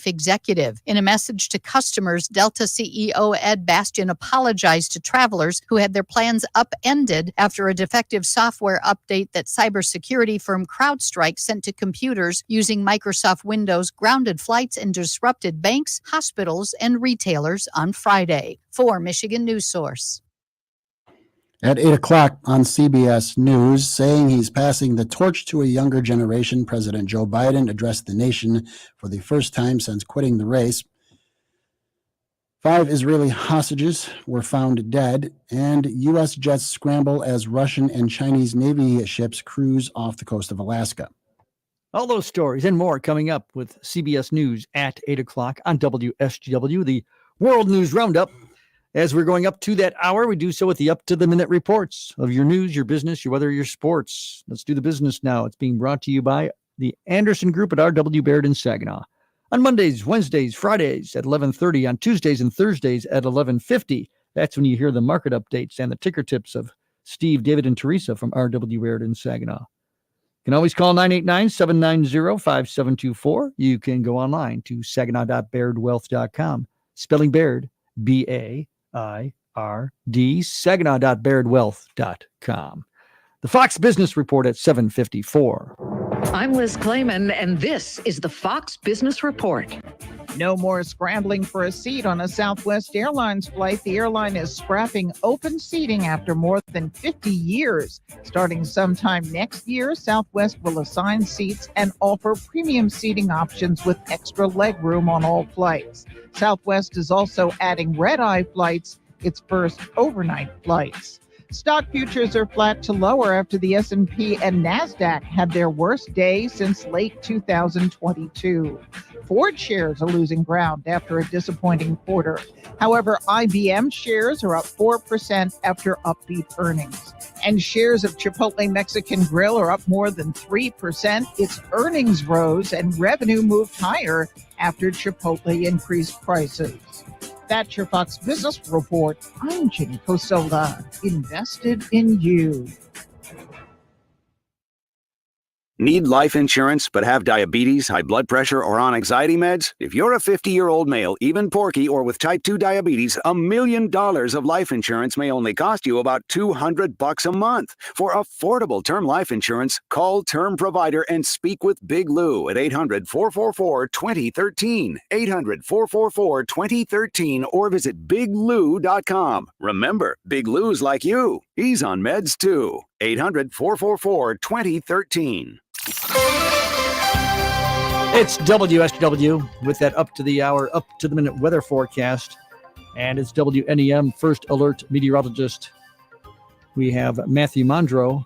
executive. In a message to customers, Delta CEO Ed Bastian apologized to travelers who had their plans upended after a defective software update that cybersecurity firm CrowdStrike sent to computers using Microsoft Windows grounded flights and disrupted banks, hospitals, and retailers on Friday. For Michigan News Source. At 8 o'clock on CBS News, saying he's passing the torch to a younger generation, President Joe Biden addressed the nation for the first time since quitting the race. 5 Israeli hostages were found dead, and U.S. jets scramble as Russian and Chinese Navy ships cruise off the coast of Alaska. All those stories and more coming up with CBS News at 8 o'clock on WSGW, the World News Roundup. As we're going up to that hour, we do so with the up-to-the-minute reports of your news, your business, your weather, your sports. Let's do the business now. It's being brought to you by the Anderson Group at R.W. Baird in Saginaw. On Mondays, Wednesdays, Fridays at 11:30, on Tuesdays and Thursdays at 11:50. That's when you hear the market updates and the ticker tips of Steve, David, and Teresa from R.W. Baird in Saginaw. You can always call 989-790-5724. You can go online to saginaw.bairdwealth.com. spelling Baird, BAIRD, Saginaw.bairdwealth.com. The Fox Business Report at 7:54. I'm Liz Clayman, and this is the Fox Business Report. No more scrambling for a seat on a Southwest Airlines flight. The airline is scrapping open seating after more than 50 years. Starting sometime next year, Southwest will assign seats and offer premium seating options with extra legroom on all flights. Southwest is also adding red-eye flights, its first overnight flights. Stock futures are flat to lower after the S&P and NASDAQ had their worst day since late 2022. Ford shares are losing ground after a disappointing quarter. However, IBM shares are up 4% after upbeat earnings. And shares of Chipotle Mexican Grill are up more than 3%. Its earnings rose and revenue moved higher after Chipotle increased prices. That's your Fox Business Report. I'm Jenny Cosola, invested in you. Need life insurance but have diabetes, high blood pressure, or on anxiety meds? If you're a 50-year-old male, even porky, or with type 2 diabetes, $1 million of life insurance may only cost you about $200 a month. For affordable term life insurance, call Term Provider and speak with Big Lou at 800-444-2013, 800-444-2013, or visit biglou.com. Remember, Big Lou's like you. He's on meds too. 800-444-2013. It's WSGW with that up to the hour, up to the minute weather forecast. And it's WNEM First Alert Meteorologist. We have Matthew Mondro.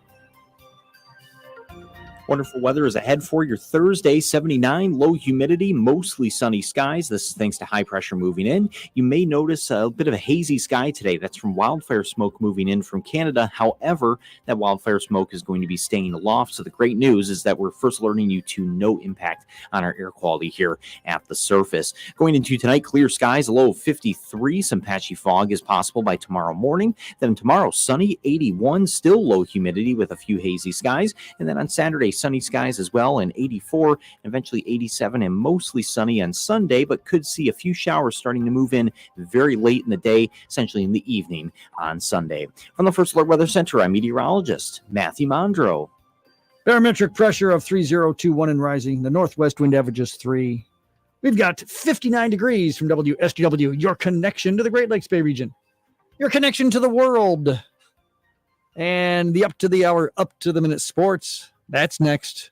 Wonderful weather is ahead for your Thursday. 79, low humidity, mostly sunny skies. This is thanks to high pressure moving in. You may notice a bit of a hazy sky today. That's from wildfire smoke moving in from Canada. However, that wildfire smoke is going to be staying aloft. So the great news is that we're first alerting you to no impact on our air quality here at the surface. Going into tonight, clear skies, a low of 53. Some patchy fog is possible by tomorrow morning. Then tomorrow, sunny, 81, still low humidity with a few hazy skies. And then on Saturday, sunny skies as well, and 84, and eventually 87, and mostly sunny on Sunday, but could see a few showers starting to move in very late in the day, essentially in the evening on Sunday. From the First Alert Weather Center, I'm meteorologist Matthew Mondro. Barometric pressure of 3021 and rising. The northwest wind averages 3. We've got 59 degrees from WSGW, your connection to the Great Lakes Bay region, your connection to the world, and the up to the hour, up to the minute sports. That's next.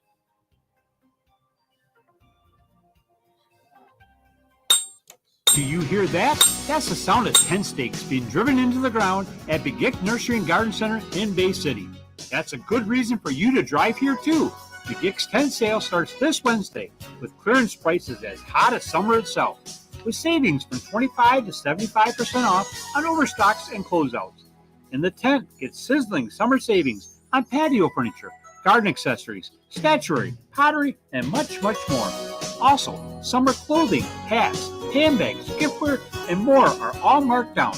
Do you hear that? That's the sound of 10 stakes being driven into the ground at Begic Nursery and Garden Center in Bay City. That's a good reason for you to drive here too. Begic's 10 sale starts this Wednesday with clearance prices as hot as summer itself, with savings from 25 to 75% off on overstocks and closeouts. And the tent gets sizzling summer savings on patio furniture, garden accessories, statuary, pottery, and much, much more. Also, summer clothing, hats, handbags, giftware, and more are all marked down.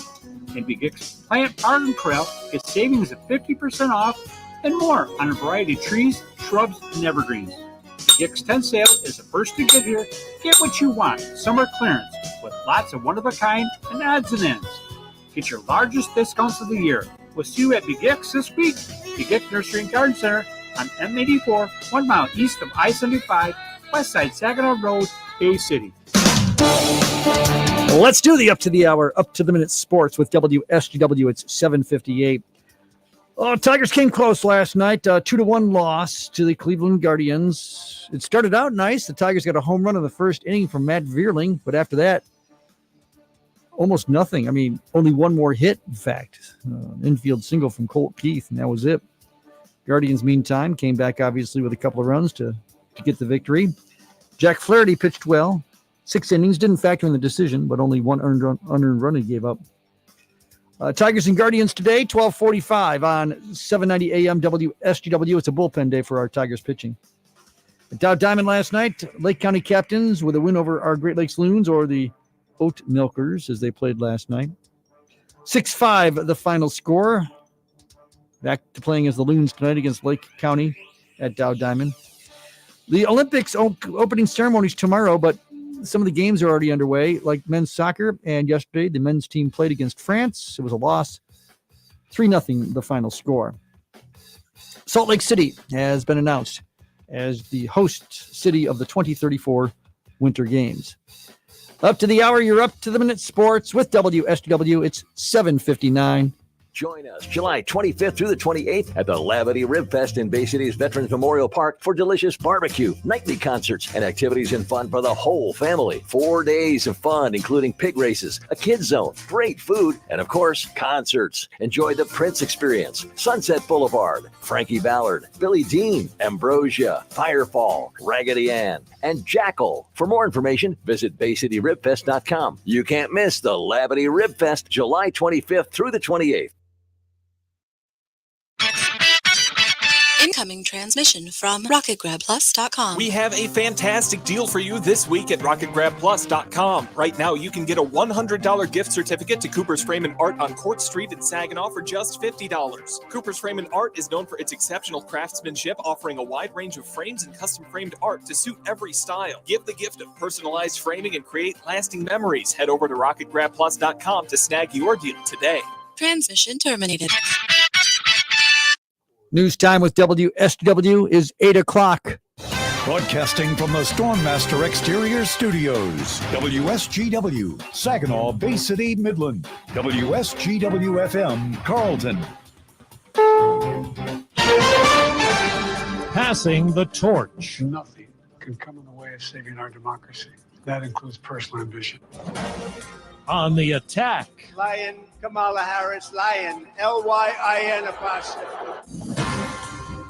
And Begic's Plant Garden Trail gets savings of 50% off and more on a variety of trees, shrubs, and evergreens. Begic's 10 sale is the first to get here. Get what you want, summer clearance, with lots of one-of-a-kind and odds and ends. Get your largest discounts of the year. We'll see you at Begic's this week. Begic Nursery and Garden Center on M84, 1 mile east of I-75, west side Saginaw Road, Bay City. Let's do the up to the hour, up to the minute sports with WSGW. It's 7:58. Oh, Tigers came close last night. 2-1 loss to the Cleveland Guardians. It started out nice. The Tigers got a home run in the first inning from Matt Vierling, but after that, almost nothing. I mean, only one more hit, in fact. Infield single from Colt Keith, and that was it. Guardians, meantime, came back obviously with a couple of runs to get the victory. Jack Flaherty pitched well. 6 innings, didn't factor in the decision, but only one unearned run he gave up. Tigers and Guardians today, 12:45 on 790 AM WSGW. It's a bullpen day for our Tigers pitching. At Dow Diamond last night, Lake County Captains with a win over our Great Lakes Loons, or the Oat Milkers, as they played last night. 6-5 the final score. Back to playing as the Loons tonight against Lake County at Dow Diamond. The Olympics opening ceremonies tomorrow, but some of the games are already underway, like men's soccer. And yesterday, the men's team played against France. It was a loss, 3-0, the final score. Salt Lake City has been announced as the host city of the 2034 Winter Games. Up to the hour, you're up to the minute sports with WSGW. It's 7:59. Join us July 25th through the 28th at the Labadee Rib Fest in Bay City's Veterans Memorial Park for delicious barbecue, nightly concerts, and activities and fun for the whole family. 4 days of fun, including pig races, a kids zone, great food, and of course, concerts. Enjoy the Prince Experience, Sunset Boulevard, Frankie Ballard, Billy Dean, Ambrosia, Firefall, Raggedy Ann, and Jackal. For more information, visit BayCityRibFest.com. You can't miss the Labadee Rib Fest, July 25th through the 28th. Incoming transmission from RocketGrabPlus.com. We have a fantastic deal for you this week at RocketGrabPlus.com. Right now, you can get a $100 gift certificate to Cooper's Frame and Art on Court Street in Saginaw for just $50. Cooper's Frame and Art is known for its exceptional craftsmanship, offering a wide range of frames and custom-framed art to suit every style. Give the gift of personalized framing and create lasting memories. Head over to RocketGrabPlus.com to snag your deal today. Transmission terminated. News time with WSGW is 8 o'clock. Broadcasting from the Stormmaster Exterior Studios, WSGW, Saginaw, Bay City, Midland, WSGW-FM, Carlton. Passing the torch. Nothing can come in the way of saving our democracy. That includes personal ambition. On the attack. Lion, Kamala Harris, Lion, L-Y-I-N apostrophe.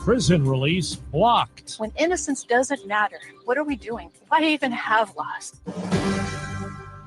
Prison release blocked. When innocence doesn't matter, what are we doing? Why even have laws?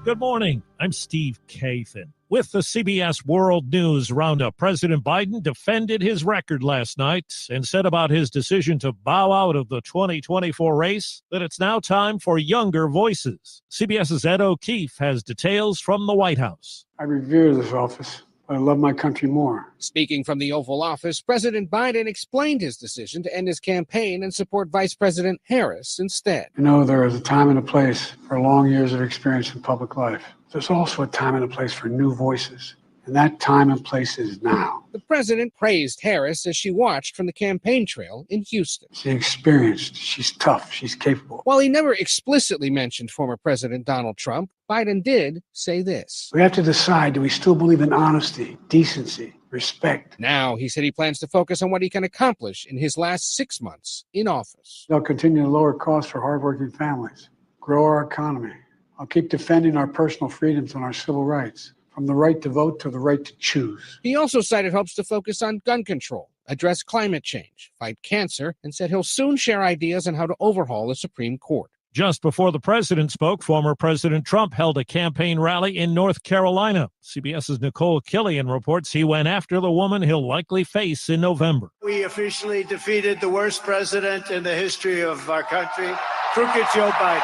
Good morning. I'm Steve Kathan. With the CBS World News Roundup, President Biden defended his record last night and said about his decision to bow out of the 2024 race that it's now time for younger voices. CBS's Ed O'Keefe has details from the White House. I revere this office, but I love my country more. Speaking from the Oval Office, President Biden explained his decision to end his campaign and support Vice President Harris instead. You know, there is a time and a place for long years of experience in public life. There's also a time and a place for new voices, and that time and place is now. The president praised Harris as she watched from the campaign trail in Houston. She's experienced, she's tough, she's capable. While he never explicitly mentioned former President Donald Trump, Biden did say this. We have to decide, do we still believe in honesty, decency, respect? Now, he said he plans to focus on what he can accomplish in his last 6 months in office. They'll continue to lower costs for hardworking families, grow our economy. I'll keep defending our personal freedoms and our civil rights, from the right to vote to the right to choose. He also cited hopes to focus on gun control, address climate change, fight cancer, and said he'll soon share ideas on how to overhaul the Supreme Court. Just before the president spoke, former President Trump held a campaign rally in North Carolina. CBS's Nicole Killian reports he went after the woman he'll likely face in November. We officially defeated the worst president in the history of our country, crooked Joe Biden.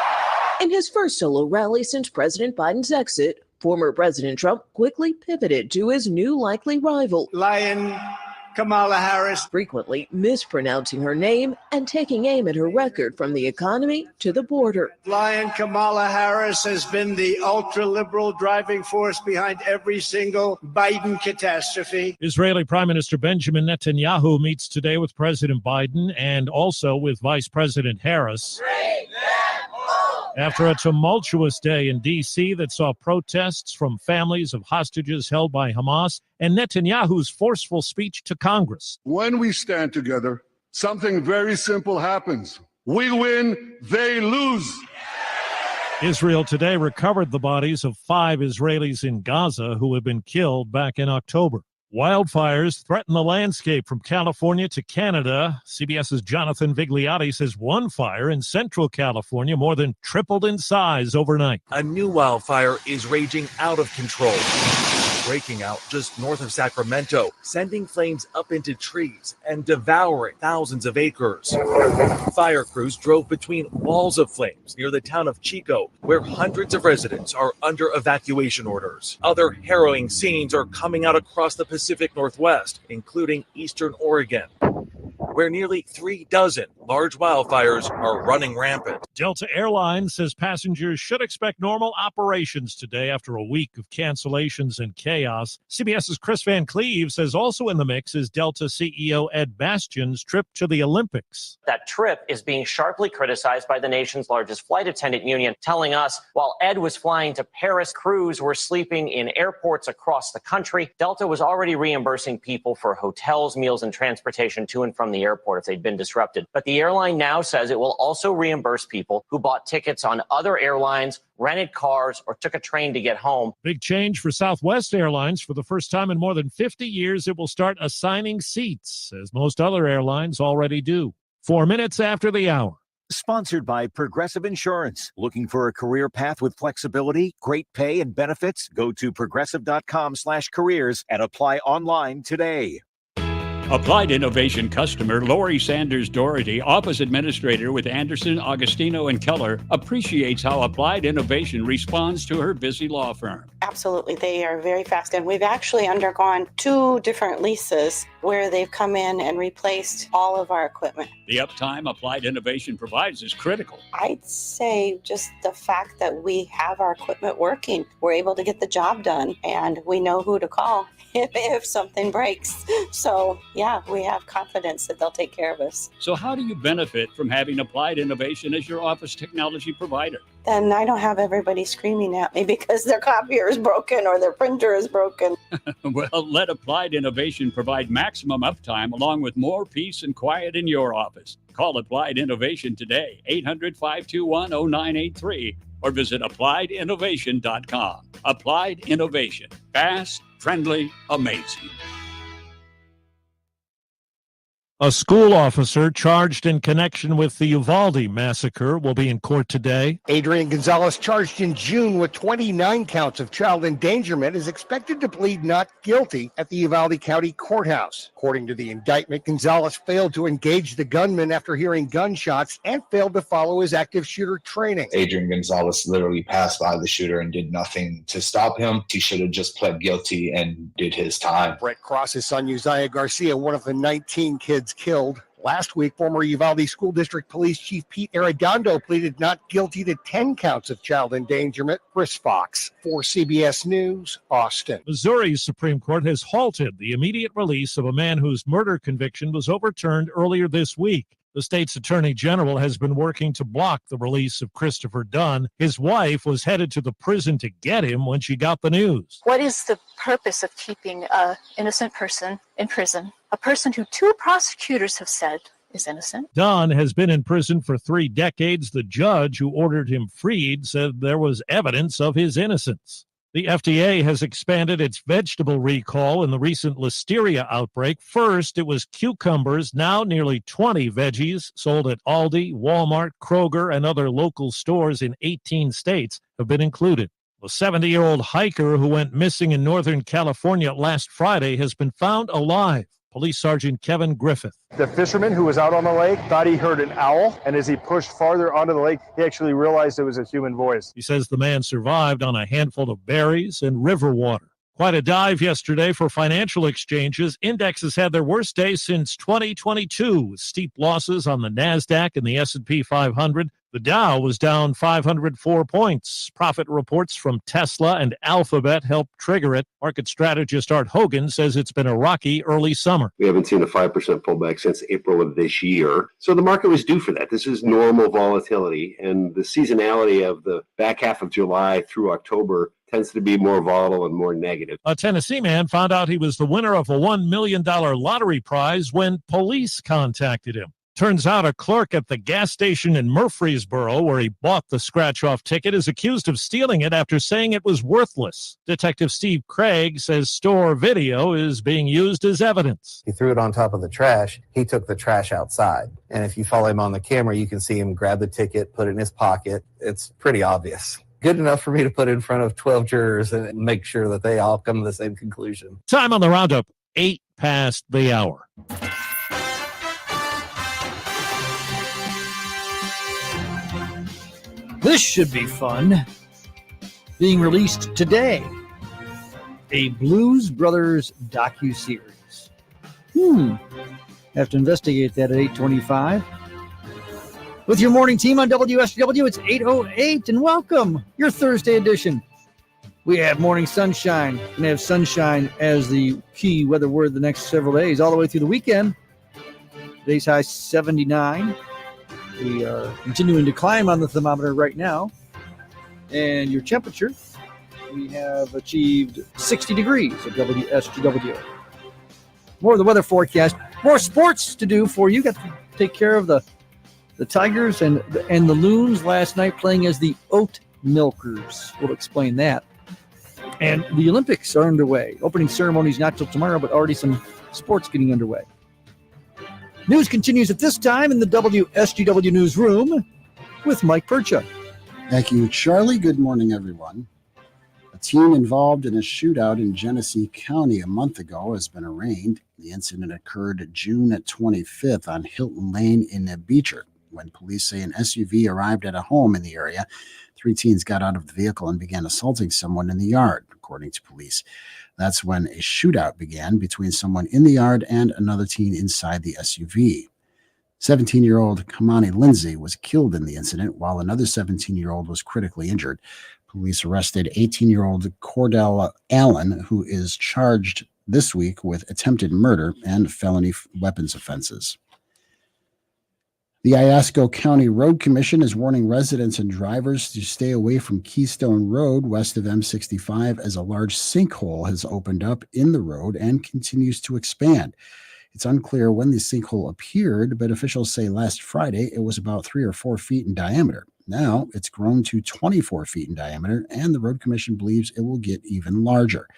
In his first solo rally since President Biden's exit, former President Trump quickly pivoted to his new likely rival, Lion, Kamala Harris, frequently mispronouncing her name and taking aim at her record from the economy to the border. Lion Kamala Harris has been the ultra-liberal driving force behind every single Biden catastrophe. Israeli Prime Minister Benjamin Netanyahu meets today with President Biden and also with Vice President Harris. After a tumultuous day in D.C. that saw protests from families of hostages held by Hamas and Netanyahu's forceful speech to Congress. When we stand together, something very simple happens. We win, they lose. Israel today recovered the bodies of 5 Israelis in Gaza who had been killed back in October. Wildfires threaten the landscape from California to Canada. CBS's Jonathan Vigliotti says one fire in central California more than tripled in size overnight. A new wildfire is raging out of control, breaking out just north of Sacramento, sending flames up into trees and devouring thousands of acres. Fire crews drove between walls of flames near the town of Chico, where hundreds of residents are under evacuation orders. Other harrowing scenes are coming out across the Pacific Northwest, including eastern Oregon. where nearly 3 dozen large wildfires are running rampant. Delta Airlines says passengers should expect normal operations today after a week of cancellations and chaos. CBS's Chris Van Cleve says also in the mix is Delta CEO Ed Bastian's trip to the Olympics. That trip is being sharply criticized by the nation's largest flight attendant union, telling us while Ed was flying to Paris, crews were sleeping in airports across the country. Delta was already reimbursing people for hotels, meals, and transportation to and from the airport if they'd been disrupted. But the airline now says it will also reimburse people who bought tickets on other airlines, rented cars, or took a train to get home. Big change for Southwest Airlines. For the first time in more than 50 years, it will start assigning seats, as most other airlines already do. 4 minutes after the hour. Sponsored by Progressive Insurance. Looking for a career path with flexibility, great pay, and benefits? Go to progressive.com/careers and apply online today. Applied Innovation customer Lori Sanders Doherty, office administrator with Anderson, Augustino, and Keller, appreciates how Applied Innovation responds to her busy law firm. Absolutely. They are very fast. And we've actually undergone 2 different leases where they've come in and replaced all of our equipment. The uptime Applied Innovation provides is critical. I'd say just the fact that we have our equipment working, we're able to get the job done, and we know who to call if something breaks. So, yeah, we have confidence that they'll take care of us. So how do you benefit from having Applied Innovation as your office technology provider? Then I don't have everybody screaming at me because their copier is broken or their printer is broken. Well, let Applied Innovation provide maximum uptime along with more peace and quiet in your office. Call Applied Innovation today, 800-521-0983, or visit appliedinnovation.com. Applied Innovation. Fast, friendly, amazing. A school officer charged in connection with the Uvalde massacre will be in court today. Adrian Gonzalez, charged in June with 29 counts of child endangerment, is expected to plead not guilty at the Uvalde County Courthouse. According to the indictment, Gonzalez failed to engage the gunman after hearing gunshots and failed to follow his active shooter training. Adrian Gonzalez literally passed by the shooter and did nothing to stop him. He should have just pled guilty and did his time. Brett Cross's son, Uzziah Garcia, one of the 19 kids killed. Last week, former Uvalde School District Police Chief Pete Arredondo pleaded not guilty to 10 counts of child endangerment. Chris Fox for CBS News, Austin. Missouri's Supreme Court has halted the immediate release of a man whose murder conviction was overturned earlier this week. The state's attorney general has been working to block the release of Christopher Dunn. His wife was headed to the prison to get him when she got the news. What is the purpose of keeping an innocent person in prison? A person who 2 prosecutors have said is innocent. Dunn has been in prison for 3 decades. The judge who ordered him freed said there was evidence of his innocence. The FDA has expanded its vegetable recall in the recent listeria outbreak. First, it was cucumbers. Now nearly 20 veggies sold at Aldi, Walmart, Kroger, and other local stores in 18 states have been included. A 70-year-old hiker who went missing in Northern California last Friday has been found alive. Police Sergeant Kevin Griffith. The fisherman who was out on the lake thought he heard an owl, and as he pushed farther onto the lake, he actually realized it was a human voice. He says the man survived on a handful of berries and river water. Quite a dive yesterday for financial exchanges. Indexes had their worst day since 2022, with steep losses on the NASDAQ and the S&P 500. The Dow was down 504 points. Profit reports from Tesla and Alphabet helped trigger it. Market strategist Art Hogan says it's been a rocky early summer. We haven't seen a 5% pullback since April of this year. So the market was due for that. This is normal volatility, and the seasonality of the back half of July through October tends to be more volatile and more negative. A Tennessee man found out he was the winner of a $1 million lottery prize when police contacted him. Turns out a clerk at the gas station in Murfreesboro, where he bought the scratch-off ticket, is accused of stealing it after saying it was worthless. Detective Steve Craig says store video is being used as evidence. He threw it on top of the trash. He took the trash outside. And if you follow him on the camera, you can see him grab the ticket, put it in his pocket. It's pretty obvious. Good enough for me to put in front of 12 jurors and make sure that they all come to the same conclusion. Time on the roundup, 8 past the hour. This should be fun. Being released today, a Blues Brothers docuseries. Have to investigate that at 8:25. With your morning team on WSGW, it's 8:08, and welcome, your Thursday edition. We have morning sunshine. Going to have sunshine as the key weather word the next several days, all the way through the weekend. Today's high 79. We are continuing to climb on the thermometer right now. And your temperature, we have achieved 60 degrees at WSGW. More of the weather forecast. More sports to do for you. Got to take care of the Tigers and the Loons last night playing as the Oat Milkers. We'll explain that. And the Olympics are underway. Opening ceremonies not till tomorrow, but already some sports getting underway. News continues at this time in the WSGW newsroom with Mike Percha. Thank you, Charlie. Good morning, everyone. A teen involved in a shootout in Genesee County a month ago has been arraigned. The incident occurred June 25th on Hilton Lane in Beecher. When police say an SUV arrived at a home in the area, 3 teens got out of the vehicle and began assaulting someone in the yard, according to police. That's when a shootout began between someone in the yard and another teen inside the SUV. 17-year-old Kamani Lindsay was killed in the incident, while another 17-year-old was critically injured. Police arrested 18-year-old Cordell Allen, who is charged this week with attempted murder and felony weapons offenses. The Iosco County Road Commission is warning residents and drivers to stay away from Keystone Road west of M65 as a large sinkhole has opened up in the road and continues to expand. It's unclear when the sinkhole appeared, but officials say last Friday it was about 3 or 4 feet in diameter. Now it's grown to 24 feet in diameter, and the Road Commission believes it will get even larger.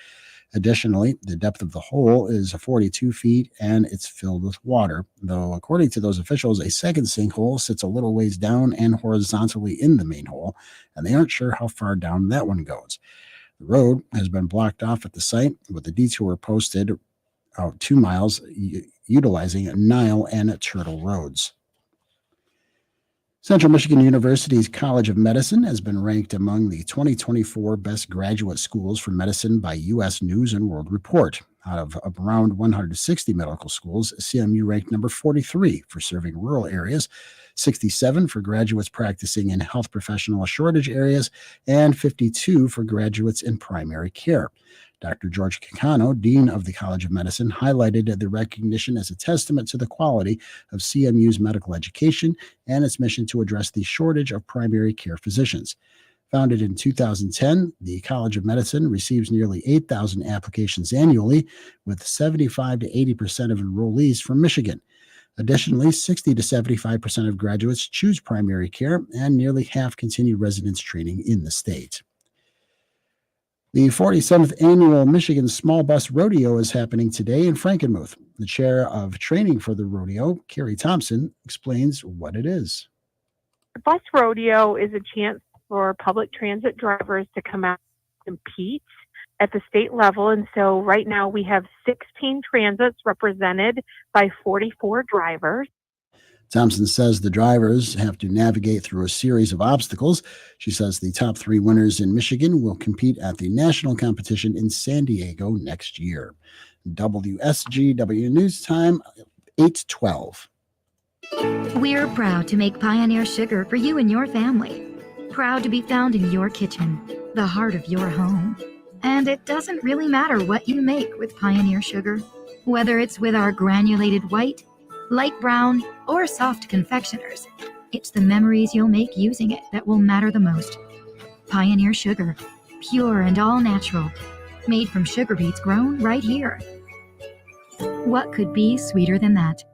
Additionally, the depth of the hole is 42 feet and it's filled with water, though according to those officials, a second sinkhole sits a little ways down and horizontally in the main hole, and they aren't sure how far down that one goes. The road has been blocked off at the site with a detour posted 2 miles utilizing Nile and Turtle roads. Central Michigan University's College of Medicine has been ranked among the 2024 best graduate schools for medicine by U.S. News and World Report. Out of around 160 medical schools, CMU ranked number 43 for serving rural areas, 67 for graduates practicing in health professional shortage areas, and 52 for graduates in primary care. Dr. George Kikano, Dean of the College of Medicine, highlighted the recognition as a testament to the quality of CMU's medical education and its mission to address the shortage of primary care physicians. Founded in 2010, the College of Medicine receives nearly 8,000 applications annually, with 75 to 80% of enrollees from Michigan. Additionally, 60 to 75% of graduates choose primary care, and nearly half continue residence training in the state. The 47th Annual Michigan Small Bus Rodeo is happening today in Frankenmuth. The chair of training for the rodeo, Carrie Thompson, explains what it is. The bus rodeo is a chance for public transit drivers to come out and compete at the state level. And so right now we have 16 transits represented by 44 drivers. Thompson says the drivers have to navigate through a series of obstacles. She says the top 3 winners in Michigan will compete at the national competition in San Diego next year. WSGW News Time, 8:12. We're proud to make Pioneer Sugar for you and your family. Proud to be found in your kitchen, the heart of your home. And it doesn't really matter what you make with Pioneer Sugar, whether it's with our granulated white, light brown, or soft confectioners. It's the memories you'll make using it that will matter the most. Pioneer Sugar, pure and all natural, made from sugar beets grown right here. What could be sweeter than that?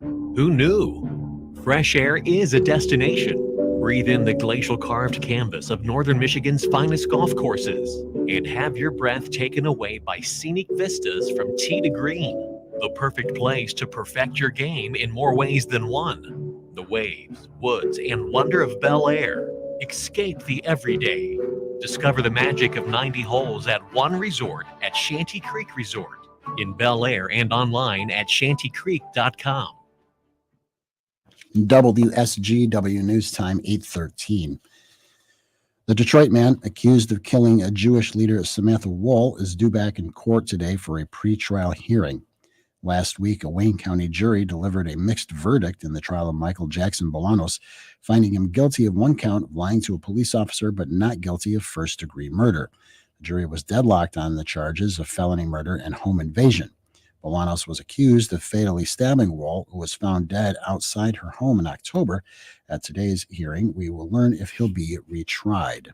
Who knew? Fresh air is a destination. Breathe in the glacial carved canvas of northern Michigan's finest golf courses and have your breath taken away by scenic vistas from tee to green. The perfect place to perfect your game in more ways than one. The waves, woods, and wonder of Bel Air. Escape the everyday. Discover the magic of 90 holes at one resort at Shanty Creek Resort in Bel Air and online at shantycreek.com. WSGW News Time, 8:13. The Detroit man accused of killing a Jewish leader, Samantha Woll, is due back in court today for a pretrial hearing. Last week, a Wayne County jury delivered a mixed verdict in the trial of Michael Jackson Bolanos, finding him guilty of one count of lying to a police officer, but not guilty of first-degree murder. The jury was deadlocked on the charges of felony murder and home invasion. Bolanos was accused of fatally stabbing Wool, who was found dead outside her home in October. At today's hearing, we will learn if he'll be retried.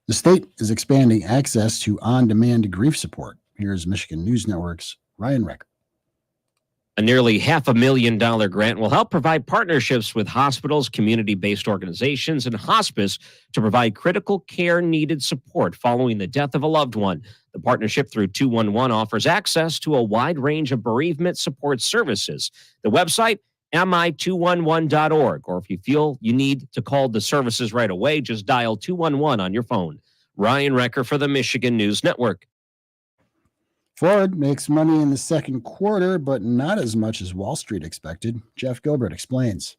The state is expanding access to on-demand grief support. Here's Michigan News Network's Ryan Recker. A nearly $500,000 grant will help provide partnerships with hospitals, community-based organizations, and hospice to provide critical care needed support following the death of a loved one. The partnership through 211 offers access to a wide range of bereavement support services. The website, mi211.org, or if you feel you need to call the services right away, just dial 211 on your phone. Ryan Recker for the Michigan News Network. Ford makes money in the second quarter, but not as much as Wall Street expected. Jeff Gilbert explains.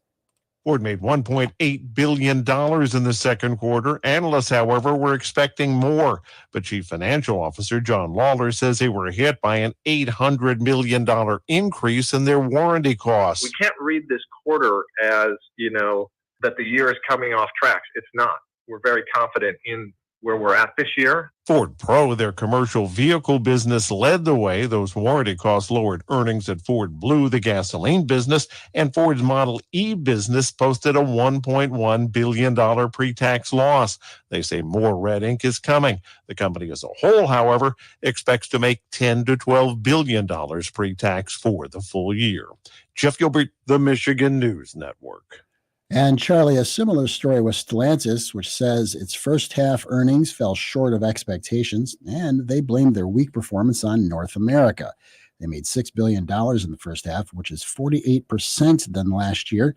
Ford made $1.8 billion in the second quarter. Analysts, however, were expecting more. But Chief Financial Officer John Lawler says they were hit by an $800 million increase in their warranty costs. We can't read this quarter as, that the year is coming off tracks. It's not. We're very confident in where we're at this year. Ford Pro, their commercial vehicle business, led the way. Those warranty costs lowered earnings at Ford Blue, the gasoline business, and Ford's Model E business posted a $1.1 billion pre-tax loss. They say more red ink is coming. The company as a whole, however, expects to make $10 to $12 billion pre-tax for the full year. Jeff Gilbert, the Michigan News Network. And Charlie, a similar story with Stellantis, which says its first half earnings fell short of expectations, and they blamed their weak performance on North America. They made $6 billion in the first half, which is 48% than last year.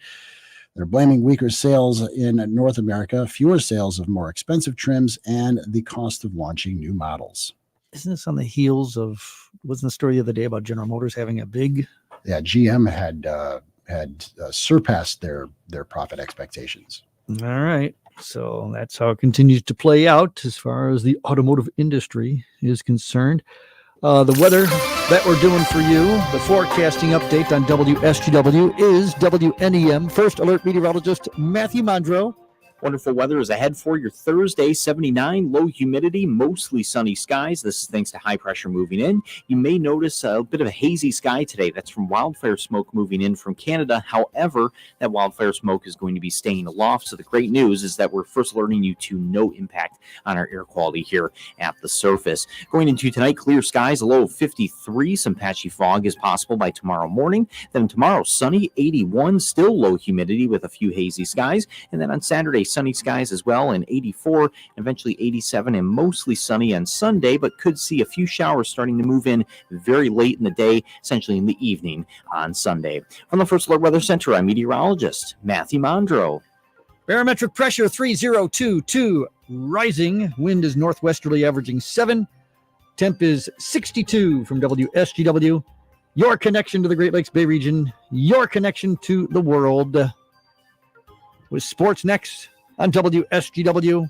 They're blaming weaker sales in North America, fewer sales of more expensive trims, and the cost of launching new models. Isn't this on the heels of, wasn't the story the other day about General Motors having a big... Yeah, GM had surpassed their profit expectations. All right. So that's how it continues to play out as far as the automotive industry is concerned. The weather that we're doing for you, the forecasting update on WSGW is WNEM First Alert Meteorologist Matthew Mondro. Wonderful weather is ahead for your Thursday. 79, low humidity, mostly sunny skies. This is thanks to high pressure moving in. You may notice a bit of a hazy sky today. That's from wildfire smoke moving in from Canada. However, that wildfire smoke is going to be staying aloft. So the great news is that we're first alerting you to no impact on our air quality here at the surface. Going into tonight, clear skies, a low of 53. Some patchy fog is possible by tomorrow morning. Then tomorrow, sunny, 81, still low humidity with a few hazy skies. And then on Saturday, sunny skies as well, and 84, eventually 87, and mostly sunny on Sunday, but could see a few showers starting to move in very late in the day, essentially in the evening on Sunday. From the First Alert Weather Center, I'm meteorologist Matthew Mondro. Barometric pressure 3022, rising. Wind is northwesterly, averaging 7. Temp is 62 from WSGW. Your connection to the Great Lakes Bay region, your connection to the world. With sports next on WSGW.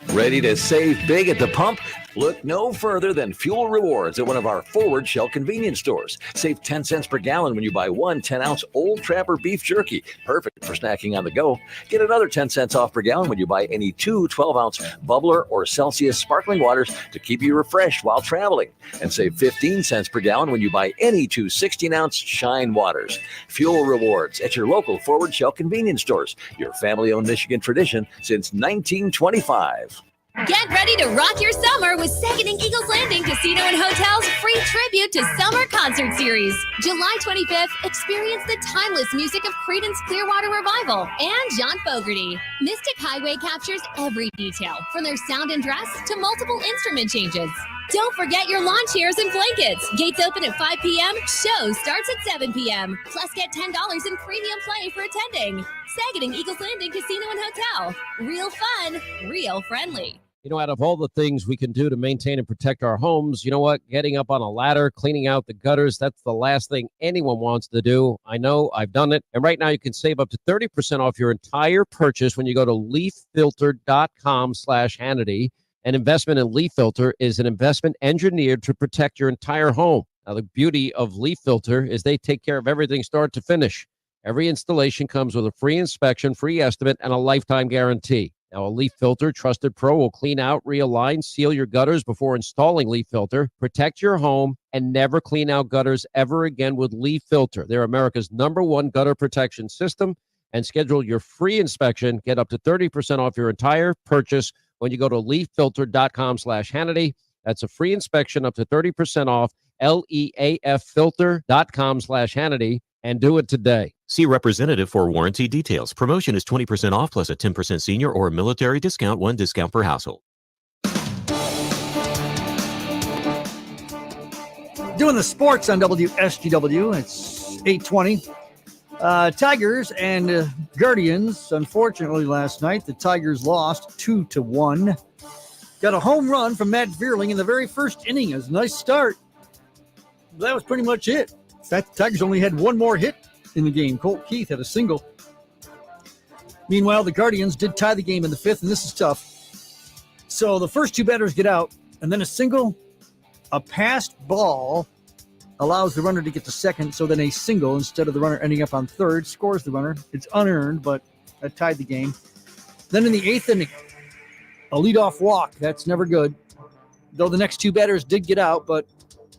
Ready to save big at the pump? Look no further than Fuel Rewards at one of our Forward Shell convenience stores. Save 10 cents per gallon when you buy one 10-ounce Old Trapper beef jerky. Perfect for snacking on the go. Get another 10 cents off per gallon when you buy any 2 12-ounce Bubbler or Celsius sparkling waters to keep you refreshed while traveling. And save 15 cents per gallon when you buy any 2 16-ounce Shine waters. Fuel Rewards at your local Forward Shell convenience stores. Your family-owned Michigan tradition since 1925. Get ready to rock your summer with Seconding Eagles Landing Casino and Hotel's free tribute to Summer Concert Series. July 25th, experience the timeless music of Creedence Clearwater Revival and John Fogerty. Mystic Highway captures every detail, from their sound and dress to multiple instrument changes. Don't forget your lawn chairs and blankets. Gates open at 5 p.m. Show starts at 7 p.m. Plus get $10 in premium play for attending. Saginaw Eagles Landing Casino and Hotel. Real fun, real friendly. You know, out of all the things we can do to maintain and protect our homes, you know what? Getting up on a ladder, cleaning out the gutters, that's the last thing anyone wants to do. I know, I've done it. And right now you can save up to 30% off your entire purchase when you go to leaffilter.com/Hannity. An investment in Leaf Filter is an investment engineered to protect your entire home. Now, the beauty of Leaf Filter is they take care of everything start to finish. Every installation comes with a free inspection, free estimate, and a lifetime guarantee. Now, a Leaf Filter Trusted Pro will clean out, realign, seal your gutters before installing Leaf Filter, protect your home, and never clean out gutters ever again with Leaf Filter. They're America's #1 gutter protection system. And schedule your free inspection. Get up to 30% off your entire purchase when you go to leaffilter.com/Hannity. That's a free inspection up to 30% off, leaffilter.com/Hannity, and do it today. See representative for warranty details. Promotion is 20% off plus a 10% senior or military discount, 1 discount per household. Doing the sports on WSGW. It's 8:20. Tigers and Guardians. Unfortunately, last night, the Tigers lost 2-1. Got a home run from Matt Vierling in the very first inning. It was a nice start. That was pretty much it. In fact, the Tigers only had one more hit in the game. Colt Keith had a single. Meanwhile, the Guardians did tie the game in the 5th, and this is tough. So the first two batters get out, and then a single, a passed ball allows the runner to get to second, so then a single instead of the runner ending up on third scores the runner. It's unearned, but that tied the game. Then in the 8th inning, a leadoff walk. That's never good. Though the next two batters did get out, but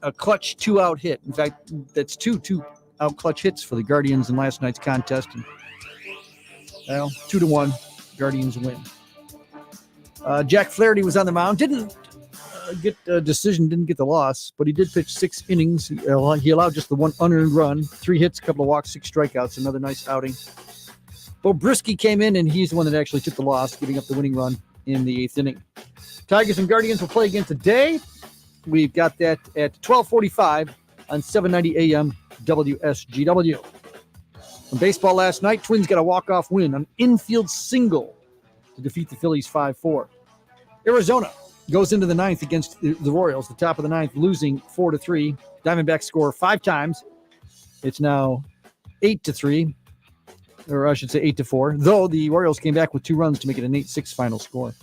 a clutch 2-out hit. In fact, that's two out clutch hits for the Guardians in last night's contest. And, well, 2-1, Guardians win. Jack Flaherty was on the mound. Didn't get a decision, didn't get the loss, but he did pitch 6 innings. He allowed just the one unearned run, 3 hits, a couple of walks, 6 strikeouts, another nice outing. Bo Brisky came in, and he's the one that actually took the loss, giving up the winning run in the 8th inning. Tigers and Guardians will play again today. We've got that at 12:45 on 790 AM WSGW. In baseball last night, Twins got a walk-off win, an infield single to defeat the Phillies 5-4. Arizona goes into the 9th against the Royals, the top of the 9th, losing 4-3. Diamondbacks score 5 times. It's now 8-3, or I should say 8-4, though the Royals came back with 2 runs to make it an 8-6 final score.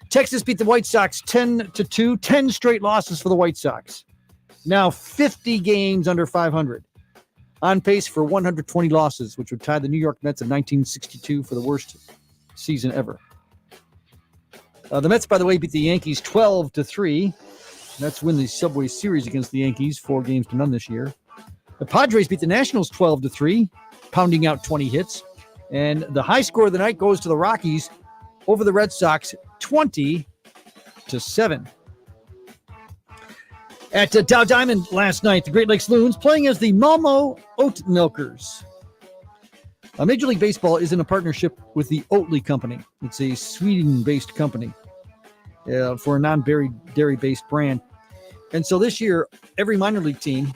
Texas beat the White Sox 10-2, 10 straight losses for the White Sox. Now 50 games under 500. On pace for 120 losses, which would tie the New York Mets of 1962 for the worst season ever. The Mets, by the way, beat the Yankees 12-3. That's win the Subway Series against the Yankees, 4-0 this year. The Padres beat the Nationals 12-3, pounding out 20 hits. And the high score of the night goes to the Rockies over the Red Sox, 20-7. At Dow Diamond last night, the Great Lakes Loons playing as the Malmo Oat Milkers. Major League Baseball is in a partnership with the Oatly Company. It's a Sweden-based company for a non-dairy-based brand. And so this year, every minor league team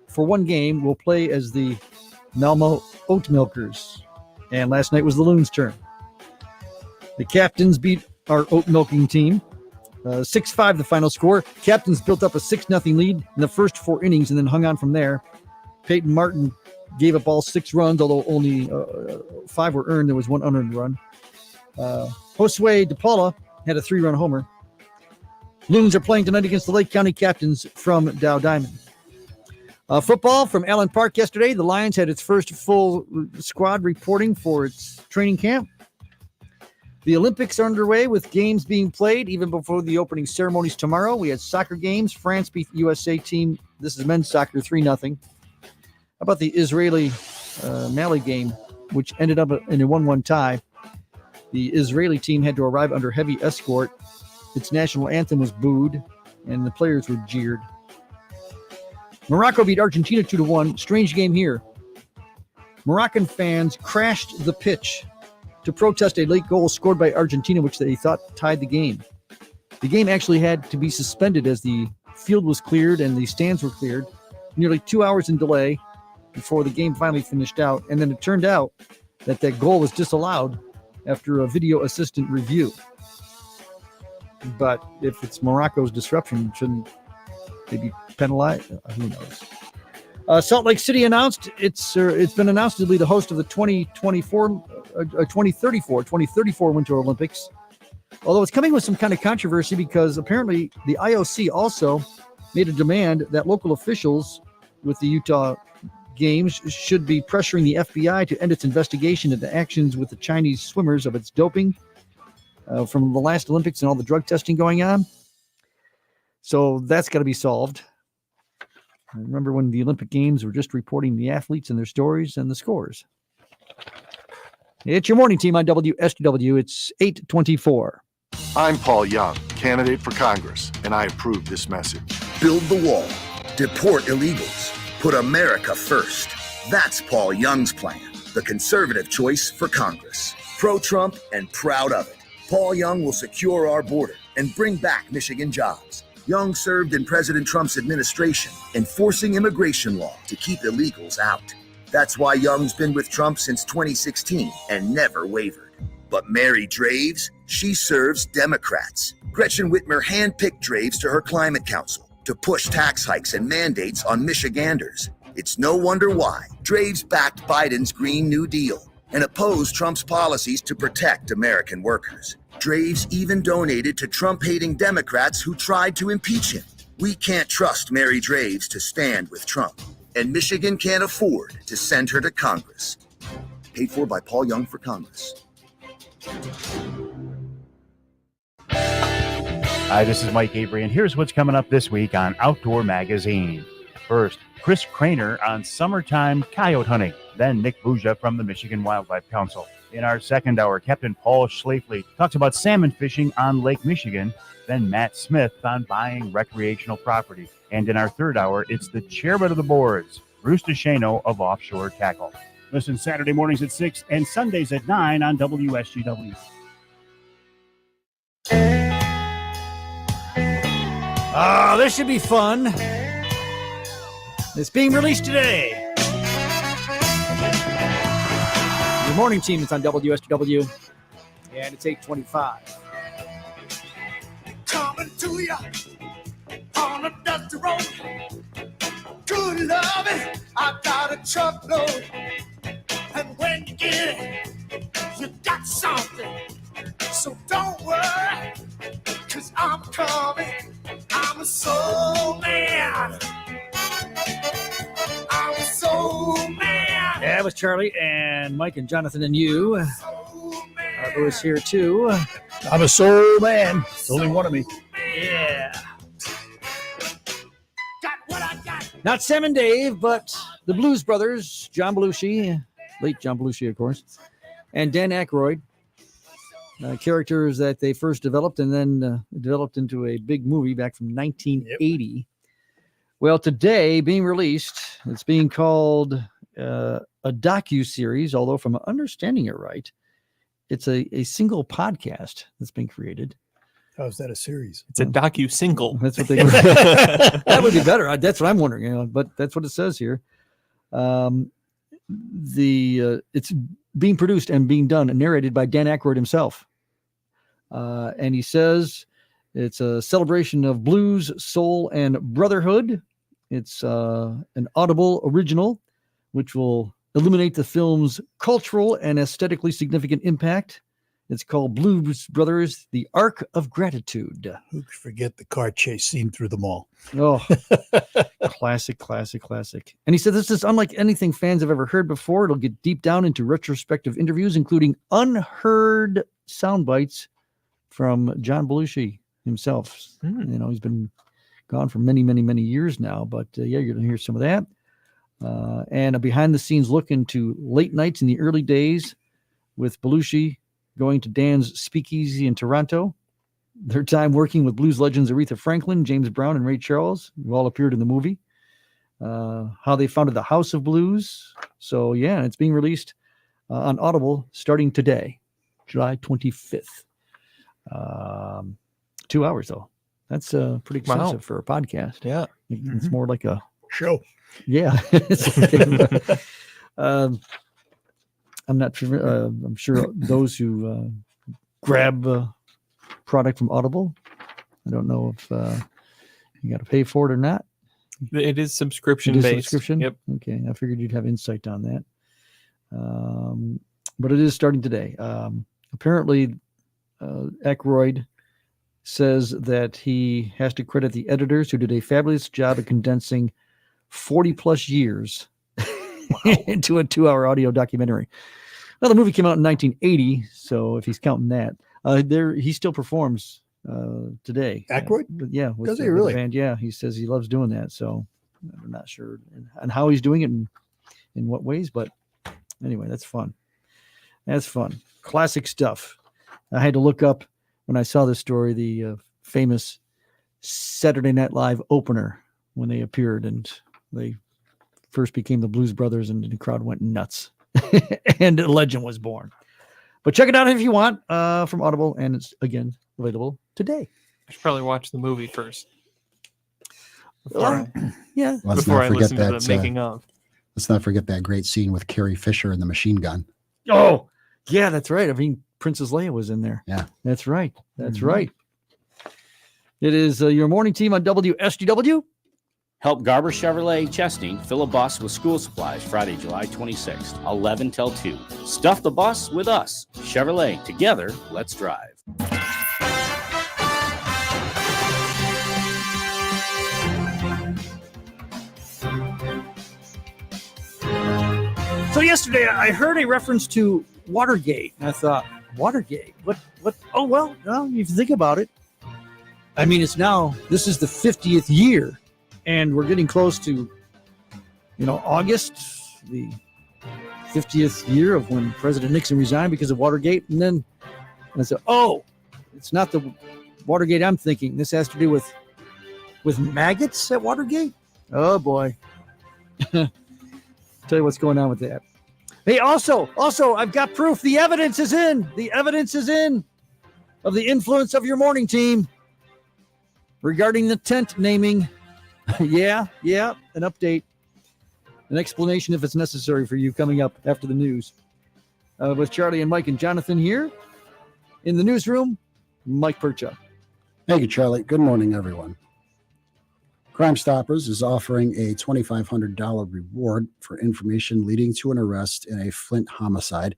for one game will play as the Malmo Oat Milkers. And last night was the Loons' turn. The Captains beat our oat milking team. 6-5 the final score. Captains built up a 6-0 lead in the first 4 innings and then hung on from there. Peyton Martin gave up all 6 runs, although only 5 were earned. There was 1 unearned run. Josue DePaula had a 3-run homer. Loons are playing tonight against the Lake County Captains from Dow Diamond. Football from Allen Park yesterday. The Lions had its first full squad reporting for its training camp. The Olympics are underway with games being played even before the opening ceremonies tomorrow. We had soccer games. France beat the USA team. This is men's soccer, 3-0. How about the Israeli-Mali game, which ended up in a 1-1 tie? The Israeli team had to arrive under heavy escort. Its national anthem was booed, and the players were jeered. Morocco beat Argentina 2-1. Strange game here. Moroccan fans crashed the pitch to protest a late goal scored by Argentina, which they thought tied the game. The game actually had to be suspended as the field was cleared and the stands were cleared. Nearly 2 hours in delay before the game finally finished out. And then it turned out that goal was disallowed after a video assistant review. But if it's Morocco's disruption, shouldn't they be penalized? Who knows? Salt Lake City announced it's been announced to be the host of the 2034 Winter Olympics. Although it's coming with some kind of controversy because apparently the IOC also made a demand that local officials with the Utah Games should be pressuring the FBI to end its investigation into actions with the Chinese swimmers of its doping from the last Olympics and all the drug testing going on. So that's got to be solved. I remember when the Olympic Games were just reporting the athletes and their stories and the scores. It's your morning team on WSGW. It's 8:24. I'm Paul Young, candidate for Congress, and I approve this message. Build the wall. Deport illegals. Put America first. That's Paul Young's plan. The conservative choice for Congress. Pro-Trump and proud of it. Paul Young will secure our border and bring back Michigan jobs. Young served in President Trump's administration, enforcing immigration law to keep illegals out. That's why Young's been with Trump since 2016 and never wavered. But Mary Draves, she serves Democrats. Gretchen Whitmer handpicked Draves to her climate council to push tax hikes and mandates on Michiganders. It's no wonder why Draves backed Biden's Green New Deal and opposed Trump's policies to protect American workers. Draves even donated to Trump-hating Democrats who tried to impeach him. We can't trust Mary Draves to stand with Trump, and Michigan can't afford to send her to Congress. Paid for by Paul Young for Congress. Hi, this is Mike Avery, and here's what's coming up this week on Outdoor Magazine. First, Chris Craner on summertime coyote hunting. Then Nick Buja from the Michigan Wildlife Council. In our second hour, Captain Paul Schlafly talks about salmon fishing on Lake Michigan. Then Matt Smith on buying recreational property. And in our third hour, it's the chairman of the boards, Bruce DeShano of Offshore Tackle. Listen Saturday mornings at 6 and Sundays at 9 on WSGW. Oh, this should be fun. It's being released today. Your morning team is on WSGW, and it's 8:25. Coming to you on a dusty road. Good loving, I've got a truckload. And when you get it, you got something. So don't worry, 'cause I'm coming. I'm a soul man. I'm a soul man. Yeah, it was Charlie and Mike and Jonathan and you. Arthur is here too. I'm a soul man. There's only one of me. Yeah. Not Sam and Dave, but the Blues Brothers, John Belushi, late John Belushi, of course, and Dan Aykroyd. Characters that they first developed and then developed into a big movie back from 1980. Yep. Well, today being released, it's being called a docu-series, although if I'm understanding it right, it's a single podcast that's been created. How is that a series? It's a docu-single. That's what they That would be better. That's what I'm wondering, but that's what it says here. It's being produced and being done and narrated by Dan Aykroyd himself. And he says it's a celebration of blues, soul, and brotherhood. It's an Audible original, which will illuminate the film's cultural and aesthetically significant impact. It's called Blues Brothers, The Arc of Gratitude. Who could forget the car chase scene through the mall? Oh, classic. And he said this is unlike anything fans have ever heard before. It'll get deep down into retrospective interviews, including unheard sound bites from John Belushi himself. You know, he's been gone for many, many, many years now, but yeah, you're going to hear some of that. And a behind-the-scenes look into late nights in the early days with Belushi going to Dan's Speakeasy in Toronto. Their time working with blues legends Aretha Franklin, James Brown, and Ray Charles, who all appeared in the movie. How they founded the House of Blues. So, yeah, it's being released on Audible starting today, July 25th. 2 hours, though. That's pretty extensive for a podcast. Yeah. It's more like a show. Yeah. I'm not sure. I'm sure those who grab product from Audible, I don't know if you got to pay for it or not. It is subscription based. Subscription? Yep. Okay. I figured you'd have insight on that. But it is starting today. Apparently, Aykroyd says that he has to credit the editors who did a fabulous job of condensing 40 plus years into a 2-hour audio documentary. Well, the movie came out in 1980, so if he's counting that, he still performs today. Aykroyd? Yeah. Does he with really? the band. Yeah, he says he loves doing that. So I'm not sure on how he's doing it and in what ways, but anyway, that's fun. That's fun. Classic stuff. I had to look up when I saw this story, the famous Saturday Night Live opener when they appeared and they first became the Blues Brothers and the crowd went nuts and a legend was born. But check it out if you want from Audible, and it's again available today. I should probably watch the movie first. Yeah. Let's Before not I forget listen to that, the making of. Let's not forget that great scene with Carrie Fisher and the machine gun. Oh, yeah, that's right. I mean, Princess Leia was in there. Yeah. That's right. That's right. It is your morning team on WSGW. Help Garber Chevrolet Chesney fill a bus with school supplies Friday, July 26th, 11 till 2. Stuff the bus with us. Chevrolet, together, let's drive. So yesterday I heard a reference to Watergate. And I thought, Watergate? What? Oh, well, if you think about it, I mean, this is the 50th year, and we're getting close to, August, the 50th year of when President Nixon resigned because of Watergate. And then I said, oh, it's not the Watergate I'm thinking. This has to do with maggots at Watergate? Oh, boy. Tell you what's going on with that. Hey, also, I've got proof. The evidence is in. The evidence is in of the influence of your morning team regarding the tent naming. Yeah, an update, an explanation if it's necessary for you coming up after the news. With Charlie and Mike and Jonathan here in the newsroom, Mike Percha. Thank you, Charlie. Good morning, everyone. Crime Stoppers is offering a $2,500 reward for information leading to an arrest in a Flint homicide.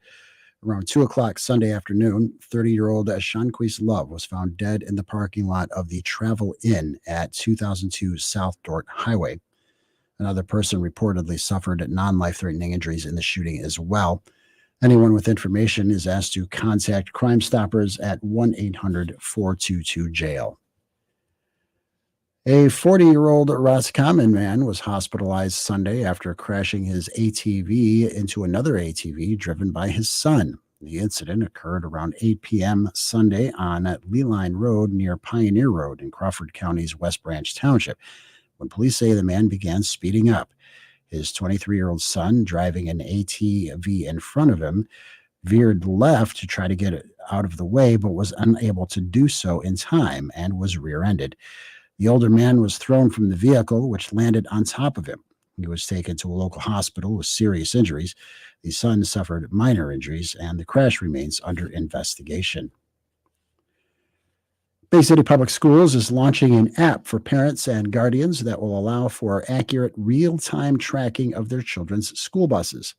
Around 2 o'clock Sunday afternoon, 30-year-old Shanquise Love was found dead in the parking lot of the Travel Inn at 2002 South Dort Highway. Another person reportedly suffered non-life-threatening injuries in the shooting as well. Anyone with information is asked to contact Crime Stoppers at 1-800-422-JAIL. A 40-year-old Roscommon man was hospitalized Sunday after crashing his ATV into another ATV driven by his son. The incident occurred around 8 p.m. Sunday on Leeline Road near Pioneer Road in Crawford County's West Branch Township, when police say the man began speeding up. His 23-year-old son, driving an ATV in front of him, veered left to try to get it out of the way, but was unable to do so in time and was rear-ended. The older man was thrown from the vehicle, which landed on top of him. He was taken to a local hospital with serious injuries. The son suffered minor injuries, and the crash remains under investigation. Bay City Public Schools is launching an app for parents and guardians that will allow for accurate real-time tracking of their children's school buses.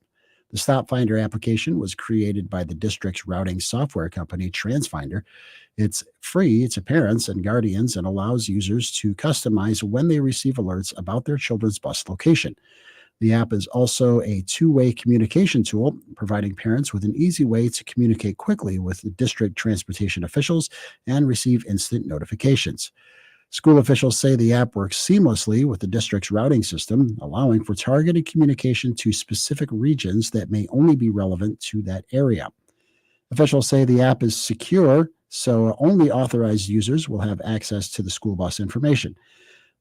The Stop Finder application was created by the district's routing software company, TransFinder. It's free to parents and guardians and allows users to customize when they receive alerts about their children's bus location. The app is also a two-way communication tool, providing parents with an easy way to communicate quickly with the district transportation officials and receive instant notifications. School officials say the app works seamlessly with the district's routing system, allowing for targeted communication to specific regions that may only be relevant to that area. Officials say the app is secure, so only authorized users will have access to the school bus information.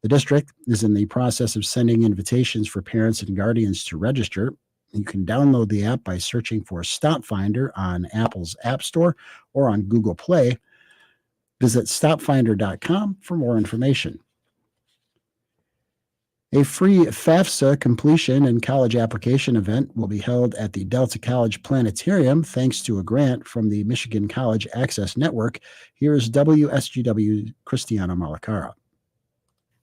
The district is in the process of sending invitations for parents and guardians to register. You can download the app by searching for Stop Finder on Apple's App Store or on Google Play. Visit stopfinder.com for more information. A free FAFSA completion and college application event will be held at the Delta College Planetarium thanks to a grant from the Michigan College Access Network. Here is WSGW Cristiano Malacara.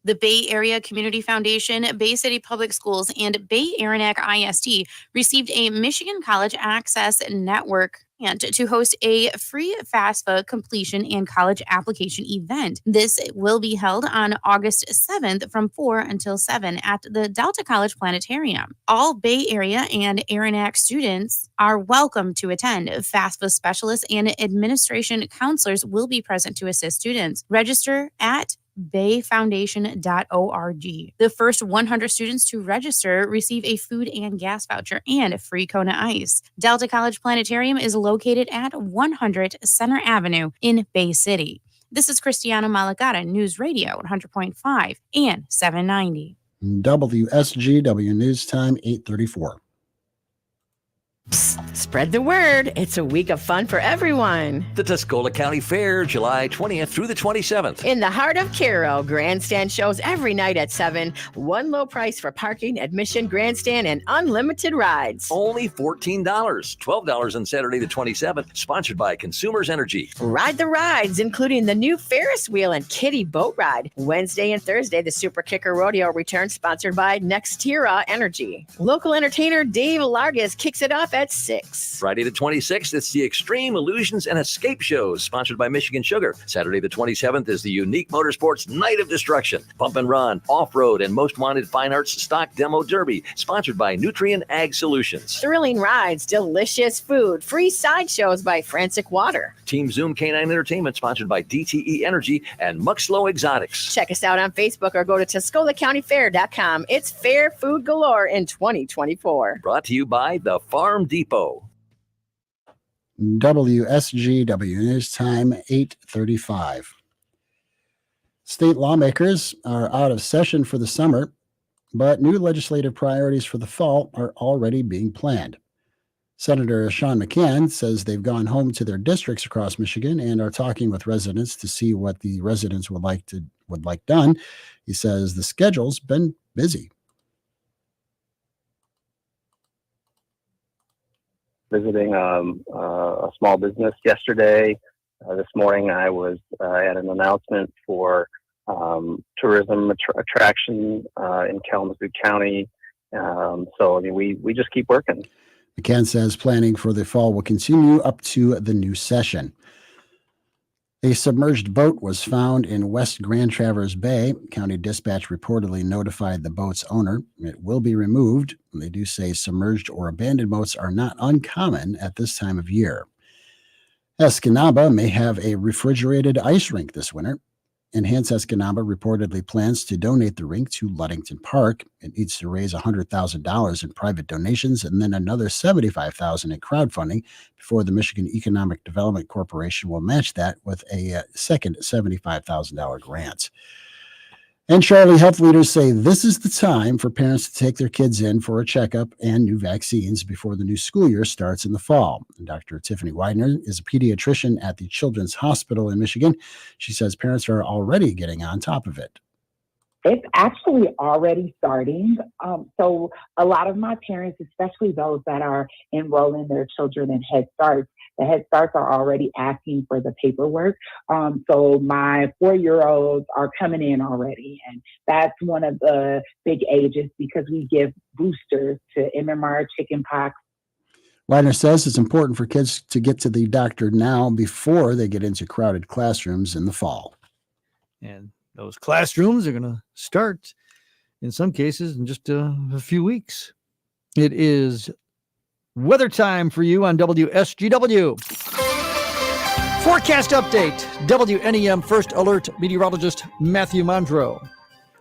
The Bay Area Community Foundation, Bay City Public Schools, and Bay Aranac ISD received a Michigan College Access Network grant to host a free FAFSA completion and college application event. This will be held on August 7th from 4 until 7 at the Delta College Planetarium. All Bay Area and Aranac students are welcome to attend. FAFSA specialists and administration counselors will be present to assist students. Register at bayfoundation.org. The first 100 students to register receive a food and gas voucher and a free Kona Ice. Delta College Planetarium is located at 100 Center Avenue in Bay City. This is Cristiano Malagata, News Radio 100.5 and 790. WSGW News Time 8:34. Spread the word. It's a week of fun for everyone. The Tuscola County Fair, July 20th through the 27th. In the heart of Cairo, grandstand shows every night at 7. One low price for parking, admission, grandstand, and unlimited rides. Only $14. $12 on Saturday the 27th. Sponsored by Consumers Energy. Ride the rides, including the new Ferris wheel and kiddie boat ride. Wednesday and Thursday, the Super Kicker Rodeo returns, sponsored by Nextera Energy. Local entertainer Dave Largus kicks it off at 6. Friday the 26th, it's the Extreme Illusions and Escape Shows, sponsored by Michigan Sugar. Saturday the 27th is the Unique Motorsports Night of Destruction. Bump and Run, Off-Road, and Most Wanted Fine Arts Stock Demo Derby, sponsored by Nutrien Ag Solutions. Thrilling rides, delicious food, free sideshows by Frantic Water. Team Zoom K9 Entertainment, sponsored by DTE Energy and Muxlow Exotics. Check us out on Facebook or go to TuscolaCountyFair.com. It's fair food galore in 2024. Brought to you by the Farm Depot. WSGW News Time 8:35. State lawmakers are out of session for the summer, but new legislative priorities for the fall are already being planned. Senator Sean McCann says they've gone home to their districts across Michigan and are talking with residents to see what the residents would like done. He says the schedule's been busy. Visiting a small business yesterday. This morning I was at an announcement for tourism attraction in Kalamazoo County. So I mean, we just keep working. McCann says planning for the fall will continue up to the new session. A submerged boat was found in West Grand Traverse Bay. County Dispatch reportedly notified the boat's owner. It will be removed. They do say submerged or abandoned boats are not uncommon at this time of year. Escanaba may have a refrigerated ice rink this winter. Enhance Escanaba reportedly plans to donate the rink to Ludington Park. It needs to raise $100,000 in private donations and then another $75,000 in crowdfunding before the Michigan Economic Development Corporation will match that with a second $75,000 grant. And Charlie, health leaders say this is the time for parents to take their kids in for a checkup and new vaccines before the new school year starts in the fall. And Dr. Tiffany Widener is a pediatrician at the Children's Hospital in Michigan. She says parents are already getting on top of it. It's actually already starting. So a lot of my parents, especially those that are enrolling their children in Head Start, the Head Starts are already asking for the paperwork. So my 4-year-olds are coming in already. And that's one of the big ages because we give boosters to MMR, chickenpox. Widener says it's important for kids to get to the doctor now before they get into crowded classrooms in the fall. And those classrooms are going to start, in some cases, in just a few weeks. It is weather time for you on WSGW. Forecast update. WNEM First Alert Meteorologist Matthew Mondro.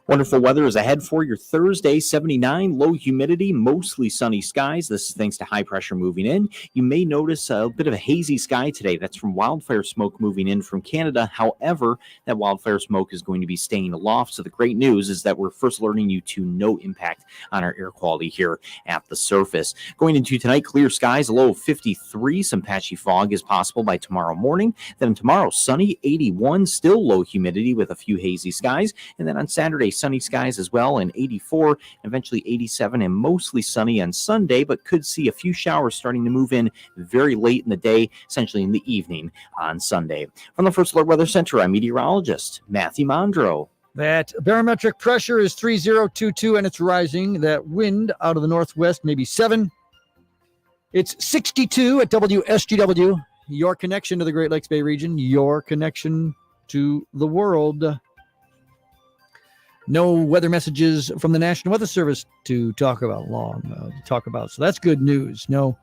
Wonderful weather is ahead for your Thursday. 79, low humidity, mostly sunny skies. This is thanks to high pressure moving in. You may notice a bit of a hazy sky today. That's from wildfire smoke moving in from Canada. However, that wildfire smoke is going to be staying aloft. So the great news is that we're first alerting you to no impact on our air quality here at the surface. Going into tonight, clear skies, a low of 53. Some patchy fog is possible by tomorrow morning. Then tomorrow, sunny, 81, still low humidity with a few hazy skies. And then on Saturday, sunny skies as well, and 84, eventually 87, and mostly sunny on Sunday, but could see a few showers starting to move in very late in the day, essentially in the evening on Sunday. From the First Alert Weather Center, I'm meteorologist Matthew Mondro. That barometric pressure is 3022 and it's rising. That wind out of the northwest, maybe 7. It's 62 at WSGW. Your connection to the Great Lakes Bay region, your connection to the world. No weather messages from the National Weather Service to talk about So that's good news. No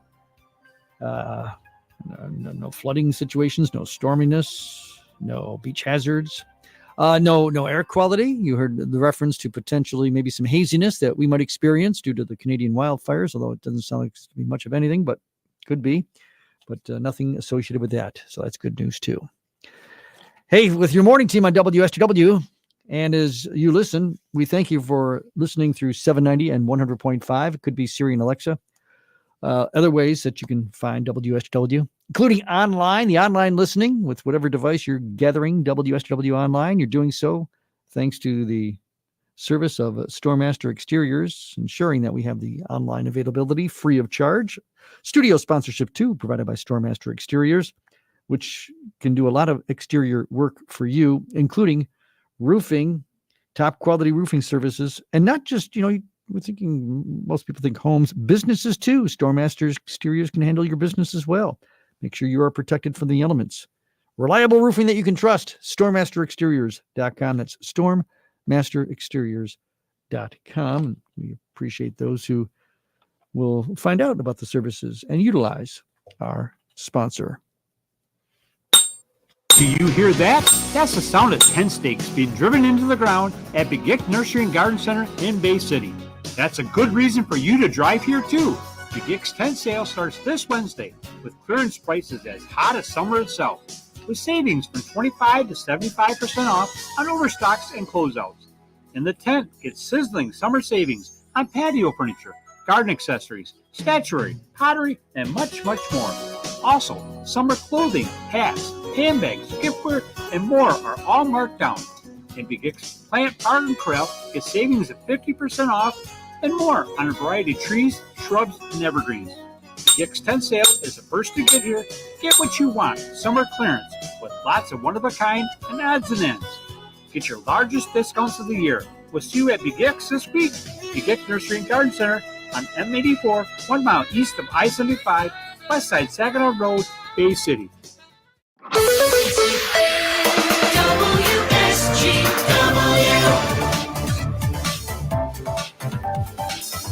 flooding situations, no storminess, no beach hazards. No air quality. You heard the reference to potentially maybe some haziness that we might experience due to the Canadian wildfires, although it doesn't sound like it's to be much of anything, but could be. But nothing associated with that. So that's good news too. Hey, with your morning team on WSGW, and as you listen, we thank you for listening through 790 and 100.5. It could be Siri and Alexa. Other ways that you can find WSGW, including online, the online listening with whatever device you're gathering WSGW online. You're doing so thanks to the service of Stormmaster Exteriors, ensuring that we have the online availability free of charge. Studio sponsorship, too, provided by Stormmaster Exteriors, which can do a lot of exterior work for you, including roofing, top quality roofing services, and not just, we're thinking, most people think homes, businesses too. Stormmaster Exteriors can handle your business as well. Make sure you are protected from the elements. Reliable roofing that you can trust. StormmasterExteriors.com. That's StormmasterExteriors.com. We appreciate those who will find out about the services and utilize our sponsor. Do you hear that? That's the sound of tent stakes being driven into the ground at Begic Nursery and Garden Center in Bay City. That's a good reason for you to drive here too. Begic's tent sale starts this Wednesday with clearance prices as hot as summer itself, with savings from 25 to 75% off on overstocks and closeouts. In the tent, get sizzling summer savings on patio furniture, garden accessories, statuary, pottery, and much, much more. Also, summer clothing, hats, handbags, giftware, and more are all marked down. In Begic's Plant, Park, and Corral, get savings of 50% off and more on a variety of trees, shrubs, and evergreens. Begic's tent sale is the first to get here. Get what you want, summer clearance, with lots of one-of-a-kind and odds and ends. Get your largest discounts of the year. We'll see you at Begic's this week. Begic Nursery and Garden Center on M84, 1 mile east of I-75, west side Saginaw Road, Bay City.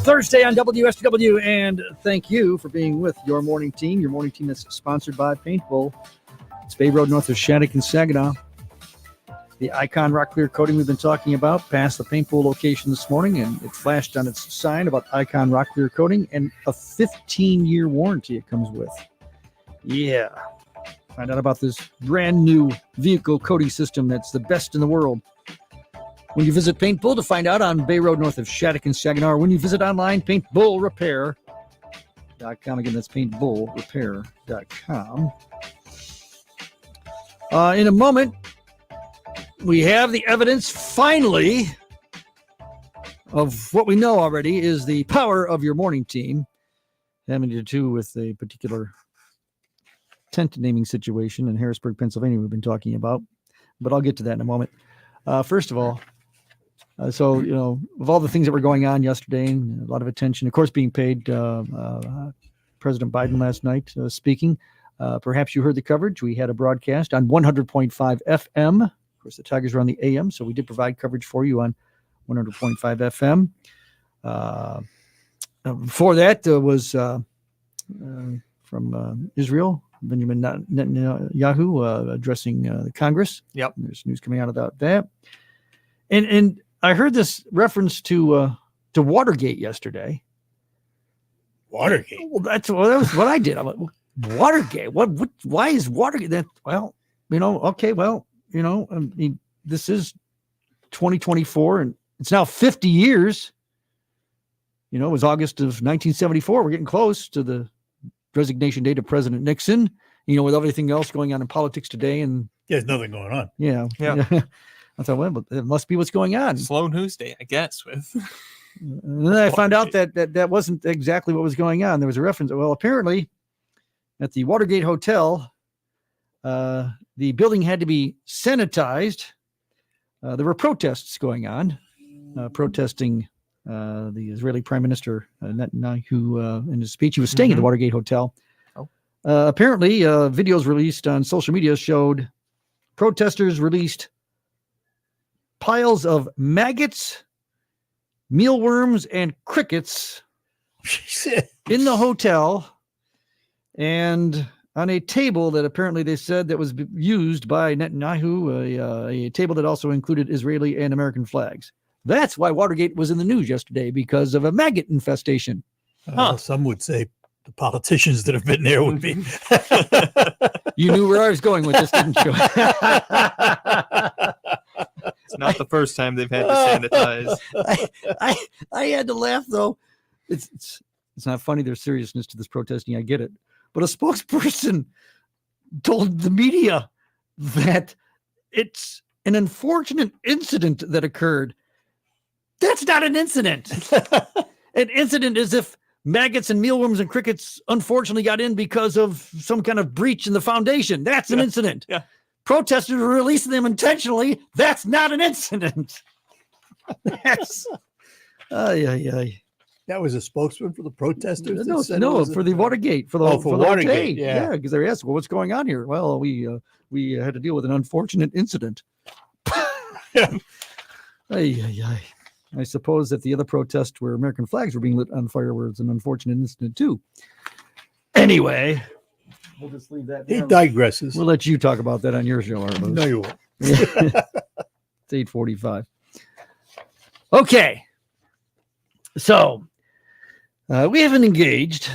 Thursday on WSGW, and thank you for being with your morning team. Your morning team is sponsored by Paint Bowl. It's Bay Road north of Shattuck and Saginaw. The Icon Rock Clear coating we've been talking about passed the Paint Bowl location this morning, and it flashed on its sign about Icon Rock Clear coating and a 15-year warranty it comes with. Yeah. Find out about this brand new vehicle coating system that's the best in the world when you visit Paint Bull to find out on Bay Road north of Shattuck and Saginaw, or when you visit online, paintbullrepair.com. Again, that's paintbullrepair.com. In a moment, we have the evidence, finally, of what we know already is the power of your morning team, having to do with a particular tent naming situation in Harrisburg, Pennsylvania we've been talking about, but I'll get to that in a moment. First of all, of all the things that were going on yesterday, and a lot of attention, of course, being paid President Biden last night speaking. Perhaps you heard the coverage. We had a broadcast on 100.5 FM. Of course, the Tigers are on the AM, so we did provide coverage for you on 100.5 FM. Before that was from Israel, Benjamin Netanyahu addressing the Congress. Yep. There's news coming out about that. And I heard this reference to Watergate yesterday. Watergate? Well, that was what I did. I'm like, Watergate? What? Why is Watergate? That? Well, okay, well, I mean, this is 2024, and it's now 50 years. It was August of 1974. We're getting close to the resignation date of President Nixon, with everything else going on in politics today. And there's nothing going on. Yeah. I thought, well, it must be what's going on. Slow news day, I guess. And then I found out that wasn't exactly what was going on. There was a reference. Well, apparently at the Watergate Hotel, the building had to be sanitized there were protests going on, protesting the Israeli Prime Minister Netanyahu in his speech. He was staying at the Watergate Hotel. Apparently, videos released on social media showed protesters released piles of maggots, mealworms, and crickets in the hotel and on a table that apparently they said that was used by Netanyahu, a table that also included Israeli and American flags. That's why Watergate was in the news yesterday, because of a maggot infestation. Some would say the politicians that have been there would be. You knew where I was going with this, didn't you? It's not the first time they've had to sanitize. I had to laugh, though. It's not funny. There's seriousness to this protesting. I get it. But a spokesperson told the media that it's an unfortunate incident that occurred. That's not an incident. An incident is if maggots and mealworms and crickets unfortunately got in because of some kind of breach in the foundation. That's an incident. Yeah. Protesters were releasing them intentionally. That's not an incident. That's That was a spokesman for the protesters. No, for the Watergate. For Watergate. Yeah, because they were asked, "Well, what's going on here?" Well, we had to deal with an unfortunate incident. I suppose that the other protest where American flags were being lit on fire was an unfortunate incident too. Anyway, we'll just leave that. He digresses. We'll let you talk about that on your show, Arbos. No, you won't. It's 8:45. Okay. So we haven't engaged,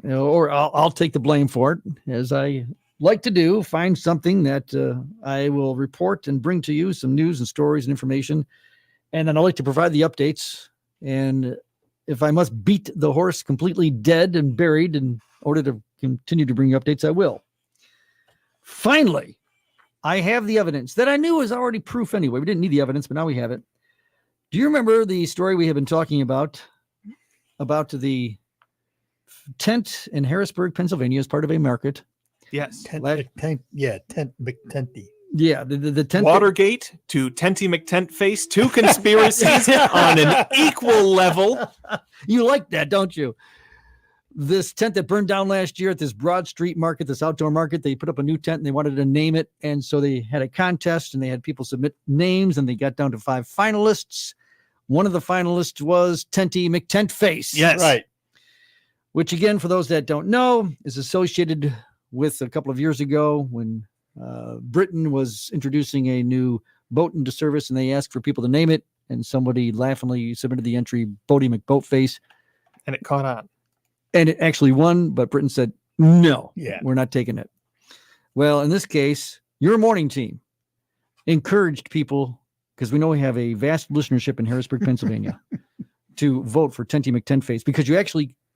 or I'll take the blame for it, as I like to do, find something that I will report and bring to you, some news and stories and information. And then I like to provide the updates. And if I must beat the horse completely dead and buried in order to continue to bring you updates, I will. Finally, I have the evidence that I knew was already proof anyway. We didn't need the evidence, but now we have it. Do you remember the story we have been talking about the tent in Harrisburg, Pennsylvania, as part of a market? Yes. Tent McTenty. Yeah, the tent. Watergate to Tenty McTent Face, two conspiracies on an equal level. You like that, don't you? This tent that burned down last year at this Broad Street market, this outdoor market, they put up a new tent and they wanted to name it. And so they had a contest and they had people submit names and they got down to 5 finalists. One of the finalists was Tenty McTent Face. Yes. Right. Which, again, for those that don't know, is associated with a couple of years ago when Britain was introducing a new boat into service and they asked for people to name it. And somebody laughingly submitted the entry Boaty McBoatface. And it caught on. And it actually won, but Britain said, no, Yeah. we're not taking it. Well, in this case, your morning team encouraged people, because we know we have a vast listenership in Harrisburg, Pennsylvania, to vote for Tenty McTentface, because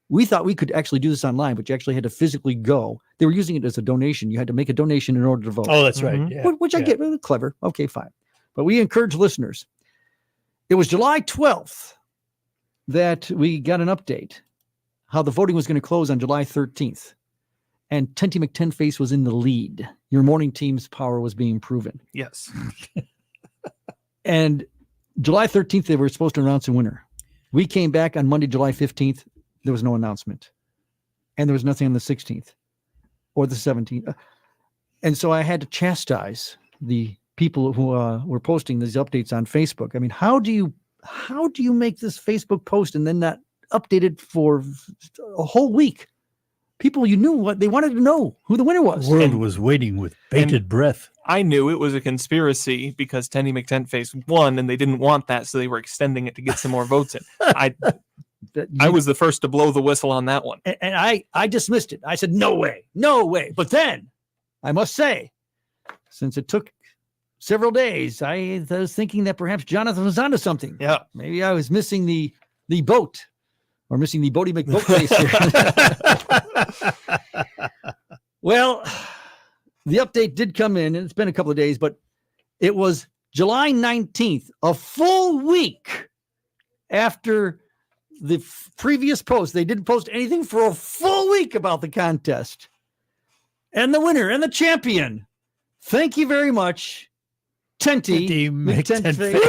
we thought we could actually do this online, but you actually had to physically go. They were using it as a donation. You had to make a donation in order to vote. Oh, that's right. Yeah. Which I get, clever. Okay, fine. But we encourage listeners. It was July 12th that we got an update how the voting was going to close on July 13th. And Tenty McTentface was in the lead. Your morning team's power was being proven. Yes. And July 13th, they were supposed to announce a winner. We came back on Monday, July 15th. There was no announcement. And there was nothing on the 16th or the 17th. And so I had to chastise the people who were posting these updates on Facebook. I mean, how do you make this Facebook post and then not update it for a whole week? People, you knew what they wanted to know who the winner was. The world was waiting with bated breath. I knew it was a conspiracy because Tenty McTentface won and they didn't want that, so they were extending it to get some more votes in. I was the first to blow the whistle on that one. And I dismissed it. I said, no way. But then, I must say, since it took several days, I was thinking that perhaps Jonathan was onto something. Yeah. Maybe I was missing the boat. Or missing the Boaty McBoatface here. Well, the update did come in, and it's been a couple of days, but it was July 19th, a full week after the previous post. They didn't post anything for a full week about the contest. And the winner and the champion, thank you very much, Tenty McTent face.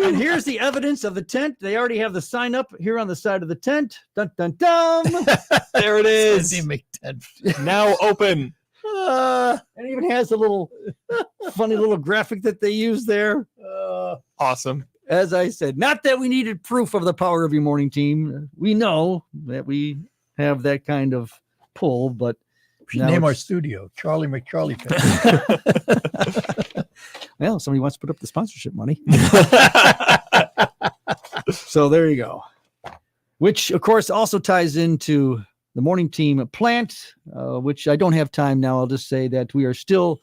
And here's the evidence of the tent. They already have the sign up here on the side of the tent. Dun, dun, dun. There it is. Tenty McTent. Now open. And it even has a little funny little graphic that they use there. Awesome. As I said, not that we needed proof of the power of your morning team. We know that we have that kind of pull, but We should name our studio Charlie McCharlie. Well, somebody wants to put up the sponsorship money. So there you go. Which, of course, also ties into the morning team plant, which I don't have time now. I'll just say that we are still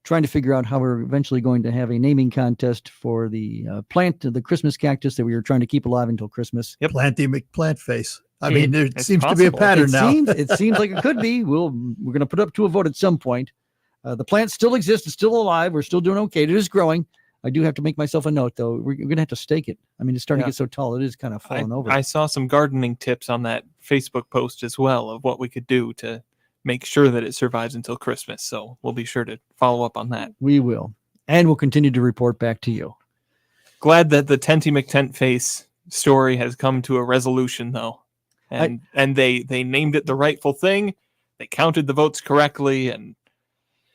trying to figure out how we're eventually going to have a naming contest for the plant, the Christmas cactus that we were trying to keep alive until Christmas. Yep. Planty McPlant face. I mean, there seems to be a pattern now. It seems like it could be. We're going to put it up to a vote at some point. The plant still exists. It's still alive. We're still doing okay. It is growing. I do have to make myself a note, though. We're going to have to stake it. I mean, it's starting to get so tall. It is kind of falling over. I saw some gardening tips on that Facebook post as well of what we could do to make sure that it survives until Christmas. So we'll be sure to follow up on that. We will. And we'll continue to report back to you. Glad that the Tenty McTent face story has come to a resolution, though. And they named it the rightful thing. They counted the votes correctly. And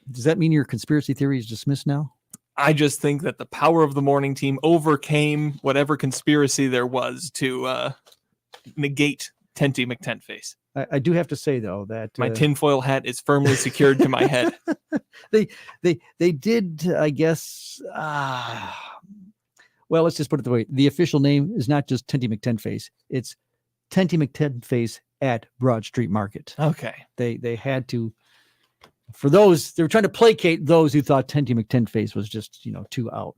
does that mean your conspiracy theory is dismissed now? I just think that the power of the morning team overcame whatever conspiracy there was to negate Tenty McTent face. I do have to say, though, that my tinfoil hat is firmly secured to my head. They did, I guess. Well, let's just put it the way. The official name is not just Tenty McTent face. It's Tenty McTent face at Broad Street Market. Okay. They had to, for those, they were trying to placate those who thought Tenty McTent face was just, too out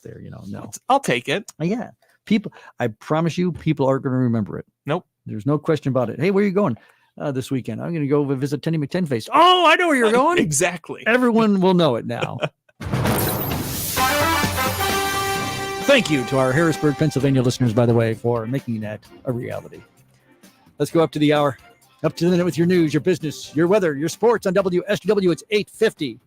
there, no. I'll take it. Yeah. People, I promise you, people aren't going to remember it. Nope. There's no question about it. Hey, where are you going this weekend? I'm going to go visit Tenty McTent face. Oh, I know where you're going. Exactly. Everyone will know it now. Thank you to our Harrisburg, Pennsylvania listeners, by the way, for making that a reality. Let's go up to the hour, up to the minute with your news, your business, your weather, your sports on WSGW. It's 8:50.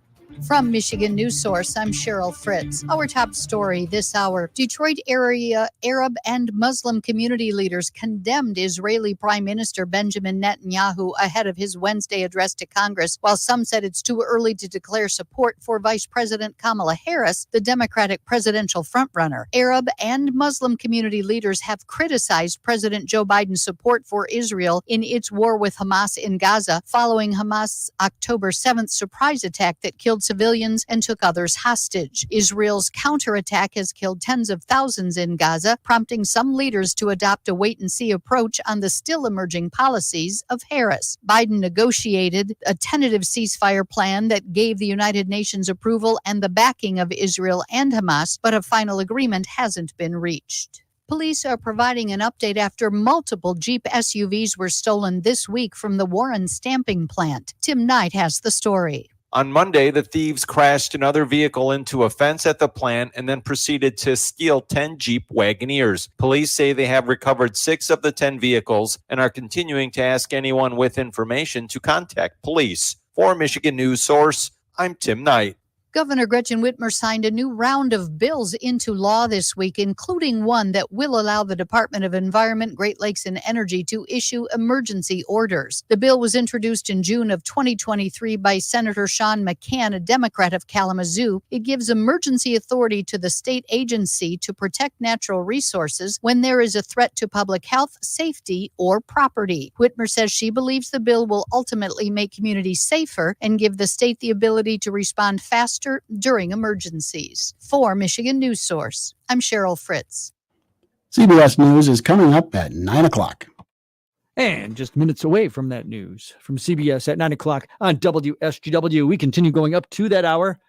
From Michigan News Source, I'm Cheryl Fritz. Our top story this hour: Detroit area Arab and Muslim community leaders condemned Israeli Prime Minister Benjamin Netanyahu ahead of his Wednesday address to Congress. While some said it's too early to declare support for Vice President Kamala Harris, the Democratic presidential frontrunner, Arab and Muslim community leaders have criticized President Joe Biden's support for Israel in its war with Hamas in Gaza, following Hamas' October 7th surprise attack that killed civilians and took others hostage. Israel's counterattack has killed tens of thousands in Gaza, prompting some leaders to adopt a wait-and-see approach on the still emerging policies of Harris. Biden negotiated a tentative ceasefire plan that gave the United Nations approval and the backing of Israel and Hamas, but a final agreement hasn't been reached. Police are providing an update after multiple Jeep SUVs were stolen this week from the Warren stamping plant. Tim Knight has the story. On Monday, the thieves crashed another vehicle into a fence at the plant and then proceeded to steal 10 Jeep Wagoneers. Police say they have recovered 6 of the 10 vehicles and are continuing to ask anyone with information to contact police. For Michigan News Source, I'm Tim Knight. Governor Gretchen Whitmer signed a new round of bills into law this week, including one that will allow the Department of Environment, Great Lakes, and Energy to issue emergency orders. The bill was introduced in June of 2023 by Senator Sean McCann, a Democrat of Kalamazoo. It gives emergency authority to the state agency to protect natural resources when there is a threat to public health, safety, or property. Whitmer says she believes the bill will ultimately make communities safer and give the state the ability to respond faster during emergencies. For Michigan News Source, I'm Cheryl Fritz. CBS News is coming up at 9 o'clock. And just minutes away from that news from CBS at 9 o'clock on WSGW. We continue going up to that hour,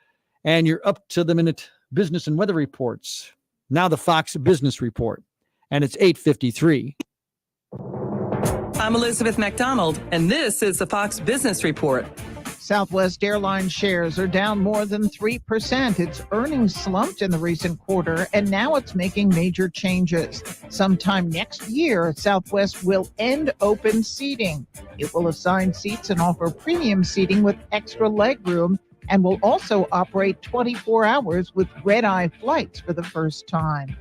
and you're up to the minute business and weather reports. Now the Fox Business Report, and it's 8:53. I'm Elizabeth McDonald, and this is the Fox Business Report. Southwest Airlines shares are down more than 3%. Its earnings slumped in the recent quarter, and now it's making major changes. Sometime next year, Southwest will end open seating. It will assign seats and offer premium seating with extra legroom and will also operate 24 hours with red-eye flights for the first time.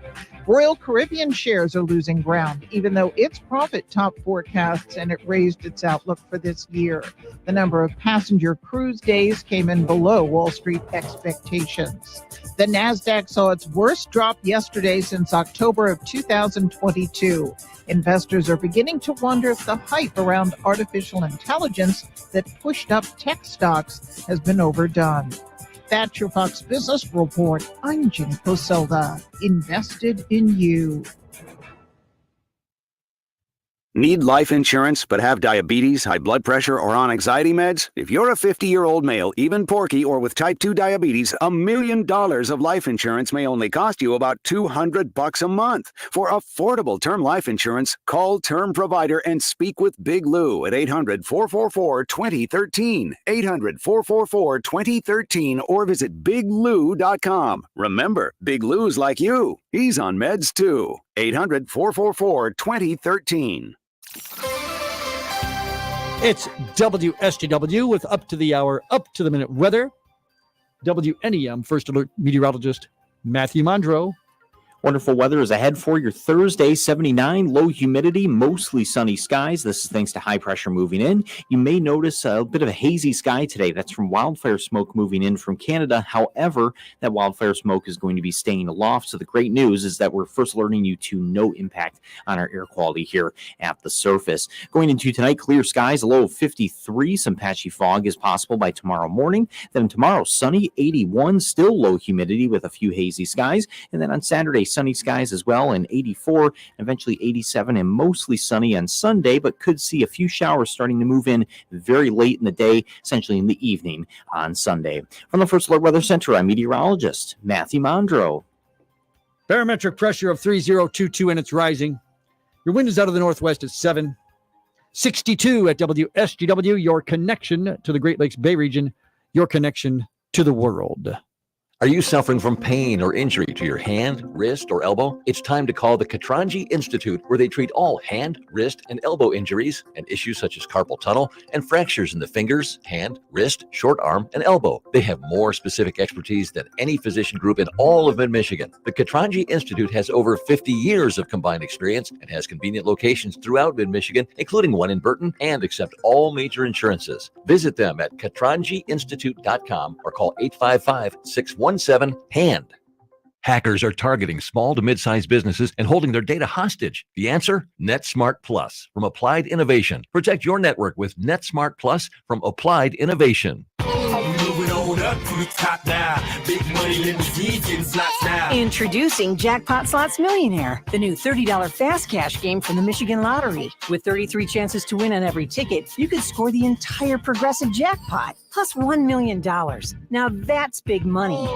Royal Caribbean shares are losing ground, even though its profit topped forecasts and it raised its outlook for this year. The number of passenger cruise days came in below Wall Street expectations. The Nasdaq saw its worst drop yesterday since October of 2022. Investors are beginning to wonder if the hype around artificial intelligence that pushed up tech stocks has been overdone. That's your Fox Business Report. I'm Jenny Poselda. Invested in you. Need life insurance but have diabetes, high blood pressure, or on anxiety meds? If you're a 50-year-old male, even porky, or with type 2 diabetes, $1 million of life insurance may only cost you about $200 a month. For affordable term life insurance, call Term Provider and speak with Big Lou at 800-444-2013, 800-444-2013, or visit biglou.com. Remember, Big Lou's like you. He's on meds too. 800-444-2013. It's WSGW with up to the hour, up to the minute weather. WNEM First Alert meteorologist Matthew Mondro. Wonderful weather is ahead for your Thursday. 79, low humidity, mostly sunny skies. This is thanks to high pressure moving in. You may notice a bit of a hazy sky today. That's from wildfire smoke moving in from Canada. However, that wildfire smoke is going to be staying aloft. So the great news is that we're first alerting you to no impact on our air quality here at the surface. Going into tonight, clear skies, a low of 53. Some patchy fog is possible by tomorrow morning. Then tomorrow, sunny, 81, still low humidity with a few hazy skies. And then on Saturday, sunny skies as well, and 84, and eventually 87, and mostly sunny on Sunday, but could see a few showers starting to move in very late in the day, essentially in the evening on Sunday. From the First Alert Weather Center, I'm meteorologist Matthew Mondro. Barometric pressure of 3022, and it's rising. Your wind is out of the northwest at 7. 62 at WSGW, your connection to the Great Lakes Bay region, your connection to the world. Are you suffering from pain or injury to your hand, wrist, or elbow? It's time to call the Katranji Institute, where they treat all hand, wrist, and elbow injuries and issues such as carpal tunnel and fractures in the fingers, hand, wrist, short arm, and elbow. They have more specific expertise than any physician group in all of Mid-Michigan. The Katranji Institute has over 50 years of combined experience and has convenient locations throughout Mid-Michigan, including one in Burton, and accept all major insurances. Visit them at katranjiinstitute.com or call 855-617-HAND. Hackers are targeting small to mid-sized businesses and holding their data hostage. The answer? NetSmart Plus from Applied Innovation. Protect your network with NetSmart Plus from Applied Innovation. Introducing Jackpot Slots Millionaire, the new $30 fast cash game from the Michigan Lottery. With 33 chances to win on every ticket, you could score the entire progressive jackpot, plus $1 million. Now that's big money.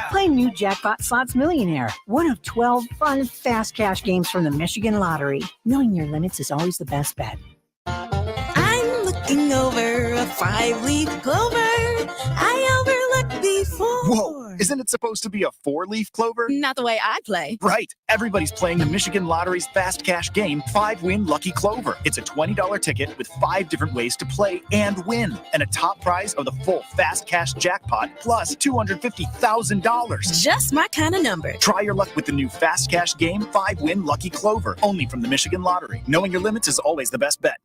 Play new Jackpot Slots Millionaire, one of 12 fun fast cash games from the Michigan Lottery. Knowing your limits is always the best bet. I'm looking over a 5-leaf clover I overlooked before. Whoa, isn't it supposed to be a 4-leaf clover? Not the way I play. Right. Everybody's playing the Michigan Lottery's fast cash game, 5-Win Lucky Clover. It's a $20 ticket with 5 different ways to play and win, and a top prize of the full fast cash jackpot plus $250,000. Just my kind of number. Try your luck with the new fast cash game, 5-Win Lucky Clover, only from the Michigan Lottery. Knowing your limits is always the best bet.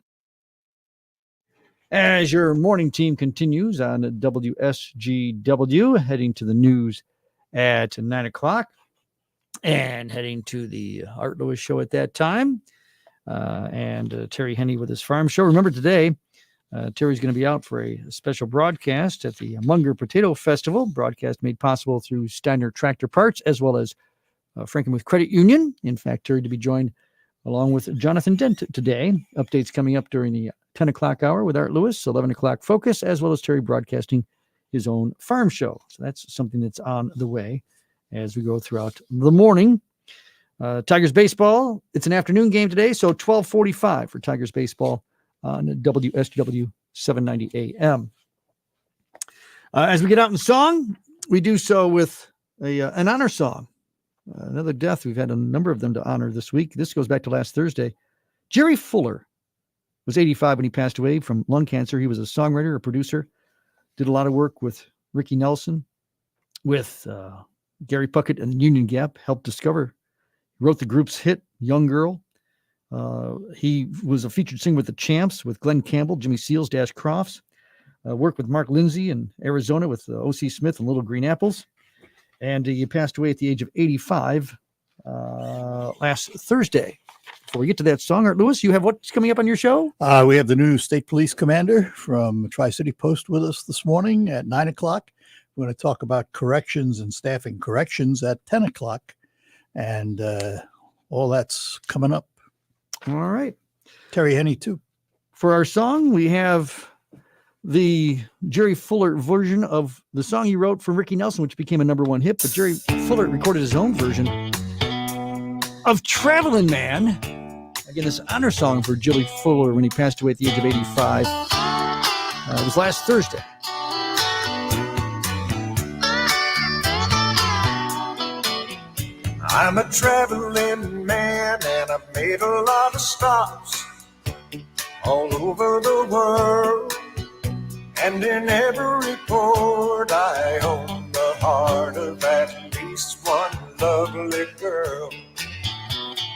As your morning team continues on WSGW, heading to the news at 9 o'clock and heading to the Art Lewis show at that time, and Terry Henney with his farm show. Remember today, Terry's going to be out for a special broadcast at the Munger Potato Festival, broadcast made possible through Steiner Tractor Parts as well as Frankenmuth Credit Union. In fact, Terry to be joined along with Jonathan Dent today. Updates coming up during the 10 o'clock hour with Art Lewis, 11 o'clock Focus, as well as Terry broadcasting his own farm show. So that's something that's on the way as we go throughout the morning. Tigers baseball, it's an afternoon game today, so 12:45 for Tigers baseball on WSGW 790 AM. As we get out in song, we do so with an honor song. Another death. We've had a number of them to honor this week. This goes back to last Thursday. Jerry Fuller Was 85 when he passed away from lung cancer. He was a songwriter, a producer, did a lot of work with Ricky Nelson, with Gary Puckett and the Union Gap, helped discover, wrote the group's hit, Young Girl. He was a featured singer with the Champs, with Glenn Campbell, Jimmy Seals, Dash Crofts. Worked with Mark Lindsay in Arizona with O.C. Smith and Little Green Apples. And he passed away at the age of 85 last Thursday. Before we get to that song, Art Lewis, you have what's coming up on your show? We have the new state police commander from Tri-City Post with us this morning at 9 o'clock. We're going to talk about corrections and staffing corrections at 10 o'clock. And all that's coming up. All right. Terry Henney, too. For our song, we have the Jerry Fuller version of the song he wrote for Ricky Nelson, which became a #1 hit. But Jerry Fuller recorded his own version of Traveling Man. Again, this honor song for Jerry Fuller when he passed away at the age of 85. It was last Thursday. I'm a traveling man and I've made a lot of stops all over the world. And in every port I own the heart of at least one lovely girl.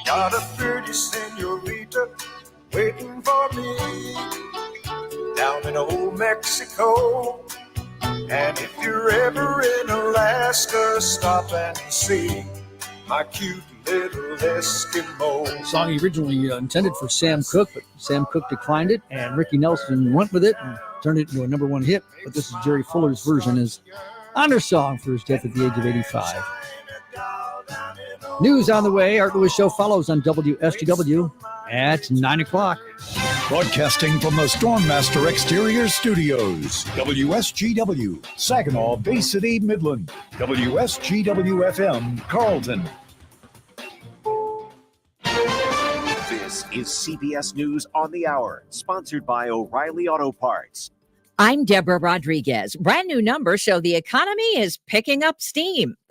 Got a pretty senorita waiting for me down in old Mexico. And if you're ever in Alaska, stop and see my cute little Eskimo. Song he originally intended for Sam Cooke, but Sam Cooke declined it, and Ricky Nelson went with it and turned it into a #1 hit. But this is Jerry Fuller's version, his honor song for his death at the age of 85. News on the way. Art Lewis Show follows on WSGW at 9 o'clock. Broadcasting from the Stormmaster Exterior Studios, WSGW, Saginaw, Bay City, Midland, WSGW FM, Carlton. This is CBS News on the Hour, sponsored by O'Reilly Auto Parts. I'm Deborah Rodriguez. Brand new numbers show the economy is picking up steam.